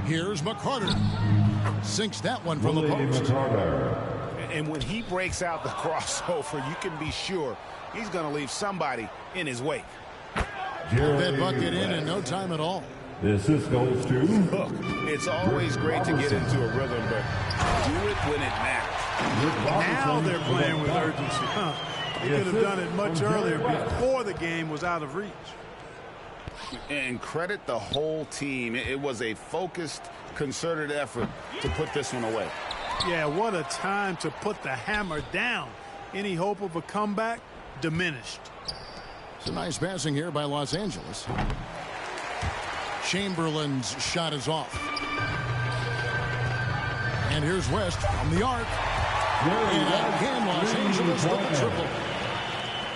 Here's McCarter. Sinks that one from the post. And when he breaks out the crossover, you can be sure he's going to leave somebody in his wake. That bucket in no time at all. This goes to... Look, it's always great to get into a rhythm, but do it when it matters. Now they're playing with urgency. They could have done it much earlier before the game was out of reach. And credit the whole team. It was a focused, concerted effort to put this one away. Yeah, what a time to put the hammer down. Any hope of a comeback diminished. It's a nice passing here by Los Angeles. Chamberlain's shot is off. And here's West from the arc. And again, Los Angeles with a triple.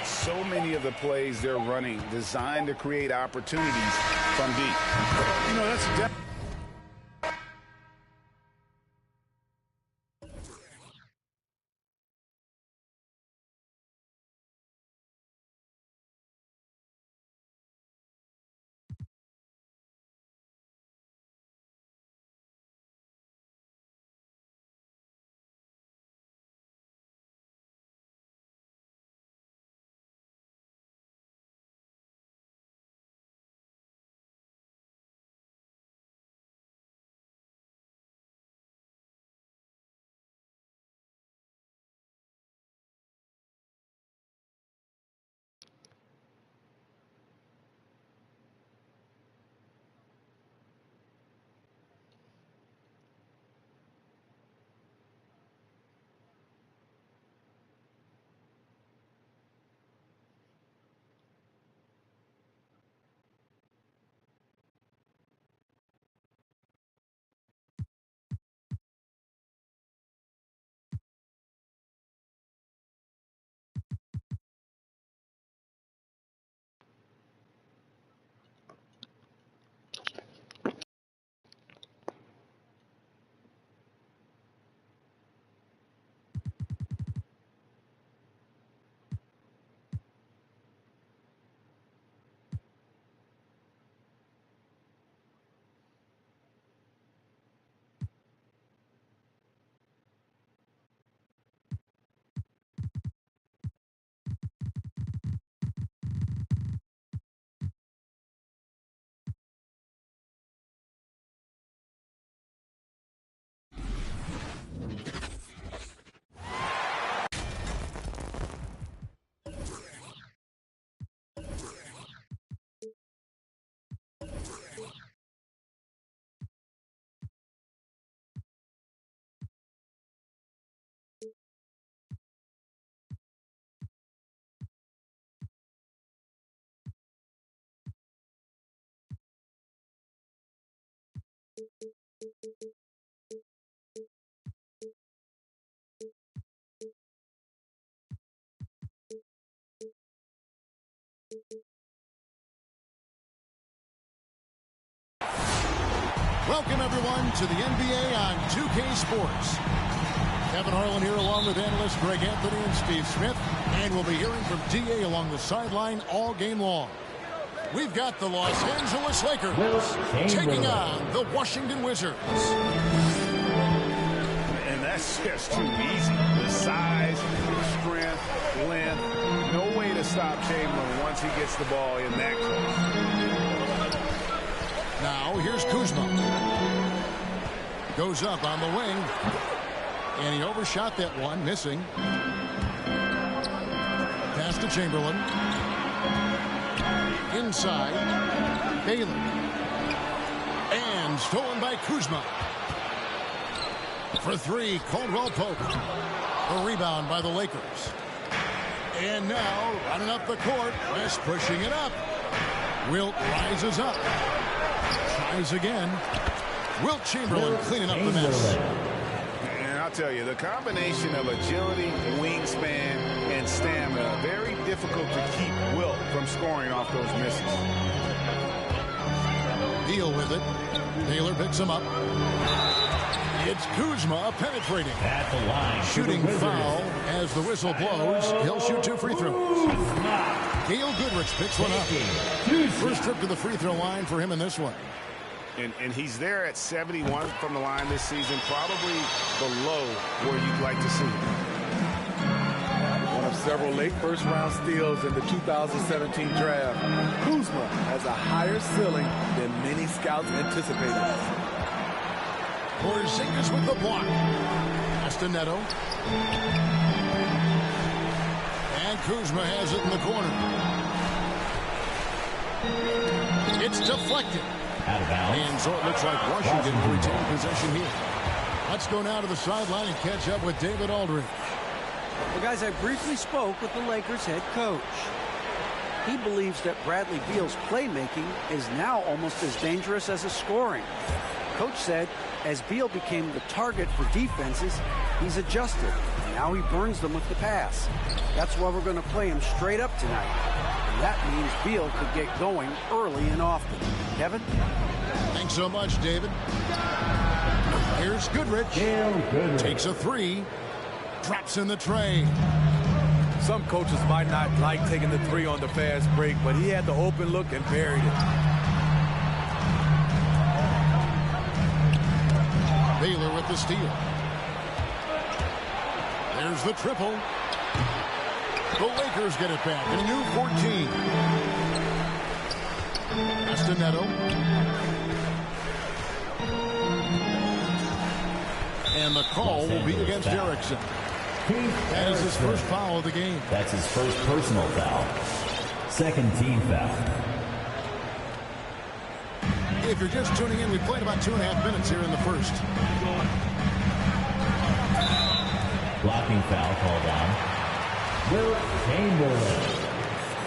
So many of the plays they're running designed to create opportunities from deep. You know, that's Welcome, everyone, to the NBA on 2K Sports. Kevin Harlan here along with analysts Greg Anthony and Steve Smith. And we'll be hearing from DA along the sideline all game long. We've got the Los Angeles Lakers taking on the Washington Wizards. And that's just too easy. The size, the strength, length. No way to stop Chamberlain once he gets the ball in that close. Now here's Kuzma. Goes up on the wing. And he overshot that one, missing. Pass to Chamberlain. Inside. Baylor. And stolen by Kuzma. For three, Caldwell Pope. A rebound by the Lakers. And now, running up the court, West pushing it up. Wilt rises up. Tries again. Wilt Chamberlain cleaning up the mess. And I'll tell you, the combination of agility, wingspan, and stamina, very difficult to keep Wilt from scoring off those misses. Deal with it. Taylor picks him up. It's Kuzma penetrating. At the line. Shooting foul as the whistle blows. He'll shoot 2 free throws. Gail Goodrich picks one up. First trip to the free throw line for him in this one. And he's there at 71 from the line this season. Probably the low where you'd like to see him. One of several late first-round steals in the 2017 draft. Kuzma has a higher ceiling than many scouts anticipated. Porzingis with the block. Castanetto. And Kuzma has it in the corner. It's deflected. Out of bounds. And so it looks like Washington will retain possession here. Let's go now to the sideline and catch up with David Aldridge. Well, guys, I briefly spoke with the Lakers head coach. He believes that Bradley Beal's playmaking is now almost as dangerous as his scoring. Coach said as Beal became the target for defenses, he's adjusted. Now he burns them with the pass. That's why we're going to play him straight up tonight. And that means Beal could get going early and often. Kevin? Thanks so much, David. Here's Goodrich. Takes a three. Drops in the tray. Some coaches might not like taking the three on the fast break, but he had the open look and buried it. Baylor with the steal. There's the triple. The Lakers get it back. A new 14. Castanetto. And the call will be against Erickson. That is his first foul of the game. That's his first personal foul. Second team foul. If you're just tuning in, we played about 2.5 minutes here in the first. Blocking foul called on Wilt Chamberlain.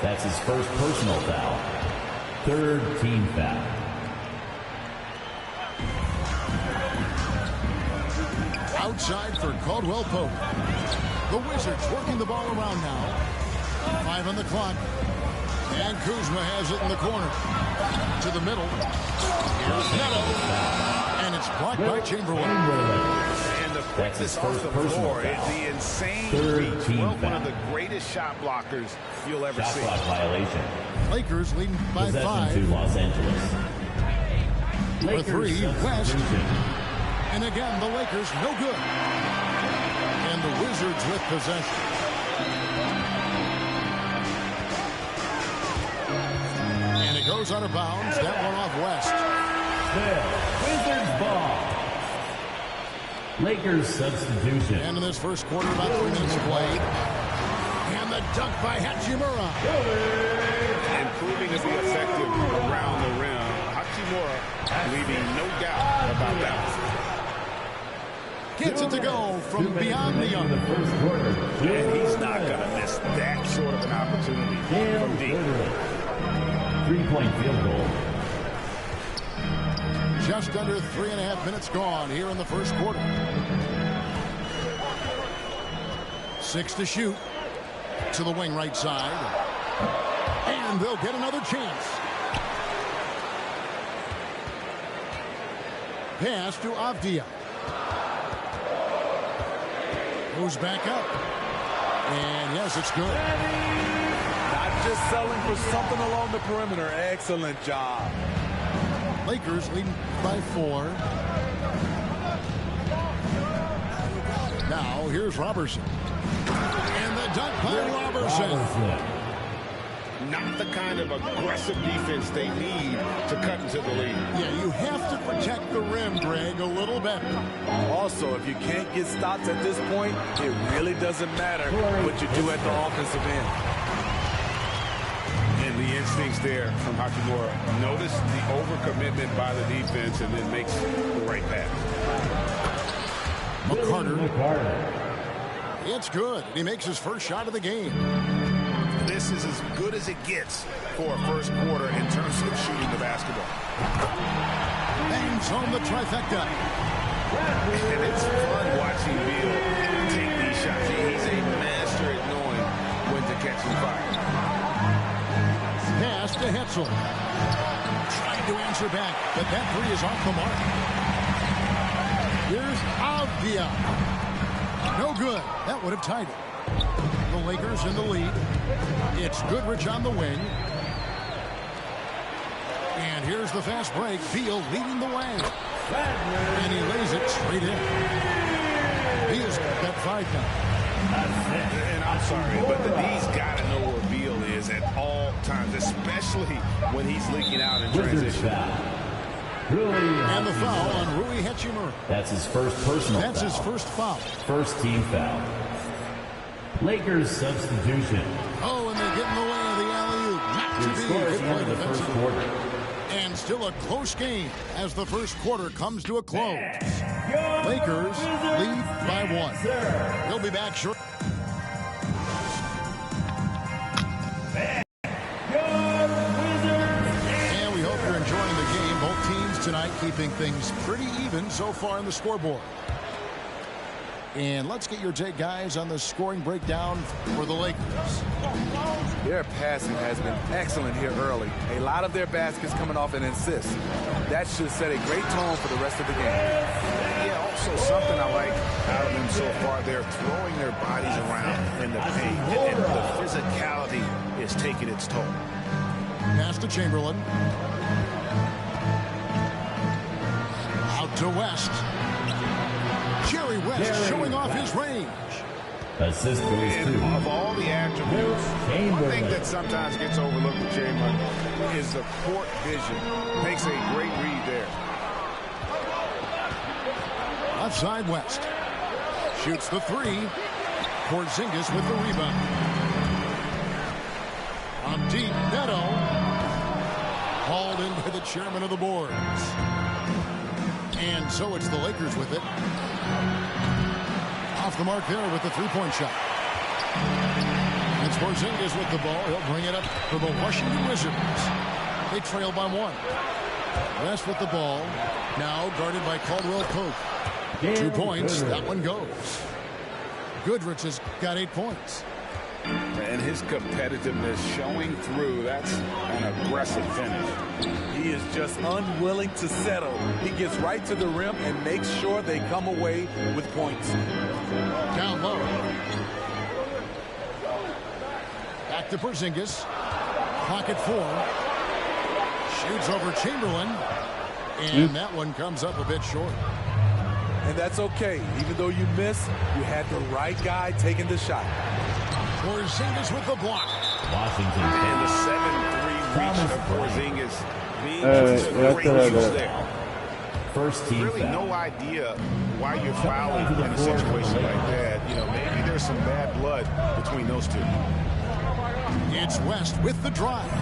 That's his first personal foul. Third team foul. Outside for Caldwell Pope. The Wizards working the ball around now. 5 on the clock. And Kuzma has it in the corner. To the middle. Here's Neto. And it's blocked by Chamberlain. And the quickness off the floor, the insane reach. Well, one of the greatest shot blockers you'll ever see. Shot clock violation. Lakers leading by Possession 5. to Los Angeles. For 3, West. And again, the Lakers no good. And the Wizards with possession. And it goes out of bounds. That one off West. Wizards ball. Lakers substitution. And in this first quarter, about 3 minutes played. And the dunk by Hachimura. And proving to be effective around the rim. Hachimura leaving no doubt about that. Gets it to go from beyond the arc. And he's not going to miss that sort of an opportunity from deep. 3-point field goal. Just under 3.5 minutes gone here in the first quarter. 6 to shoot. To the wing right side. And they'll get another chance. Pass to Avdia. Goes back up. And yes, it's good. Not just selling for something along the perimeter. Excellent job. Lakers leading by 4. Now here's Robertson. And the dunk by Robertson. Not the kind of aggressive defense they need to cut into the lead. Yeah, you have to protect the rim, Greg, a little better. Also, if you can't get stops at this point, it really doesn't matter what you do at the offensive end. And the instincts there from Hachimura. Notice the overcommitment by the defense and then makes the right pass. McCarter. It's good. He makes his first shot of the game. This is as good as it gets for a first quarter in terms of shooting the basketball. Bangs home the trifecta. And it's fun watching Beal take these shots. He's a master at knowing when to catch and fire. Pass to Hetzel. Trying to answer back, but that three is off the mark. Here's Avdia. No good. That would have tied it. The Lakers in the lead. It's Goodrich on the wing. And here's the fast break. Beal leading the way. And he lays it straight in. Beal's got 5 now. And I'm sorry, but the D's got to know where Beal is at all times, especially when he's leaking out in transition. And the foul on Rui Hachimura. That's his first personal That's foul. his first foul. First team foul. Lakers substitution. Oh, and they get in the way of the alley-oop. Not to be. Good play the first quarter. And still a close game as the first quarter comes to a close. Lakers lead by 1. They'll be back short. And we hope you're enjoying the game. Both teams tonight keeping things pretty even so far in the scoreboard. And let's get your take, guys, on the scoring breakdown for the Lakers. Their passing has been excellent here early. A lot of their baskets coming off an assist. That should set a great tone for the rest of the game. Yeah, also something I like out of them so far, they're throwing their bodies around in the paint, and the physicality is taking its toll. Pass to Chamberlain. Out to West. Jerry West showing off his range. Assist goes to. Of all the attributes, one thing that sometimes gets overlooked with Chamberlain is the court vision. Makes a great read there. Left side West. Shoots the 3. Porzingis with the rebound. On deep, Neto. Hauled in by the chairman of the boards. And so it's the Lakers with it. Off the mark there with the three-point shot. It's Porzingis with the ball. He'll bring it up for the Washington Wizards. They trail by 1. West with the ball. Now guarded by Caldwell Pope. 2 points. That one goes. Goodrich has got 8 points. And his competitiveness showing through. That's an aggressive finish. He is just unwilling to settle. He gets right to the rim and makes sure they come away with points. Down low. Back to Porzingis. Pocket 4. Shoots over Chamberlain. And that one comes up a bit short. And that's okay. Even though you miss, you had the right guy taking the shot. Porzingis with the block. Washington. And the 7-3 reach of Porzingis being just a great use there. First team really foul. No idea why you're fouling in a situation like that. You know, maybe there's some bad blood between those two. It's West with the drive.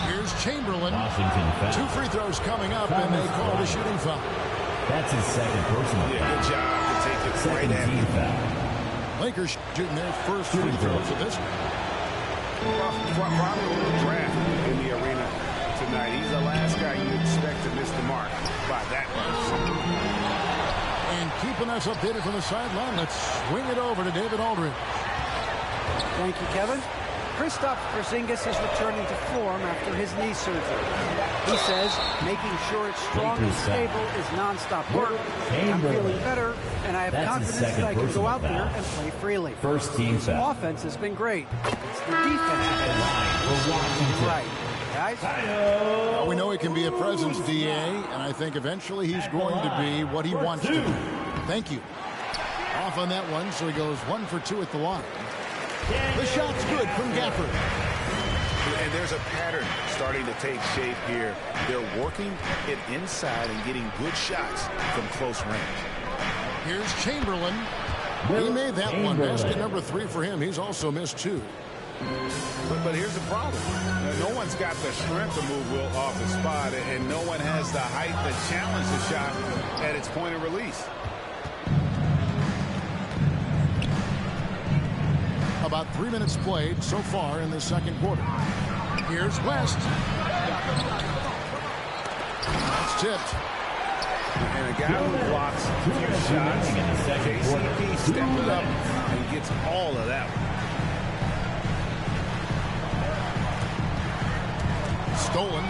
Here's Chamberlain. Washington foul. 2 free throws coming up, and they call the shooting foul. That's his second personal foul. Yeah, good job to take it right at Second team him. foul. Lakers shooting their first free throws of this one. Probably a little draft in the arena tonight. He's the last guy you expect to miss the mark by that much. And keeping us updated from the sideline, let's swing it over to David Aldridge. Thank you, Kevin. Kristaps Porzingis is returning to form after his knee surgery. He says making sure it's strong and stable is nonstop work. I'm feeling better, and I have confidence that I can go out there and play freely. First team His foul. offense has been great. It's the defense that has been right. Guys? Well, we know he can be a presence, DA, and I think eventually he's going to be what he wants to be. Thank you. Off on that one, so he goes 1 for 2 at the line. The shot's good from Gafford. And there's a pattern starting to take shape here. They're working it inside and getting good shots from close range. Here's Chamberlain. He made that one. Basket number 3 for him. He's also missed 2. But here's the problem. No one's got the strength to move Will off the spot, and no one has the height to challenge the shot at its point of release. About 3 minutes played so far in the second quarter. Here's West. It's tipped. And a guy who blocks a few shots, KCP stepping up and gets all of that one. Stolen.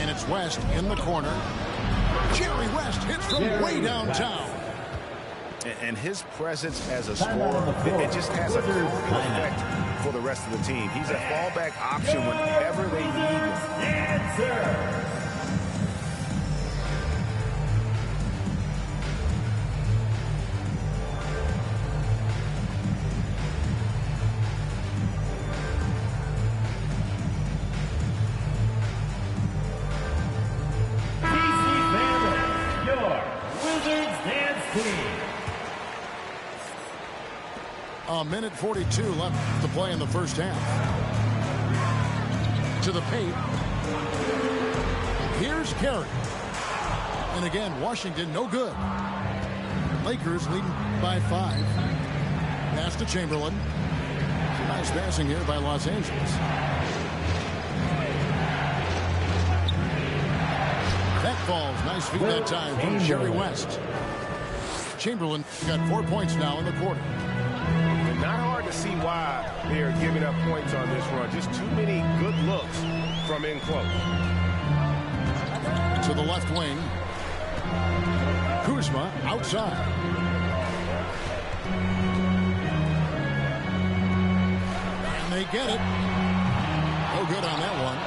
And it's West in the corner. Jerry West hits from way downtown. And his presence as a scorer, it just has a calming effect for the rest of the team. He's a fallback option whenever they need him. A minute 42 left to play in the first half. To the paint. Here's Carey. And again, Washington no good. Lakers leading by 5. Pass to Chamberlain. Nice passing here by Los Angeles. That falls. Nice feed that time from Jerry West. Chamberlain got 4 points now in the quarter. Not hard to see why they are giving up points on this run. Just too many good looks from in close. To the left wing. Kuzma outside. And they get it. No good on that one.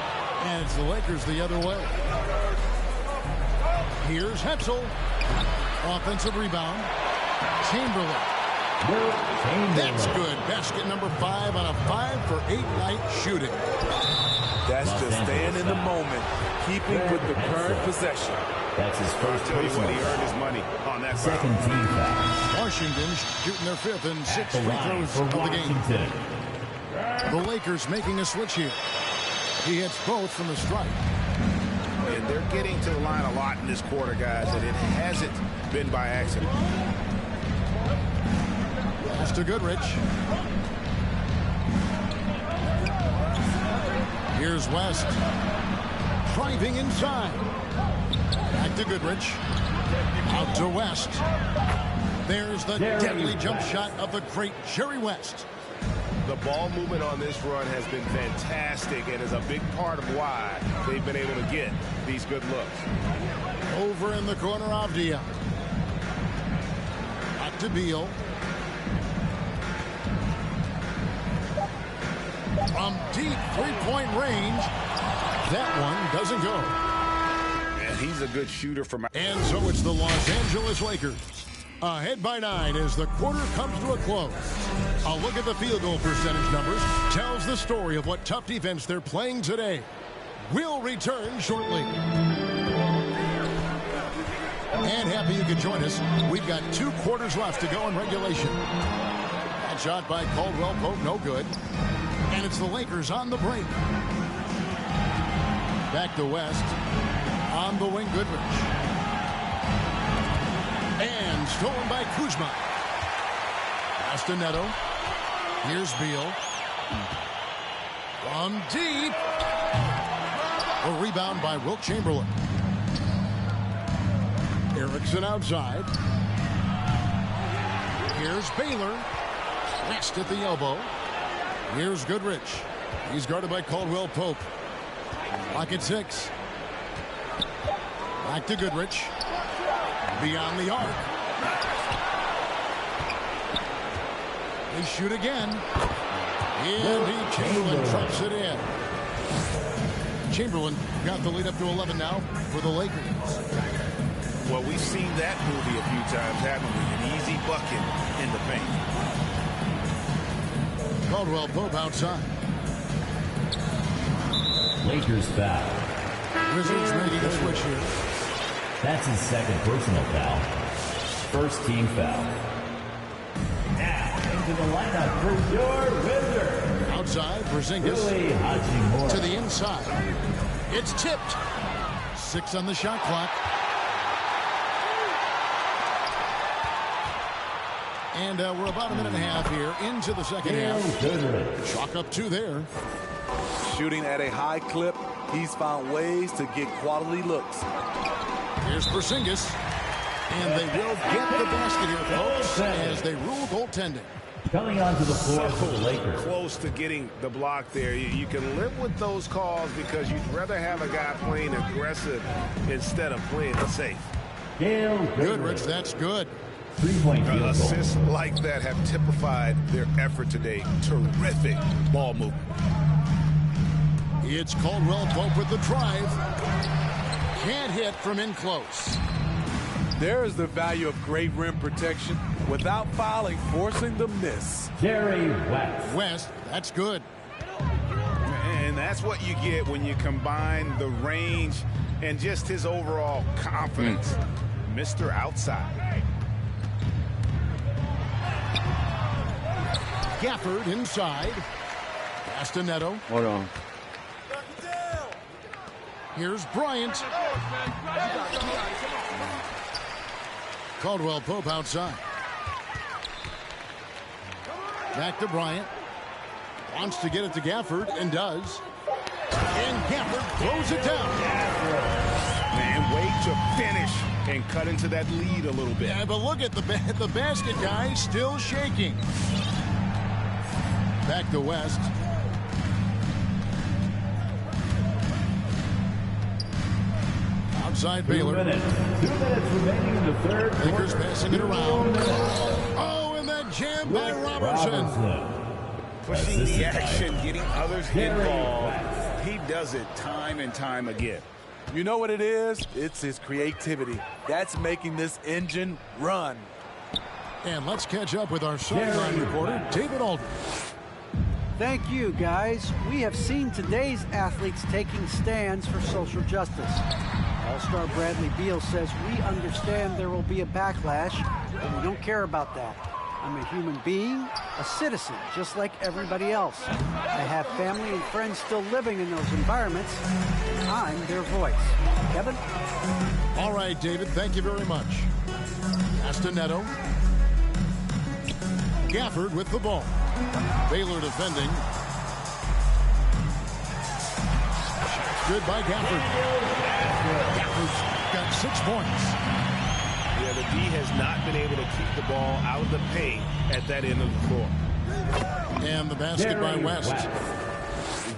And it's the Lakers the other way. Here's Hetzel. Offensive rebound. Chamberlain. That's good. Basket number 5 on a 5-for-8 night shooting. That's just staying in the moment, keeping with the current possession. That's his first. Tell you what, he earned his money on that second team foul. Washington shooting their 5th and 6th free throws of the game. The Lakers making a switch here. He hits both from the stripe. And they're getting to the line a lot in this quarter, guys, and it hasn't been by accident. Pass to Goodrich. Here's West. Driving inside. Back to Goodrich. Out to West. There's the deadly jump shot of the great Jerry West. The ball movement on this run has been fantastic and is a big part of why they've been able to get these good looks. Over in the corner, Avdia. Back to Beal. From deep three-point range, that one doesn't go. And he's a good shooter from... And so it's the Los Angeles Lakers. Ahead by 9 as the quarter comes to a close. A look at the field goal percentage numbers tells the story of what tough defense they're playing today. We'll return shortly. And happy you could join us. We've got 2 quarters left to go in regulation. That shot by Caldwell Pope, no good. And it's the Lakers on the break. Back to West. On the wing, Goodrich. And stolen by Kuzma. Pass to Neto. Here's Beal. From deep. A rebound by Wilt Chamberlain. Erickson outside. Here's Baylor. West at the elbow. Here's Goodrich. He's guarded by Caldwell Pope. Lock at 6. Back to Goodrich. Beyond the arc. They shoot again. And Chamberlain trumps it in. Chamberlain got the lead up to 11 now for the Lakers. Well, we've seen that movie a few times, haven't we? An easy bucket in the paint. Caldwell Pope outside. Lakers foul. Wizards making a switch here. That's his second personal foul. First team foul. Now, into the lineup for your Wizards. Outside, Porzingis to the inside. It's tipped. 6 on the shot clock. And we're about a minute and a half here into the second half. Chalk up 2 there. Shooting at a high clip, he's found ways to get quality looks. Here's Porzingis. And they will get the basket here, folks, as they rule goaltending. Coming onto the floor for the Lakers. Close to getting the block there. You can live with those calls because you'd rather have a guy playing aggressive instead of playing it safe. Goodrich, that's good. 3-point field goal. Assists like that have typified their effort today. Terrific ball movement. It's Caldwell Pope with the drive. Can't hit from in close. There is the value of great rim protection without fouling, forcing the miss. Jerry West. West, that's good. And that's what you get when you combine the range and just his overall confidence. Mr. Outside. Gafford inside. Pass to Neto. Hold on. Here's Bryant. Caldwell Pope outside. Back to Bryant. Wants to get it to Gafford and does. And Gafford throws it down. Man, way to finish and cut into that lead a little bit. Yeah, but look at the basket guy still shaking. Back to West. Outside Baylor. 2 minutes remaining in the third quarter. Lakers passing it around. Oh, and that jam by Robertson. Pushing the action, getting others involved. He does it time and time again. You know what it is? It's his creativity. That's making this engine run. And let's catch up with our sideline reporter, David Aldridge. Thank you, guys. We have seen today's athletes taking stands for social justice. All-star Bradley Beal says, we understand there will be a backlash, but we don't care about that. I'm a human being, a citizen, just like everybody else. I have family and friends still living in those environments. I'm their voice. Kevin? All right, David, thank you very much. Pass to Neto. Gafford with the ball. Baylor defending. Good by Gafford. Gafford's got 6 points. Yeah, the D has not been able to keep the ball out of the paint at that end of the floor. And the basket by West.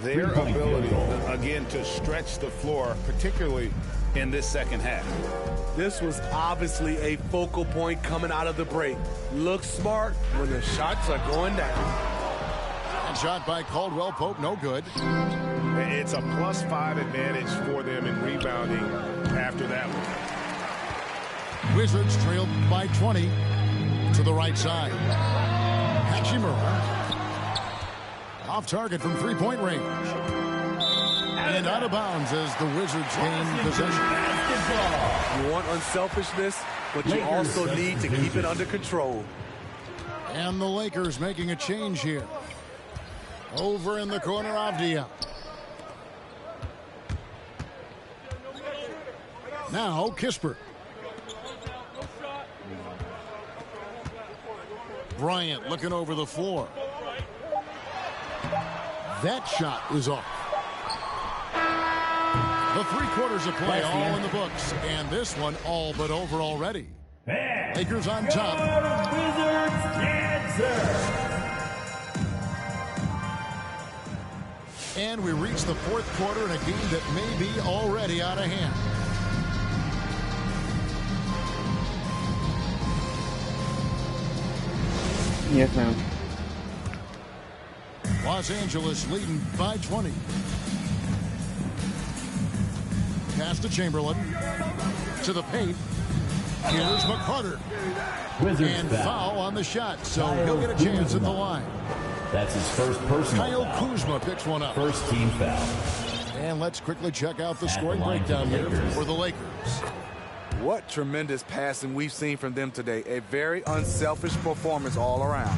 Their ability, again, to stretch the floor, particularly in this second half. This was obviously a focal point coming out of the break. Look smart when the shots are going down. And shot by Caldwell Pope, no good. It's a +5 advantage for them in rebounding after that one. Wizards trailed by 20 to the right side. Hachimura off target from 3-point range. And out of bounds as the Wizards gain possession. You want unselfishness, but you also need to keep it under control. And the Lakers making a change here. Over in the corner, Avdia. Now Kispert. Bryant looking over the floor. That shot is off. The 3 quarters of play all in the books, and this one all but over already. Lakers on top. Wizards answer. And we reach the 4th quarter in a game that may be already out of hand. Yes, ma'am. Los Angeles leading by 20. Pass to Chamberlain. To the paint. Here's McCarter. Wizards and foul on the shot, so he'll get a chance at the line. That's his first personal Kyle foul. Kuzma picks one up. First team foul. And let's quickly check out the scoring breakdown here for the Lakers. What tremendous passing we've seen from them today. A very unselfish performance all around.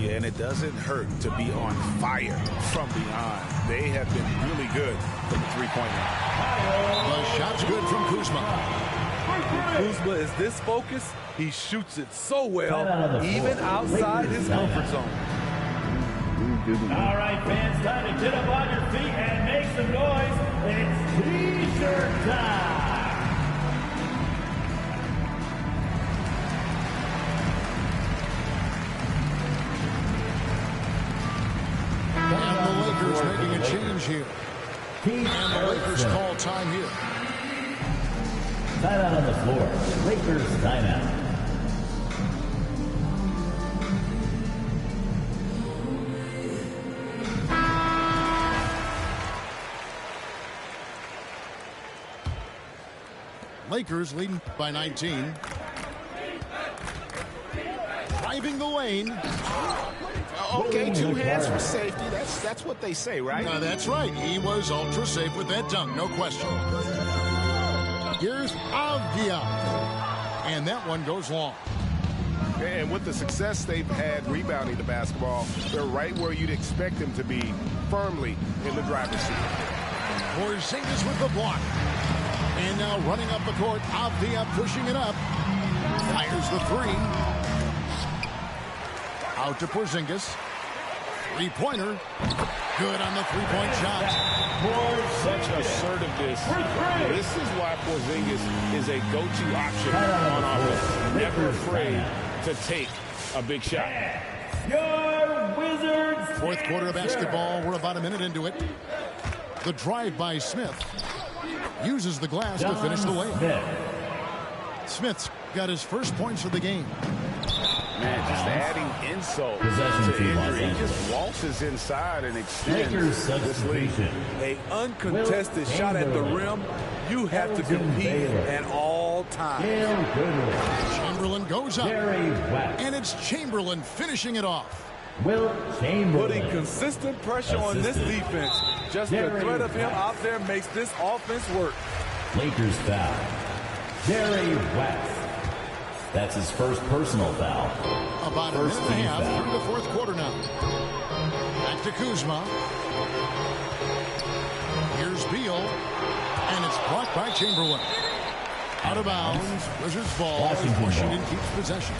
Yeah, and it doesn't hurt to be on fire from beyond. They have been really good from the three-point line. The shot's good from Kuzma. When Kuzma is this focused, he shoots it so well, even outside his comfort zone. All right, fans, time to get up on your feet and make some noise. It's T-shirt time. And the Lakers making a change here. And the Lakers call time here. Timeout on the floor. Lakers timeout. Lakers leading by 19. Driving the lane. Okay, two hands for safety. That's what they say, right? That's right. He was ultra safe with that dunk, no question. Here's Avdia. And that one goes long. And with the success they've had rebounding the basketball, they're right where you'd expect them to be, firmly in the driver's seat. Porzingis with the block. And now running up the court, Avdia pushing it up. Fires the three. Out to Porzingis. Three-pointer. Good on the three-point shot. Such assertiveness. This is why Porzingis is a go-to option on offense. Never afraid to take a big shot. Your Wizards. Fourth quarter of basketball. We're about a minute into it. The drive by Smith. Uses the glass to finish the way. Smith's got his first points of the game. Man, just adding insult Possession to injury. He Los just waltzes inside and extends Lakers this lead. substitution. A uncontested shot at the rim, you have to compete at all times. Chamberlain goes up. And it's Chamberlain finishing it off. Will Chamberlain. Putting consistent pressure on this defense. Just the threat of him out there makes this offense work. Lakers foul. Jerry West. That's his first personal foul. About a minute and a half through the fourth quarter now. Back to Kuzma. Here's Beal. And it's blocked by Chamberlain. Out of bounds. Wizards ball. Washington keeps possession.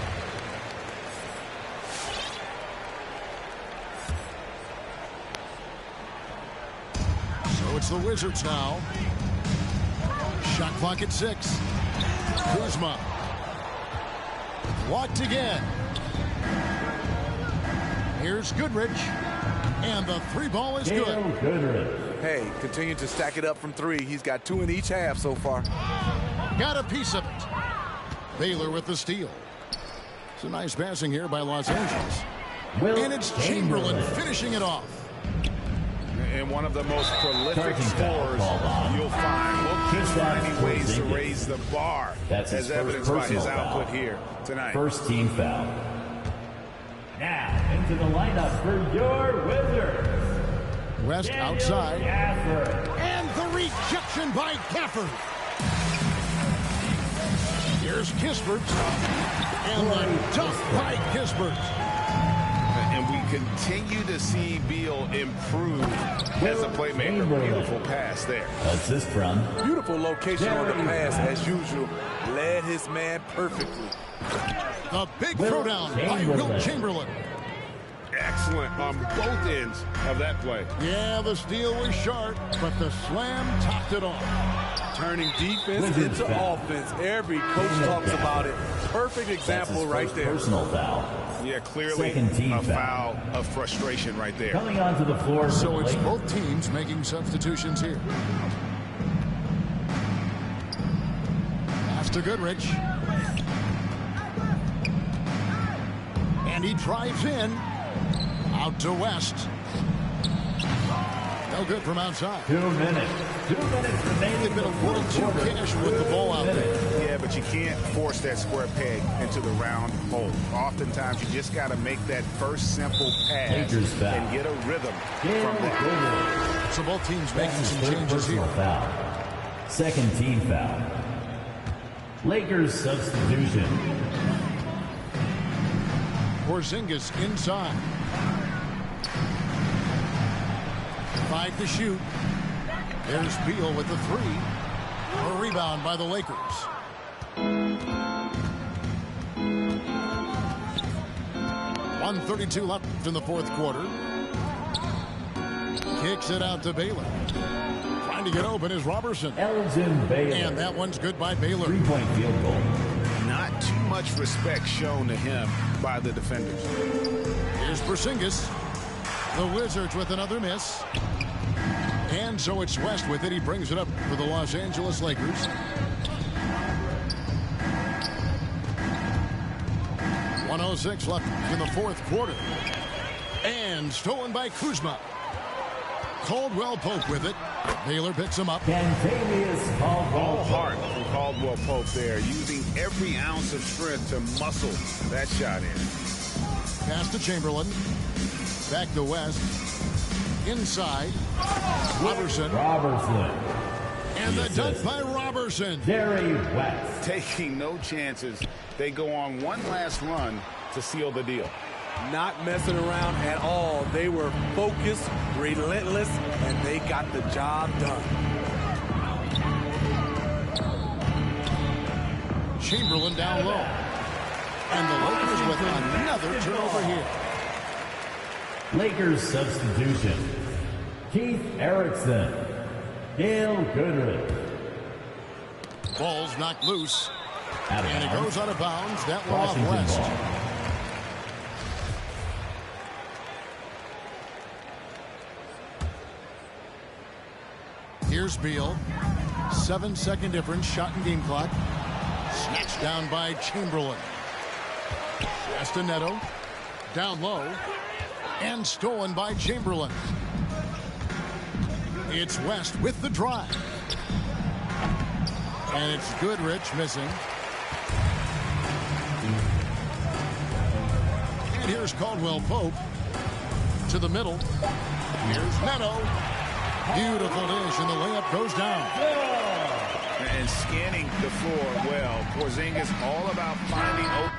So it's the Wizards now. Shot clock at 6. Kuzma. Blocked again. Here's Goodrich. And the three ball is good. Hey, continue to stack it up from three. He's got 2 in each half so far. Got a piece of it. Baylor with the steal. It's a nice passing here by Los Angeles. And it's Chamberlain finishing it off. And one of the most prolific scorers you'll find. Will keep finding ways to raise the bar, as evidenced by his output here tonight. First team foul. Now into the lineup for your Wizards. West outside. And the rejection by Gafford. Here's Kispert. And the dunk by Kispert. And we continue to see Beal improve as a playmaker. Beautiful pass there. Assist from. Beautiful location on the pass, as usual. Led his man perfectly. The big throwdown by Wilt Chamberlain. Excellent on both ends of that play. Yeah, the steal was sharp, but the slam topped it off. Turning defense into offense. Every coach talks about it. Perfect example right there. Personal foul. Yeah, clearly a foul of frustration right there. Coming onto the floor. So it's both teams making substitutions here. Pass to Goodrich. And he drives in. Out to West. No good from outside. 2 minutes. 2 minutes remaining. They've been a little too cash with the ball out there. Yeah, but you can't force that square peg into the round hole. Oftentimes, you just got to make that first simple pass and get a rhythm from that. So both teams making some changes here. Foul. Second team foul. Lakers substitution. Porzingis inside. 5 to shoot. There's Beal with the 3. A rebound by the Lakers. .132 left in the fourth quarter. Kicks it out to Baylor. Trying to get open is Robertson. Elgin Baylor. And that one's good by Baylor. 3-point field goal. Not too much respect shown to him by the defenders. Here's Porzingis. The Wizards with another miss. And so it's West with it. He brings it up for the Los Angeles Lakers. .106 left in the fourth quarter. And stolen by Kuzma. Caldwell Pope with it. Baylor picks him up. All heart from Caldwell Pope there, using every ounce of strength to muscle that shot in. Pass to Chamberlain. Back to West. Inside. Robertson. And the dunk by Robertson. Jerry West. Taking no chances. They go on one last run to seal the deal. Not messing around at all. They were focused, relentless, and they got the job done. Chamberlain down low. And the Lakers with another turnover here. Lakers substitution. Keith Erickson. Gail Goodrich. Ball's knocked loose. And it goes out of bounds. That one off West. Ball. Here's Beal. 7-second difference. Shot and game clock. Snatched down by Chamberlain. Castanetto. Down low. And stolen by Chamberlain. It's West with the drive. And it's Goodrich missing. And here's Caldwell Pope to the middle. Here's Neto. Beautiful dish, and the layup goes down. And scanning the floor well. Porzingis all about finding open.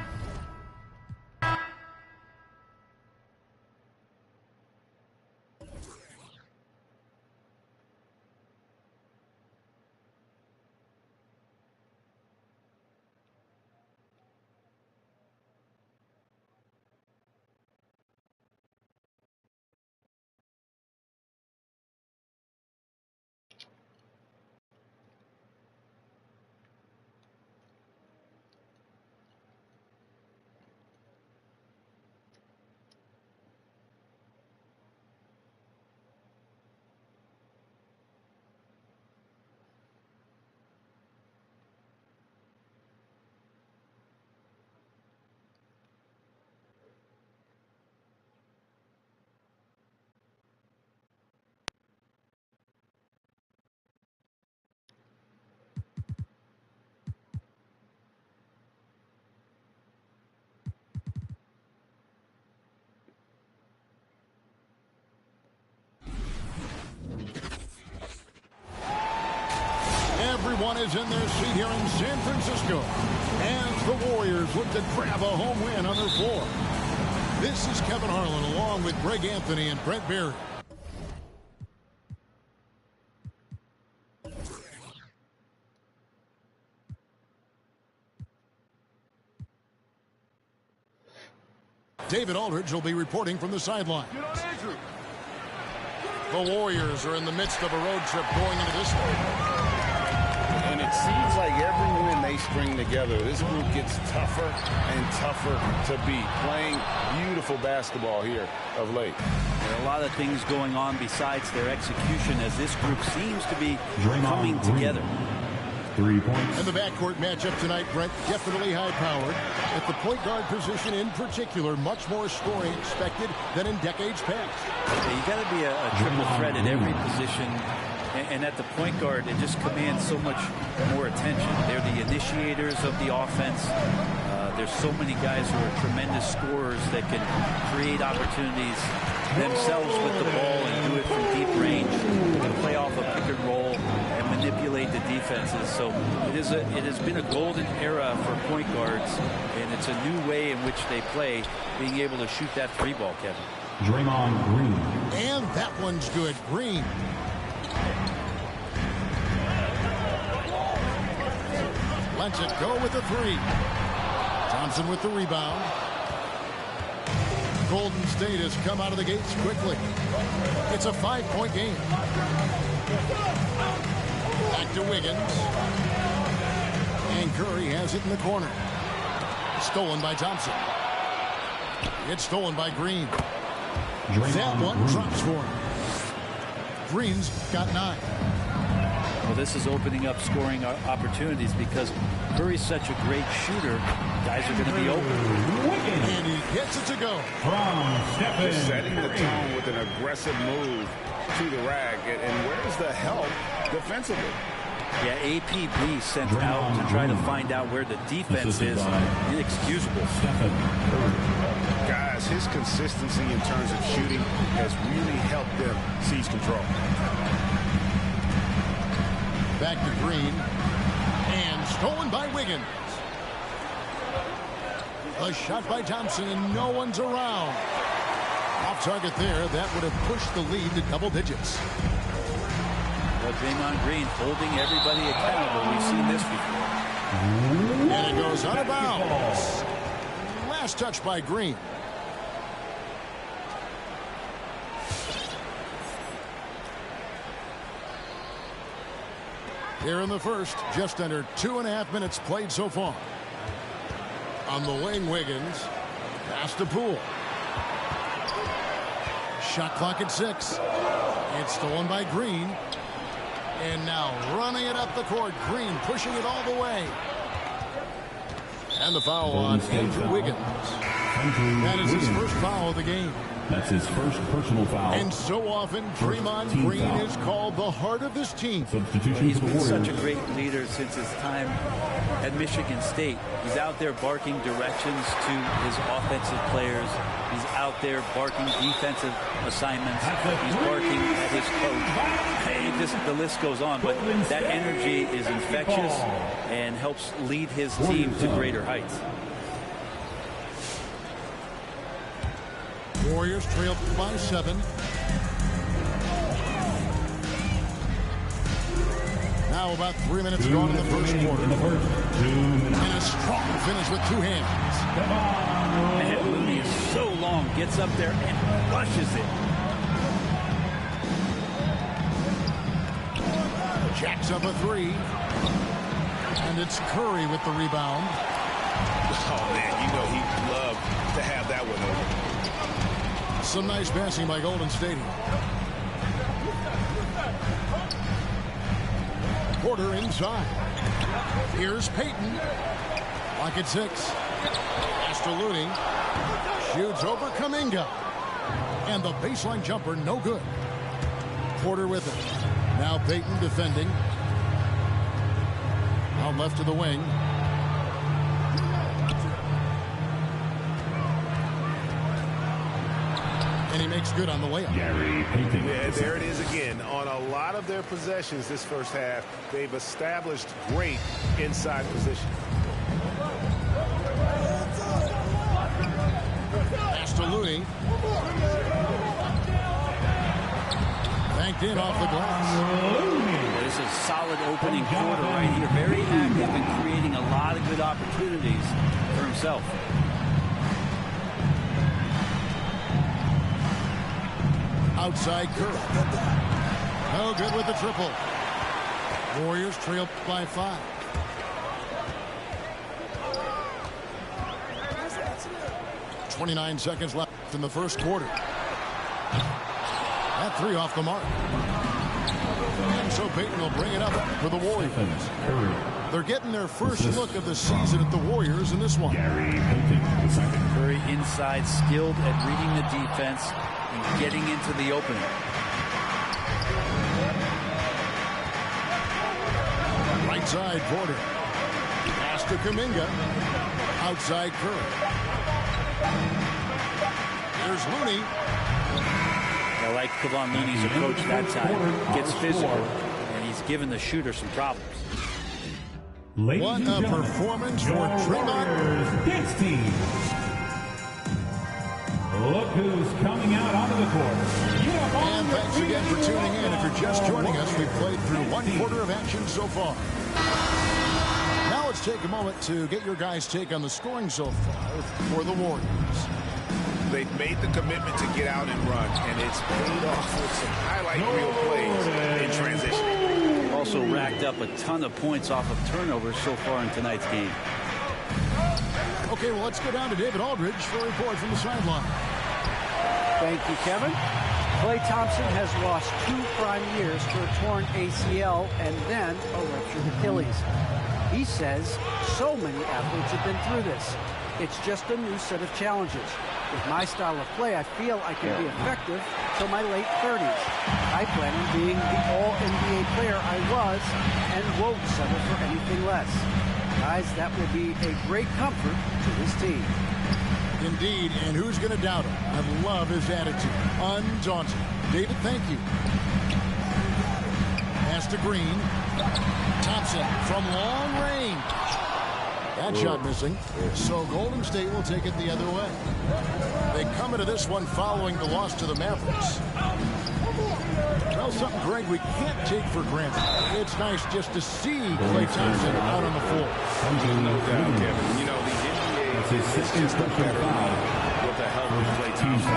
Everyone is in their seat here in San Francisco as the Warriors look to grab a home win on their floor. This is Kevin Harlan along with Greg Anthony and Brent Barry. David Aldridge will be reporting from the sideline. The Warriors are in the midst of a road trip going into this one. And it seems like every win they string together, this group gets tougher and tougher to beat. Playing beautiful basketball here of late. There are a lot of things going on besides their execution as this group seems to be coming together. 3 points. And the backcourt matchup tonight, Brent, definitely high-powered. At the point guard position in particular, much more scoring expected than in decades past. Yeah, you got to be a triple threat at every position. And at the point guard, it just commands so much more attention. They're the initiators of the offense. There's so many guys who are tremendous scorers that can create opportunities themselves with the ball and do it from deep range. They can play off a pick and roll and manipulate the defense defenses. So it has been a golden era for point guards, and it's a new way in which they play, being able to shoot that three ball, Kevin. Draymond Green. And that one's good. Green. Lets it go with the three. Thompson with the rebound. Golden State has come out of the gates quickly. It's a 5-point game. Back to Wiggins. And Curry has it in the corner. Stolen by Thompson. It's stolen by Green. That one drops for him. Green's got 9. Well, this is opening up scoring opportunities because Curry's such a great shooter. Guys are going to be open. And he gets it to go. Just setting the tone with an aggressive move to the rack. And where's the help defensively? Yeah, APB sent out to try to find out where the defense is. Inexcusable. Guys, his consistency in terms of shooting has really helped them seize control. Back to Green. And stolen by Wiggins. A shot by Thompson, and no one's around. Off target there. That would have pushed the lead to double digits. Well, Draymond Green holding everybody accountable. We've seen this before. And it goes out of bounds. Last touch by Green. Here in the first, just under 2.5 minutes played so far. On the wing, Wiggins. Pass to Poole. Shot clock at 6. It's stolen by Green. And now running it up the court. Green pushing it all the way. And the foul on Andrew Wiggins. That is his first foul of the game. That's his first personal foul. And so often, Draymond Green is called the heart of this team. Substitution. He's been such a great leader since his time at Michigan State. He's out there barking directions to his offensive players. He's out there barking defensive assignments. He's barking at his coach. Hey, the list goes on, but that energy is infectious and helps lead his team to greater heights. Warriors trail by 7. Now about 3 minutes gone in the first quarter. And a strong finish with 2 hands. And Looney is so long, gets up there and flushes it. Jacks up a 3. And it's Curry with the rebound. Oh, man, you know he'd love to have that one over. Some nice passing by Golden State. Porter inside. Here's Payton. Lock at 6. Pass to Looney. Shoots over Kuminga. And the baseline jumper, no good. Porter with it. Now Payton defending. Out left to the wing. And he makes good on the layup. Yeah, there it is again. On a lot of their possessions this first half, they've established great inside position. Pass to Looney. Banked in off the glass. This is a solid opening quarter right here. Very active and creating a lot of good opportunities for himself. Outside Curry. No good with the triple. Warriors trail by 5. .29 seconds left in the first quarter. That 3 off the mark. And so Payton will bring it up for the Warriors. They're getting their first look of the season at the Warriors in this one. Curry inside, skilled at reading the defense and getting into the opening. Right side, Porter. Pass to Kuminga. Outside Curry. There's Looney. I like Kevon Looney's approach that time. Gets physical, and he's it's given the shooter some problems. What a performance for Draymond. Dance team. Look who's coming out onto the court. And thanks again for tuning in. If you're just joining us, we've played through 1/4 of action so far. Now let's take a moment to get your guys' take on the scoring so far for the Warriors. They've made the commitment to get out and run, and it's paid off with some highlight reel plays in transition. Also racked up a ton of points off of turnovers so far in tonight's game. Okay, well, let's go down to David Aldridge for a report from the sideline. Thank you, Kevin. Klay Thompson has lost 2 prime years to a torn ACL and then a ruptured Achilles. He says so many athletes have been through this. It's just a new set of challenges. With my style of play, I feel I can be effective till my late 30s. I plan on being the all-NBA player I was and won't settle for anything less. Guys, that will be a great comfort to this team. Indeed, and who's going to doubt him? I love his attitude. Undaunted. David, thank you. Pass to Green. Thompson from long range. That shot missing. So Golden State will take it the other way. They come into this one following the loss to the Mavericks. Well, something, Greg, we can't take for granted. It's nice just to see Klay Thompson out on the floor. No doubt, Kevin. You know, the NBA is just better with the help of Klay Thompson.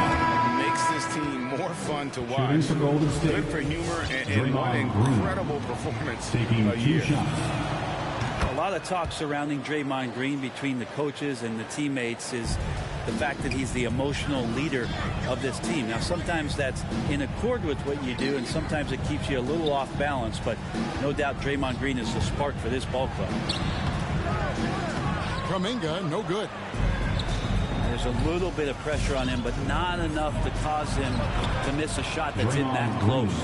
Makes this team more fun to watch. Good for humor and one incredible performance a year. A lot of talk surrounding Draymond Green between the coaches and the teammates is the fact that he's the emotional leader of this team. Now, sometimes that's in accord with what you do, and sometimes it keeps you a little off balance, but no doubt Draymond Green is the spark for this ball club. Kuminga, no good. There's a little bit of pressure on him, but not enough to cause him to miss a shot that's in that close.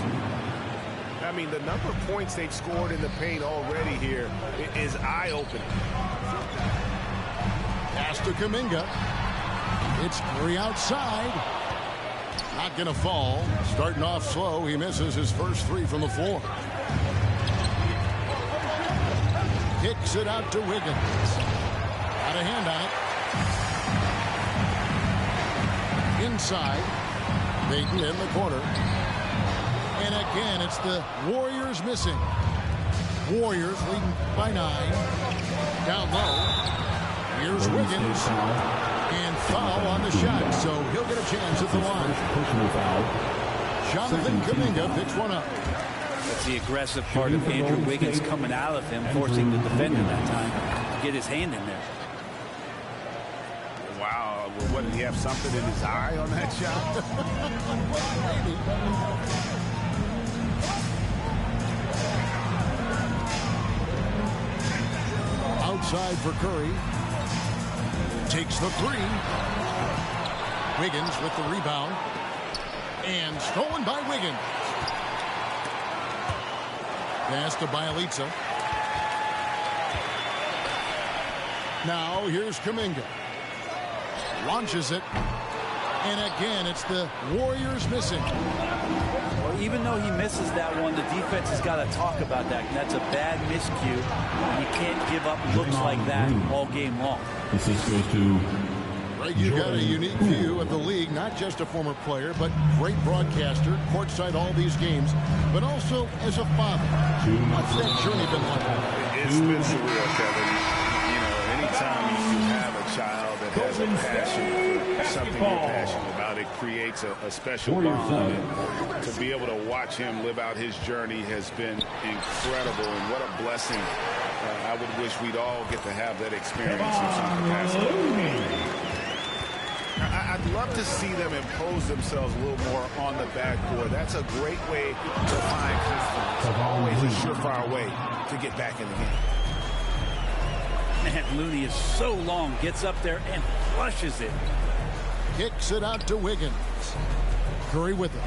I mean, the number of points they've scored in the paint already here is eye-opening. Pass to Kuminga. It's Curry outside. Not going to fall. Starting off slow, he misses his first 3 from the floor. Kicks it out to Wiggins. Got a hand on it. Inside. Payton in the corner. And again, it's the Warriors missing. Warriors leading by 9. Down low. Here's Wiggins. And foul on the shot, so he'll get a chance at the line. Jonathan Kuminga picks one up. That's the aggressive part of Andrew Wiggins coming out of him, forcing the defender that time to get his hand in there. Wow, what, did he have something in his eye on that shot? Maybe. Outside for Curry. Takes the 3. Wiggins with the rebound. And stolen by Wiggins. Pass to Bielitsa. Now here's Kuminga. Launches it. And again, it's the Warriors missing. Well, even though he misses that one, the defense has got to talk about that. That's a bad miscue. You can't give up looks like that all game long. This goes to Greg, you've got a unique view of the league, not just a former player, but great broadcaster, courtside all these games, but also as a father. What's that journey been like? It's been surreal, Kevin. You know, anytime you have a child that has a passion for something you're passionate about, it creates a special bond. And to be able to watch him live out his journey has been incredible, and what a blessing. I would wish we'd all get to have that experience in some capacity. I'd love to see them impose themselves a little more on the backboard. That's a great way to find confidence. Always a surefire way to get back in the game. Man, Looney is so long, gets up there and flushes it. Kicks it out to Wiggins. Curry with it.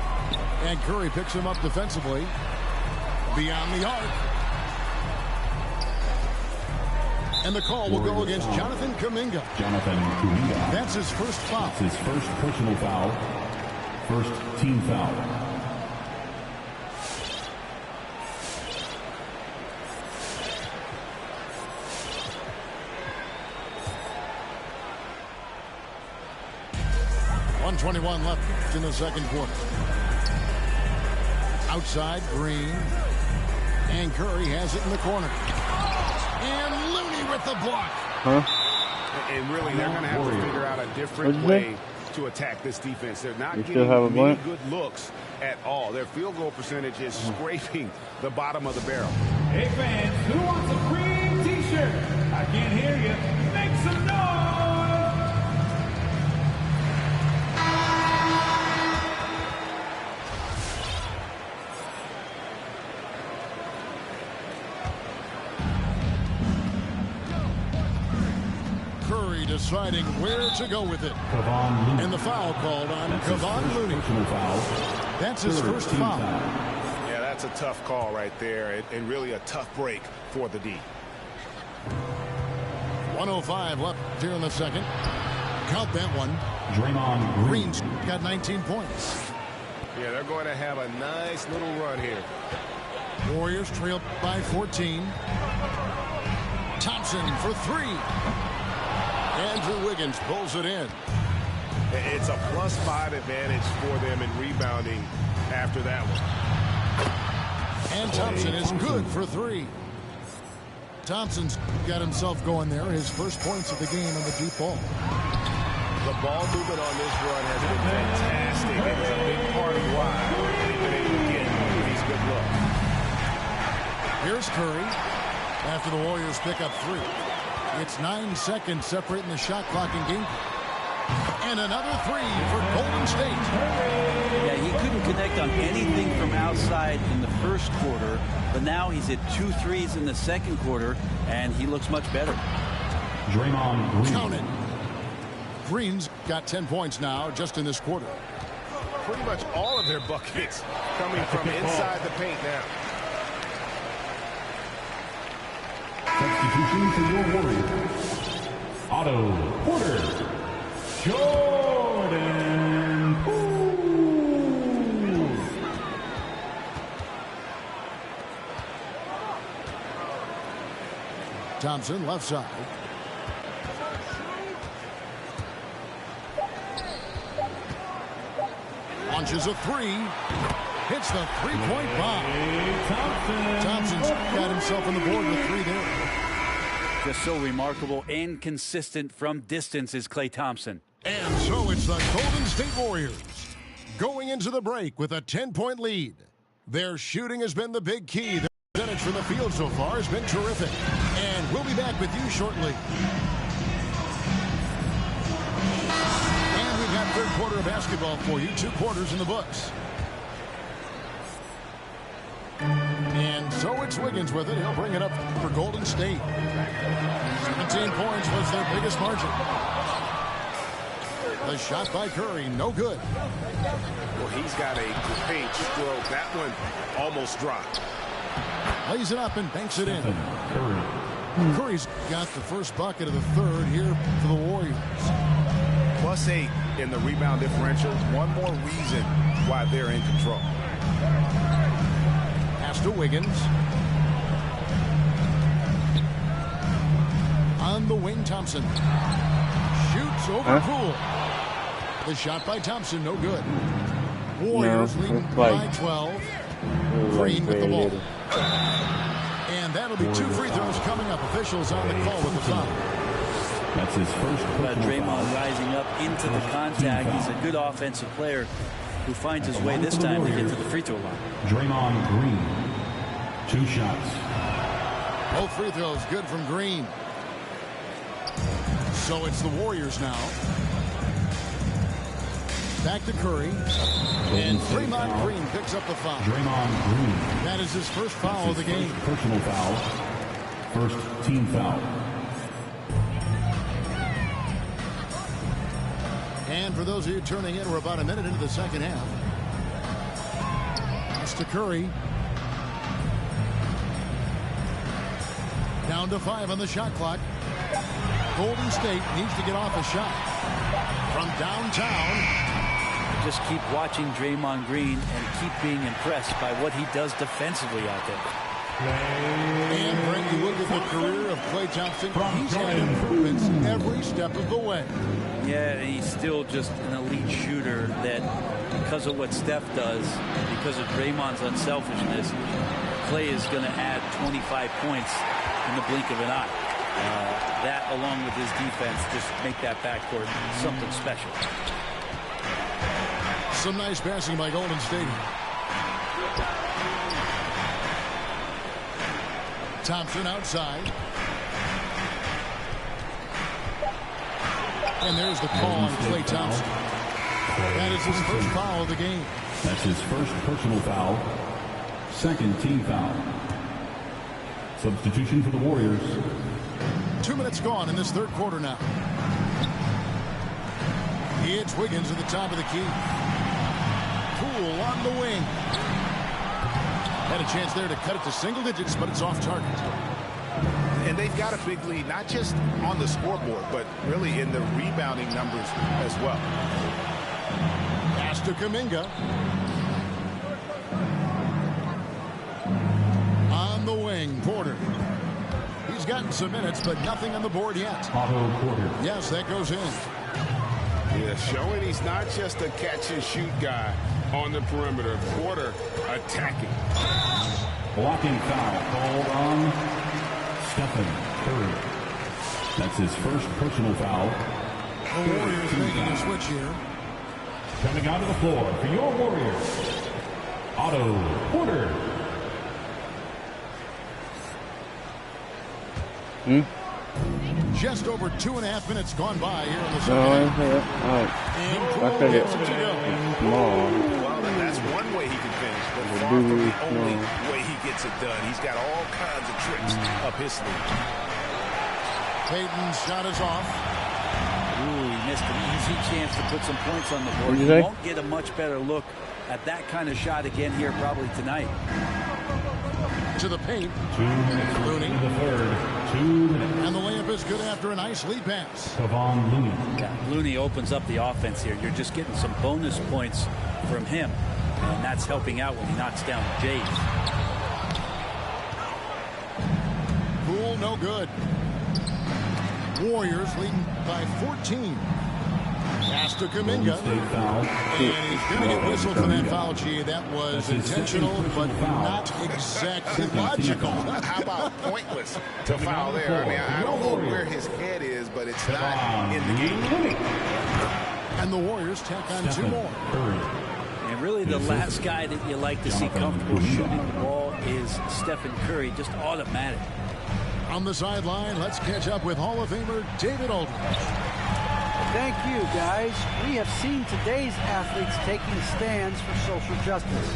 And Curry picks him up defensively. Beyond the arc. And the call will go against Jonathan Kuminga. That's his first foul. That's his first personal foul. First team foul. 1:21 left in the second quarter. Outside, Green. And Curry has it in the corner. And Looney with the block. And really, they're going to have to figure out a different way to attack this defense. They're not getting many good looks at all. Their field goal percentage is scraping the bottom of the barrel. Hey, fans, who wants a Cream t-shirt? I can't hear you. Make some noise! Curry deciding where to go with it. And the foul called on Kevon Looney. That's his first foul. Yeah, that's a tough call right there, and really a tough break for the D. 1:05 left here in the second. Count that one. Draymond Green's got 19 points. Yeah, they're going to have a nice little run here. Warriors trail by 14. Thompson for three. Andrew Wiggins pulls it in. It's a +5 advantage for them in rebounding after that one. And Thompson is good for three. Thompson's got himself going there. His first points of the game on the deep ball. The ball movement on this run has been fantastic. It is a big part of why they've been able to get these good looks. Here's Curry after the Warriors pick up three. It's 9 seconds separating the shot clock and game. And another three for Golden State. Yeah, he couldn't connect on anything from outside in the first quarter, but now he's hit 2 threes in the second quarter, and he looks much better. Draymond Green. Count it. Green's got 10 points now just in this quarter. Pretty much all of their buckets coming from inside the paint now. Substitution for your Warriors. Otto Porter. Jordan Poole. Thompson left side. Launches a three. Hits the three-point bomb. Thompson's got himself on the board with three there. Just so remarkable and consistent from distance is Klay Thompson. And so it's the Golden State Warriors going into the break with a 10-point lead. Their shooting has been the big key. Their percentage from the field so far has been terrific. And we'll be back with you shortly. And we've got third quarter of basketball for you. 2 quarters in the books. And so it's Wiggins with it. He'll bring it up for Golden State. 17 points was their biggest margin. The shot by Curry, no good. Well, he's got a great stroke. That one almost dropped. Lays it up and banks it in. Curry's got the first bucket of the third here for the Warriors. +8 in the rebound differential. One more reason why they're in control. Pass to Wiggins. On the wing, Thompson. Shoots over Poole. The shot by Thompson, no good. Warriors leading by 12. Green with the ball. And that'll be 2 free throws coming up. Officials on the call with the foul. That's his first. Draymond rising up into the contact. He's a good offensive player who finds his way this time to get to the free throw line. Draymond Green. 2 shots. Both free throws good from Green. So it's the Warriors now. Back to Curry. And Draymond Green picks up the foul. Draymond Green. That is his first foul of the game. Personal foul. First team foul. And for those of you turning in, we're about a minute into the second half. Pass to Curry. Down to 5 on the shot clock. Golden State needs to get off a shot. From downtown. Just keep watching Draymond Green and keep being impressed by what he does defensively out there. And Frank, you look at the career of Klay Thompson, he's had improvements every step of the way. Yeah, and he's still just an elite shooter that, because of what Steph does, because of Draymond's unselfishness, Klay is going to add 25 points in the blink of an eye. That, along with his defense, just make that backcourt something special. Some nice passing by Golden State. Thompson outside. And there's the call on Klay Thompson. That is his first foul of the game. That's his first personal foul. Second team foul. Substitution for the Warriors. 2 minutes gone in this third quarter now. It's Wiggins at the top of the key. Poole on the wing. Had a chance there to cut it to single digits, but it's off target. And they've got a big lead, not just on the scoreboard, but really in the rebounding numbers as well. Pass to Kuminga. On the wing, Porter. He's gotten some minutes, but nothing on the board yet. Otto Porter. Yes, that goes in. Yeah, showing he's not just a catch-and-shoot guy on the perimeter. Porter attacking. Blocking foul called on Stephen Curry. That's his first personal foul. The Warriors making a switch here. Coming out of the floor for your Warriors, Otto Porter. Just over 2.5 minutes gone by here in the second half. And Poole gets it to go. Well, that's one way he can finish, but far from the only way he gets it done. He's got all kinds of tricks up his sleeve. Payton's shot is off. Ooh, he missed an easy chance to put some points on the board. He won't get a much better look at that kind of shot again here probably tonight. To the paint. 2 minutes Looney. in the third. 2 minutes. And the layup is good after a nice lead pass. Kevon Looney. Yeah, Looney opens up the offense here. You're just getting some bonus points from him. And that's helping out when he knocks down Jays. Poole, no good. Warriors leading by 14. Pass to Kuminga. And he's going to get whistled for that foul, G. That was intentional, but not exactly logical. How about pointless to foul there? I mean, I don't know where his head is, but it's not in the game. And the Warriors tack on 2 more. And really the last guy that you like to see comfortable shooting the ball is Stephen Curry, just automatic. On the sideline, let's catch up with Hall of Famer David Aldridge. Thank you, guys. We have seen today's athletes taking stands for social justice.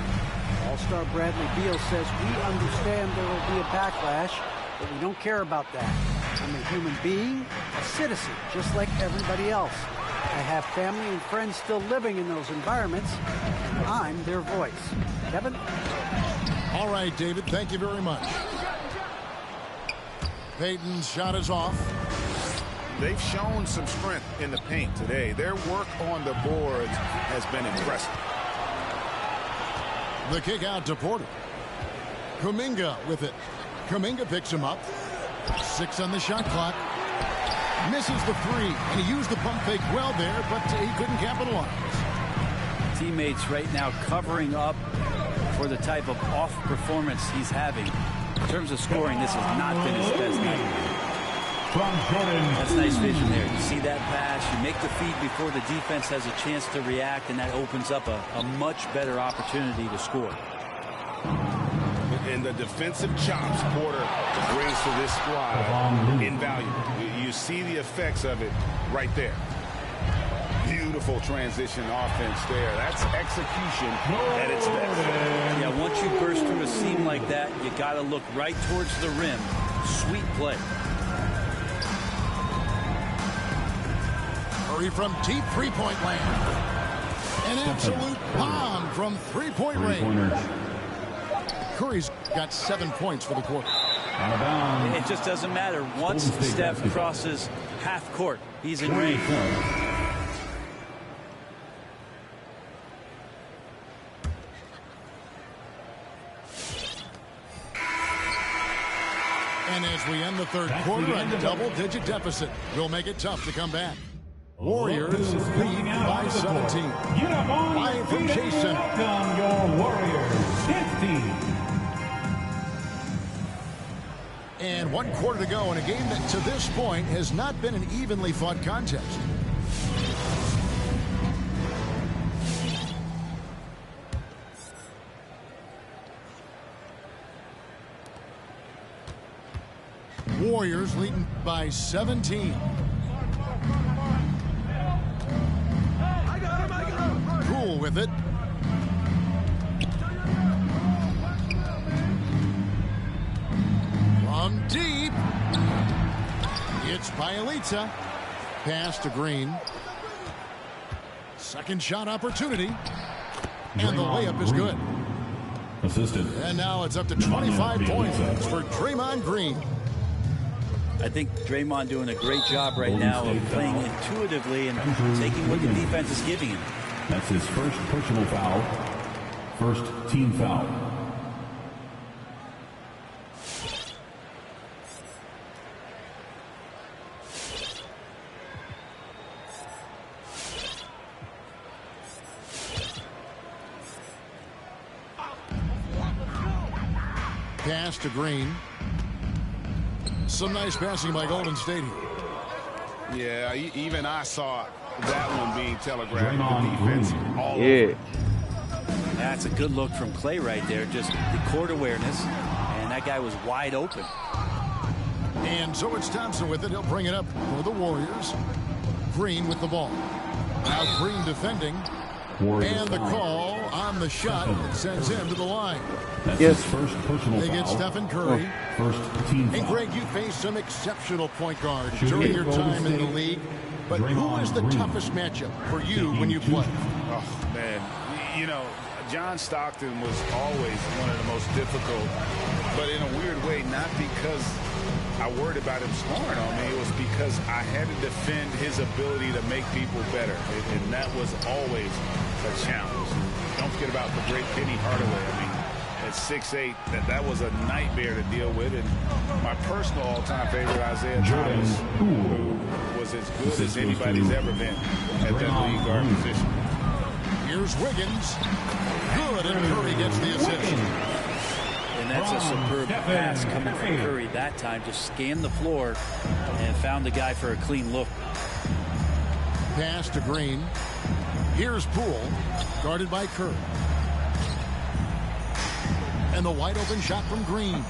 All-star Bradley Beal says, we understand there will be a backlash, but we don't care about that. I'm a human being, a citizen, just like everybody else. I have family and friends still living in those environments, and I'm their voice. Kevin? All right, David, thank you very much. Payton's shot is off. They've shown some strength in the paint today. Their work on the boards has been impressive. The kick out to Porter. Kuminga with it. Kuminga picks him up. 6 on the shot clock. Misses the 3, and he used the pump fake well there, but he couldn't capitalize. Teammates right now covering up for the type of off performance he's having. In terms of scoring, this has not been his best night. That's nice vision there. You see that pass, you make the feed before the defense has a chance to react, and that opens up a much better opportunity to score. And the defensive chops Porter brings to this squad, invaluable. You see the effects of it right there. Beautiful transition offense there. That's execution at its best. Yeah, once you burst through a seam like that, you got to look right towards the rim. Sweet play. Curry from deep three-point land. An absolute bomb from three-point range. Curry's got 7 points for the quarter. It just doesn't matter. Once Steph crosses half court, he's in range. And as we end the third quarter, a double-digit deficit will make it tough to come back. Warriors lead by 17. Live from Chase Center. Welcome your Warriors 15. And 1 quarter to go in a game that to this point has not been an evenly fought contest. Warriors leading by 17. Cool with it. From deep. It's Bielitsa. Pass to Green. Second shot opportunity. And the layup is good. Assistant. And now it's up to 25 points for Draymond Green. I think Draymond doing a great job right now of playing intuitively and taking what the defense is giving him. That's his first personal foul. First team foul. Pass to Green. Some nice passing by Golden State here. Yeah, even I saw that one being telegraphed. The defense all over. That's a good look from Klay right there. Just the court awareness, and that guy was wide open. And so it's Thompson with it. He'll bring it up for the Warriors. Green with the ball. Now Green defending. And the call on the shot that sends him to the line. That's his first personal they foul. get Stephen Curry. First team foul. And Greg, you faced some exceptional point guards during your time in the league. But who was the toughest matchup for you when you played? Oh, man. You know, John Stockton was always one of the most difficult, but in a weird way, not because I worried about him scoring on me. It was because I had to defend his ability to make people better, and that was always a challenge. Don't forget about the great Penny Hardaway. I mean, at 6'8", that was a nightmare to deal with. And my personal all-time favorite, Isaiah Thomas, who was as good as anybody's ever been at that lead guard position. Here's Wiggins. Good, and Curry gets the assist. And that's a superb pass coming from Curry that time. Just scanned the floor and found the guy for a clean look. Pass to Green. Here's Poole, guarded by Curry. And the wide open shot from Green.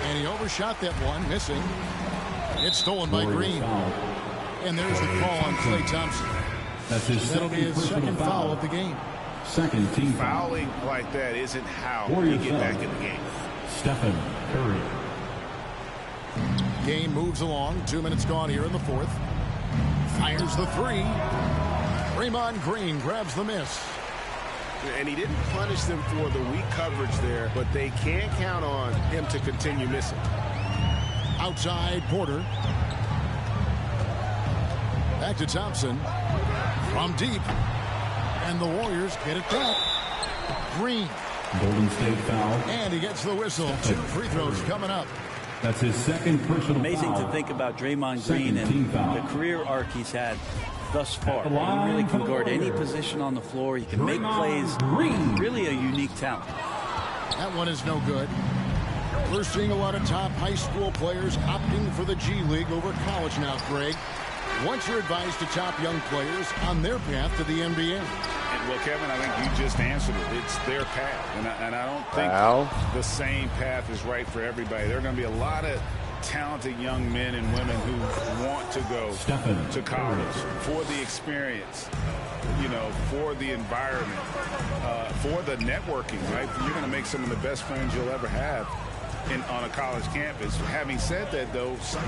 And he overshot that one, missing. It's stolen by Green. And there's the call on Klay Thompson. That's his That'll be his second foul of the game. Second team foul. Fouling like that isn't how Warriors you get back in the game. Stephen Curry. Game moves along. 2 minutes gone here in the fourth. Fires the three. Draymond Green grabs the miss. And he didn't punish them for the weak coverage there, but they can't count on him to continue missing. Outside Porter. Back to Thompson. From deep. And the Warriors get it back. Green. Golden State foul. And he gets the whistle. 2 free throws coming up. That's his second personal Amazing foul. to think about Draymond Green and the career arc he's had thus far. He really can guard any position on the floor. He can make plays. Really a unique talent. That one is no good. We're seeing a lot of top high school players opting for the G League over college now, Greg. What's your advice to top young players on their path to the NBA? Well, Kevin, I think you just answered it. It's their path. And I don't think the same path is right for everybody. There are going to be a lot of talented young men and women who want to go to college for the experience, you know, for the environment, for the networking, right? You're going to make some of the best friends you'll ever have on a college campus. Having said that, though, some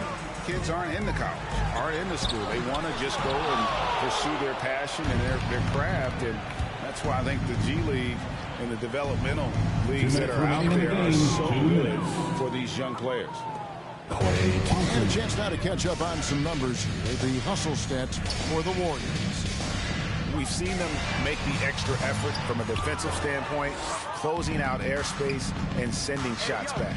kids aren't in the college, aren't in the school. They want to just go and pursue their passion and their craft, and that's why I think the G League and the developmental leagues that are out there are so good for these young players. And a chance now to catch up on some numbers. The hustle stats for the Warriors. We've seen them make the extra effort from a defensive standpoint, closing out airspace and sending shots back.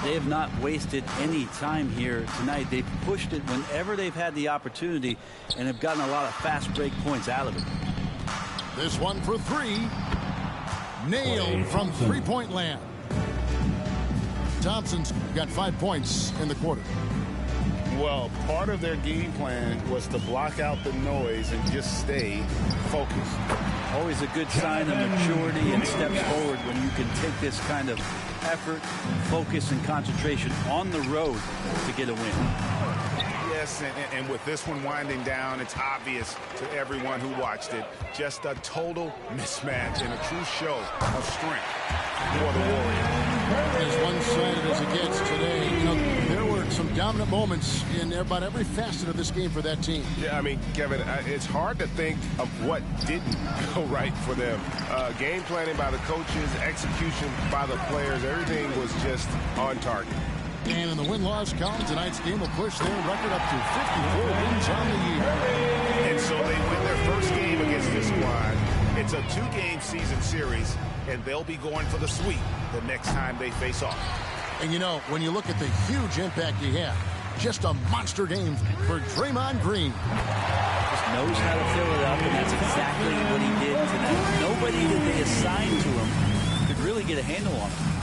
They have not wasted any time here tonight. They've pushed it whenever they've had the opportunity and have gotten a lot of fast break points out of it. This one for three. Nailed from three-point land. Thompson's got 5 points in the quarter. Well, part of their game plan was to block out the noise and just stay focused. Always a good sign of maturity and steps forward when you can take this kind of effort, focus, and concentration on the road to get a win. Yes, and with this one winding down, it's obvious to everyone who watched it. Just a total mismatch and a true show of strength for the Warriors. As one-sided as it gets today, you know, there were some dominant moments in about every facet of this game for that team. Yeah, I mean, Kevin, it's hard to think of what didn't go right for them. Game planning by the coaches, execution by the players, everything was just on target. And in the win-loss column, tonight's game will push their record up to 54 wins on the year. And so they win their first game against this squad. It's a 2-game season series, and they'll be going for the sweep the next time they face off. And you know, when you look at the huge impact he had, just a monster game for Draymond Green. Just knows how to fill it up, and that's exactly what he did tonight. Nobody that they assigned to him could really get a handle on him.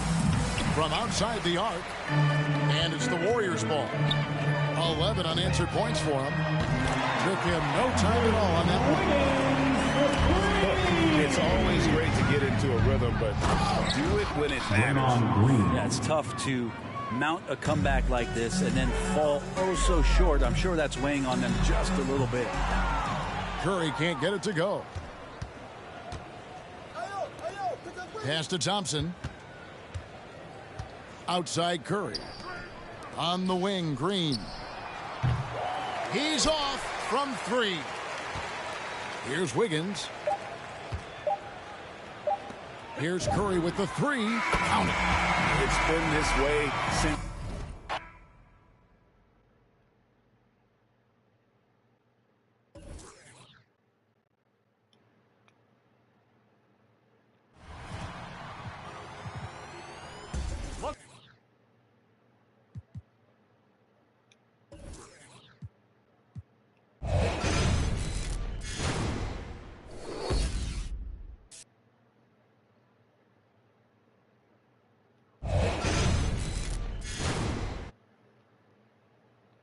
From outside the arc, and it's the Warriors' ball. 11 unanswered points for him. Took him no time at all on that one. It's always great to get into a rhythm, but do it when it matters. Yeah, it's tough to mount a comeback like this and then fall oh so short. I'm sure that's weighing on them just a little bit. Curry can't get it to go. Pass to Thompson. Outside Curry. On the wing, Green. He's off from three. Here's Wiggins. Here's Curry with the three. Count it. It's been this way since